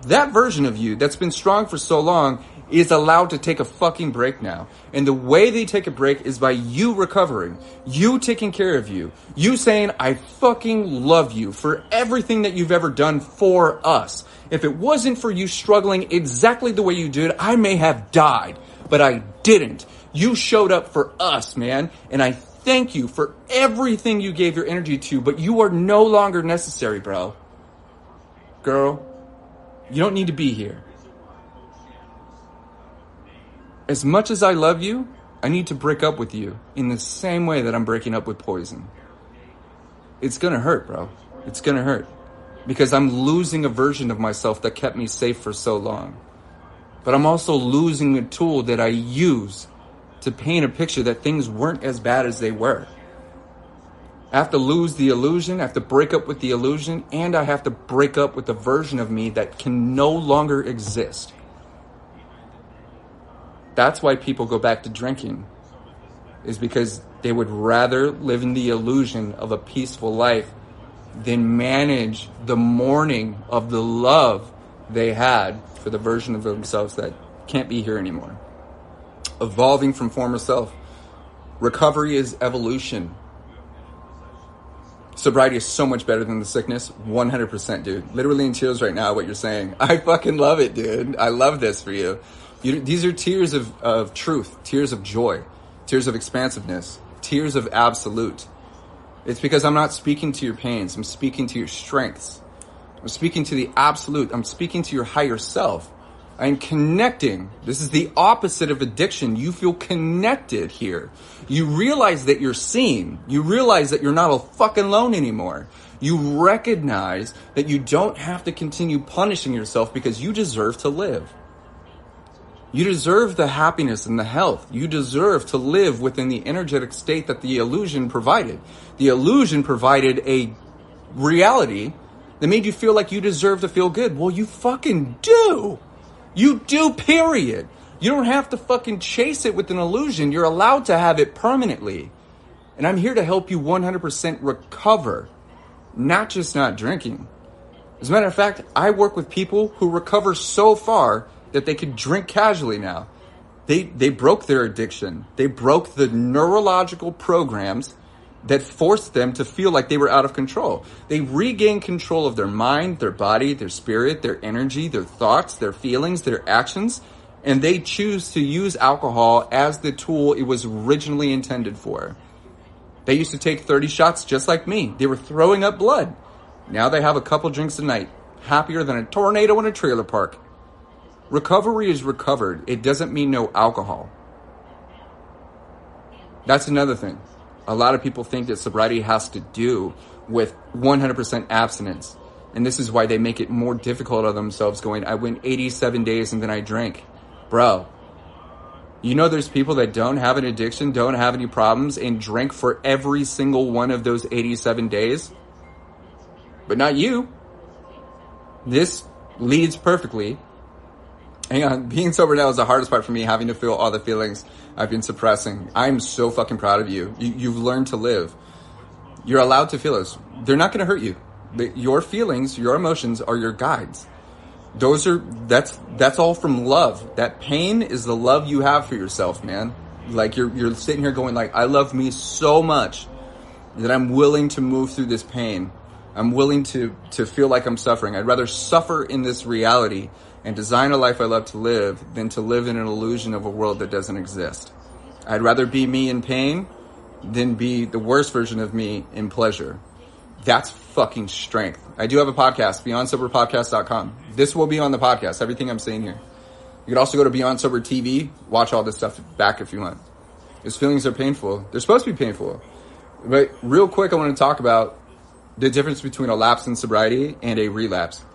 That version of you that's been strong for so long is allowed to take a fucking break now. And the way they take a break is by you recovering, you taking care of you saying, I fucking love you for everything that you've ever done for us. If it wasn't for you struggling exactly the way you did, I may have died, but I didn't. You showed up for us, man. And I thank you for everything you gave your energy to, but you are no longer necessary, bro. Girl, you don't need to be here. As much as I love you, I need to break up with you in the same way that I'm breaking up with poison. It's gonna hurt, bro. It's gonna hurt. Because I'm losing a version of myself that kept me safe for so long. But I'm also losing a tool that I use to paint a picture that things weren't as bad as they were. I have to lose the illusion, I have to break up with the illusion, and I have to break up with the version of me that can no longer exist. That's why people go back to drinking, is because they would rather live in the illusion of a peaceful life than manage the mourning of the love they had for the version of themselves that can't be here anymore. Evolving from former self. Recovery is evolution. Sobriety is so much better than the sickness. 100%, dude. Literally in tears right now what you're saying. I fucking love it, dude. I love this for you. These are tears of truth, tears of joy, tears of expansiveness, tears of absolute. It's because I'm not speaking to your pains. I'm speaking to your strengths. I'm speaking to the absolute. I'm speaking to your higher self. I'm connecting. This is the opposite of addiction. You feel connected here. You realize that you're seen. You realize that you're not all fucking alone anymore. You recognize that you don't have to continue punishing yourself because you deserve to live. You deserve the happiness and the health. You deserve to live within the energetic state that the illusion provided. The illusion provided a reality that made you feel like you deserve to feel good. Well, you fucking do. You do, period. You don't have to fucking chase it with an illusion. You're allowed to have it permanently. And I'm here to help you 100% recover, not just not drinking. As a matter of fact, I work with people who recover so far that they could drink casually now. They broke their addiction. They broke the neurological programs that forced them to feel like they were out of control. They regained control of their mind, their body, their spirit, their energy, their thoughts, their feelings, their actions, and they choose to use alcohol as the tool it was originally intended for. They used to take 30 shots just like me. They were throwing up blood. Now they have a couple drinks a night, happier than a tornado in a trailer park. Recovery is recovered. It doesn't mean no alcohol. That's another thing. A lot of people think that sobriety has to do with 100% abstinence. And this is why they make it more difficult on themselves going, I went 87 days and then I drank. Bro, you know there's people that don't have an addiction, don't have any problems, and drink for every single one of those 87 days? But not you. This leads perfectly. Hang on, being sober now is the hardest part for me, having to feel all the feelings I've been suppressing. I'm so fucking proud of you. You've learned to live. You're allowed to feel those. They're not going to hurt you. Your feelings, your emotions are your guides. That's all from love. That pain is the love you have for yourself, man. Like you're sitting here going like, I love me so much that I'm willing to move through this pain. I'm willing to feel like I'm suffering. I'd rather suffer in this reality and design a life I love to live than to live in an illusion of a world that doesn't exist. I'd rather be me in pain than be the worst version of me in pleasure. That's fucking strength. I do have a podcast, BeyondSoberPodcast.com. This will be on the podcast, everything I'm saying here. You could also go to Beyond Sober TV, watch all this stuff back if you want. Because feelings are painful. They're supposed to be painful. But real quick, I want to talk about the difference between a lapse in sobriety and a relapse.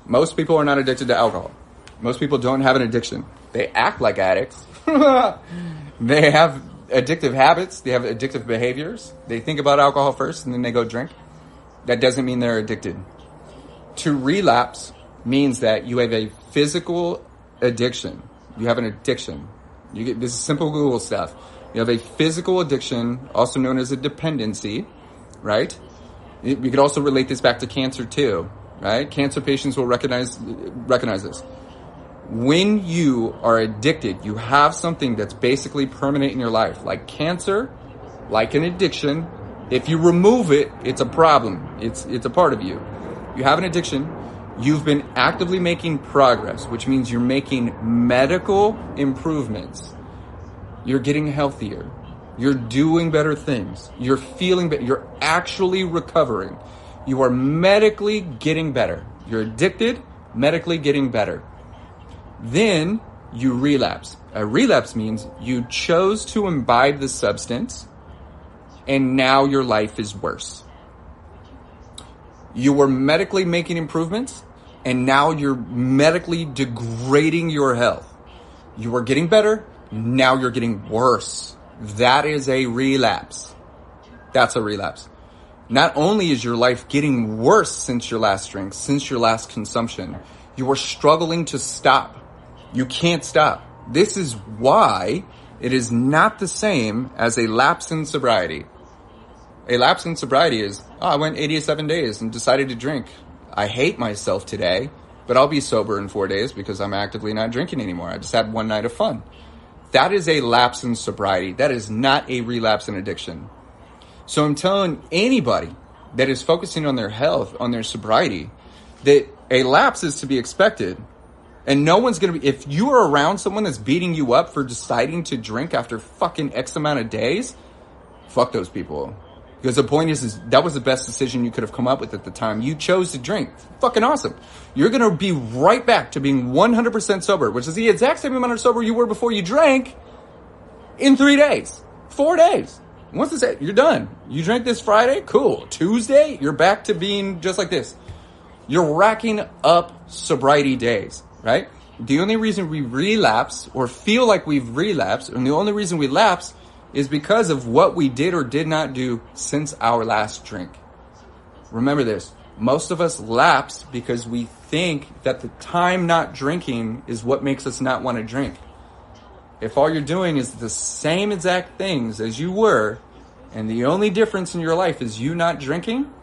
Most people are not addicted to alcohol. Most people don't have an addiction. They act like addicts. They have addictive habits. They have addictive behaviors. They think about alcohol first and then they go drink. That doesn't mean they're addicted. To relapse means that you have a physical addiction. You have an addiction. This is simple Google stuff. You have a physical addiction, also known as a dependency, right? You could also relate this back to cancer too. Right? Cancer patients will recognize this. When you are addicted, you have something that's basically permanent in your life, like cancer, like an addiction. If you remove it, it's a problem. It's a part of you. You have an addiction. You've been actively making progress, which means you're making medical improvements. You're getting healthier. You're doing better things. You're feeling better. You're actually recovering. You are medically getting better. You're addicted, medically getting better. Then you relapse. A relapse means you chose to imbibe the substance and now your life is worse. You were medically making improvements and now you're medically degrading your health. You were getting better, now you're getting worse. That is a relapse. That's a relapse. Not only is your life getting worse since your last drink, since your last consumption, you are struggling to stop. You can't stop. This is why it is not the same as a lapse in sobriety. A lapse in sobriety is, I went 87 days and decided to drink. I hate myself today, but I'll be sober in 4 days because I'm actively not drinking anymore. I just had one night of fun. That is a lapse in sobriety. That is not a relapse in addiction. So I'm telling anybody that is focusing on their health, on their sobriety, that a lapse is to be expected. And no one's going to be, if you are around someone that's beating you up for deciding to drink after fucking X amount of days, fuck those people. Because the point is that was the best decision you could have come up with at the time. You chose to drink. Fucking awesome. You're going to be right back to being 100% sober, which is the exact same amount of sober you were before you drank in 3 days, 4 days. Once it's, you're done. You drank this Friday? Cool. Tuesday, you're back to being just like this. You're racking up sobriety days, right? The only reason we relapse or feel like we've relapsed, and the only reason we lapse is because of what we did or did not do since our last drink. Remember this. Most of us lapse because we think that the time not drinking is what makes us not want to drink. If all you're doing is the same exact things as you were, and the only difference in your life is you not drinking,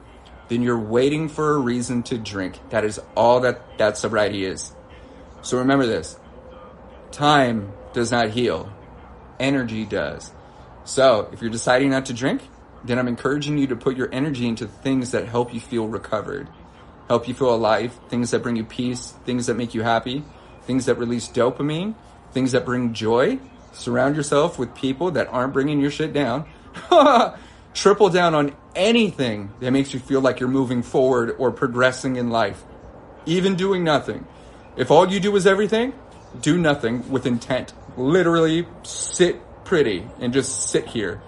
then you're waiting for a reason to drink. That is all that sobriety is. So remember this. Time does not heal. Energy does. So if you're deciding not to drink, then I'm encouraging you to put your energy into things that help you feel recovered, help you feel alive, things that bring you peace, things that make you happy, things that release dopamine, things that bring joy. Surround yourself with people that aren't bringing your shit down. Triple down on anything that makes you feel like you're moving forward or progressing in life. Even doing nothing. If all you do is everything, do nothing with intent. Literally sit pretty and just sit here.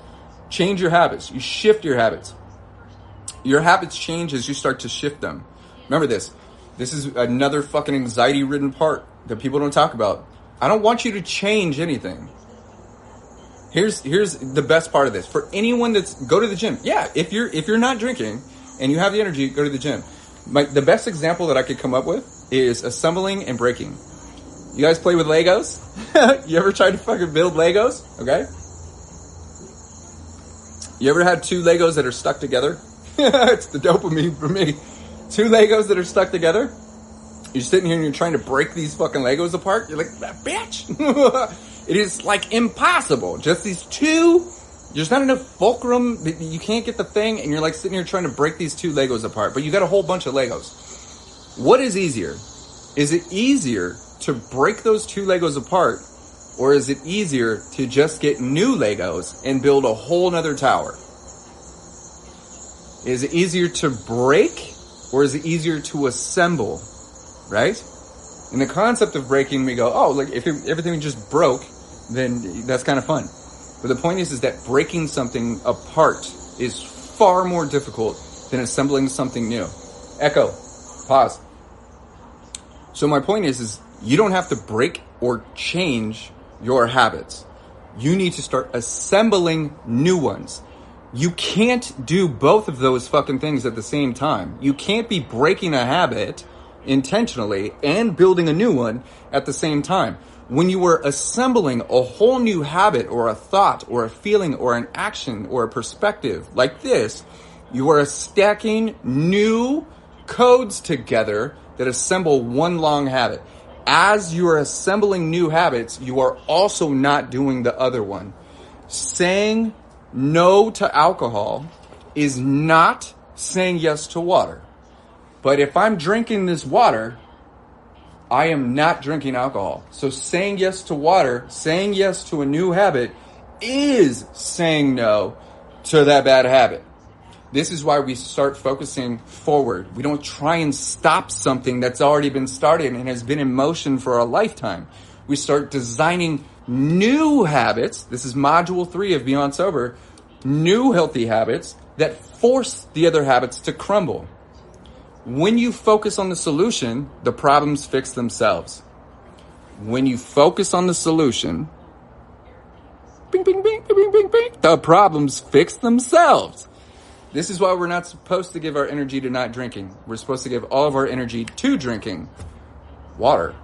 Change your habits. You shift your habits. Your habits change as you start to shift them. Remember this. This is another fucking anxiety-ridden part that people don't talk about. I don't want you to change anything. Here's the best part of this. For anyone go to the gym. Yeah, if you're not drinking and you have the energy, go to the gym. The best example that I could come up with is assembling and breaking. You guys play with Legos? You ever tried to fucking build Legos? Okay. You ever had two Legos that are stuck together? It's the dopamine for me. Two Legos that are stuck together. You're sitting here and you're trying to break these fucking Legos apart. You're like, bitch. It is like impossible. Just these two. There's not enough fulcrum. You can't get the thing. And you're like sitting here trying to break these two Legos apart. But you got a whole bunch of Legos. What is easier? Is it easier to break those two Legos apart? Or is it easier to just get new Legos and build a whole nother tower? Is it easier to break? Or is it easier to assemble? Right? In the concept of breaking, we go, oh, like if everything just broke, then that's kind of fun. But the point is that breaking something apart is far more difficult than assembling something new. Echo. Pause. So my point is you don't have to break or change your habits. You need to start assembling new ones. You can't do both of those fucking things at the same time. You can't be breaking a habit intentionally and building a new one at the same time. When you are assembling a whole new habit or a thought or a feeling or an action or a perspective like this, you are stacking new codes together that assemble one long habit. as you are assembling new habits, you are also not doing the other one. Saying no to alcohol is not saying yes to water. But if I'm drinking this water, I am not drinking alcohol. So saying yes to water, saying yes to a new habit, is saying no to that bad habit. This is why we start focusing forward. We don't try and stop something that's already been started and has been in motion for a lifetime. We start designing new habits. This is module 3 of Beyond Sober. New healthy habits that force the other habits to crumble. When you focus on the solution, the problems fix themselves. When you focus on the solution, bing, bing, bing, bing, bing, bing, the problems fix themselves. This is why we're not supposed to give our energy to not drinking. We're supposed to give all of our energy to drinking water.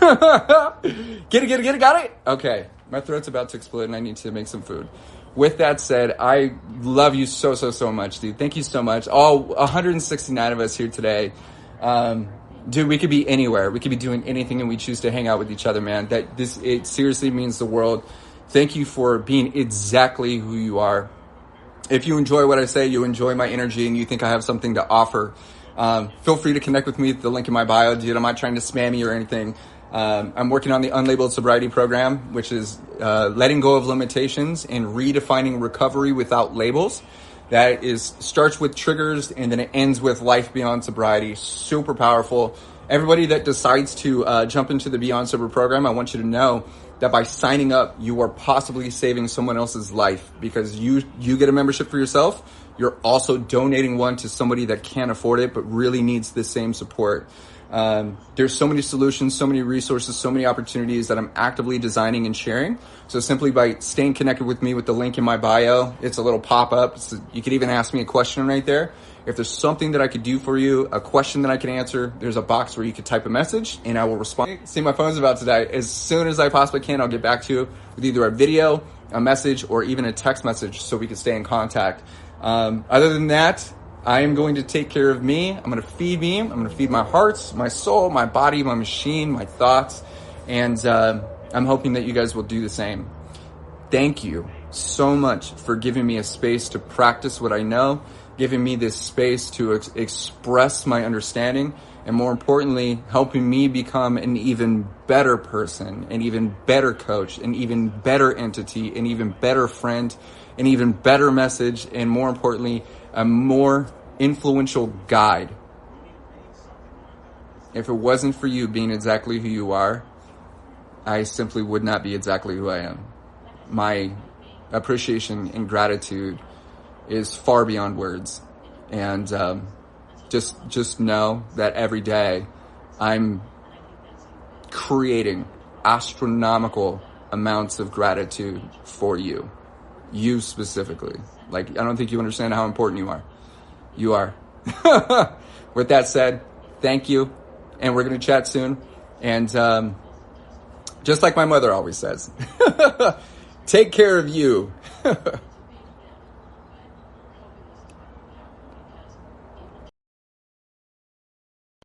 Get it, got it? Okay, my throat's about to explode and I need to make some food. With that said, I love you so much, dude. Thank you so much. All 169 of us here today. Dude, we could be anywhere. We could be doing anything and we choose to hang out with each other, man. It seriously means the world. Thank you for being exactly who you are. If you enjoy what I say, you enjoy my energy, and you think I have something to offer, feel free to connect with me at the link in my bio, dude. I'm not trying to spam you or anything. I'm working on the Unlabeled Sobriety Program, which is letting go of limitations and redefining recovery without labels. That starts with triggers and then it ends with life beyond sobriety. Super powerful. Everybody that decides to jump into the Beyond Sober program, I want you to know that by signing up, you are possibly saving someone else's life, because you get a membership for yourself. You're also donating one to somebody that can't afford it but really needs the same support. There's so many solutions, so many resources, so many opportunities that I'm actively designing and sharing. So simply by staying connected with me with the link in my bio, it's a little pop-up. You could even ask me a question right there. If there's something that I could do for you, a question that I can answer, there's a box where you could type a message and I will respond. See, my phone's about to die. As soon as I possibly can, I'll get back to you with either a video, a message, or even a text message so we can stay in contact. Other than that, I am going to take care of me. I'm going to feed me. I'm going to feed my heart, my soul, my body, my machine, my thoughts. And I'm hoping that you guys will do the same. Thank you so much for giving me a space to practice what I know, giving me this space to express my understanding, and more importantly, helping me become an even better person, an even better coach, an even better entity, an even better friend, an even better message, and more importantly, a more influential guide. If it wasn't for you being exactly who you are, I simply would not be exactly who I am. My appreciation and gratitude is far beyond words. And just know that every day I'm creating astronomical amounts of gratitude for you. You specifically. Like, I don't think you understand how important you are. You are. With that said, thank you. And we're going to chat soon. And just like my mother always says, take care of you.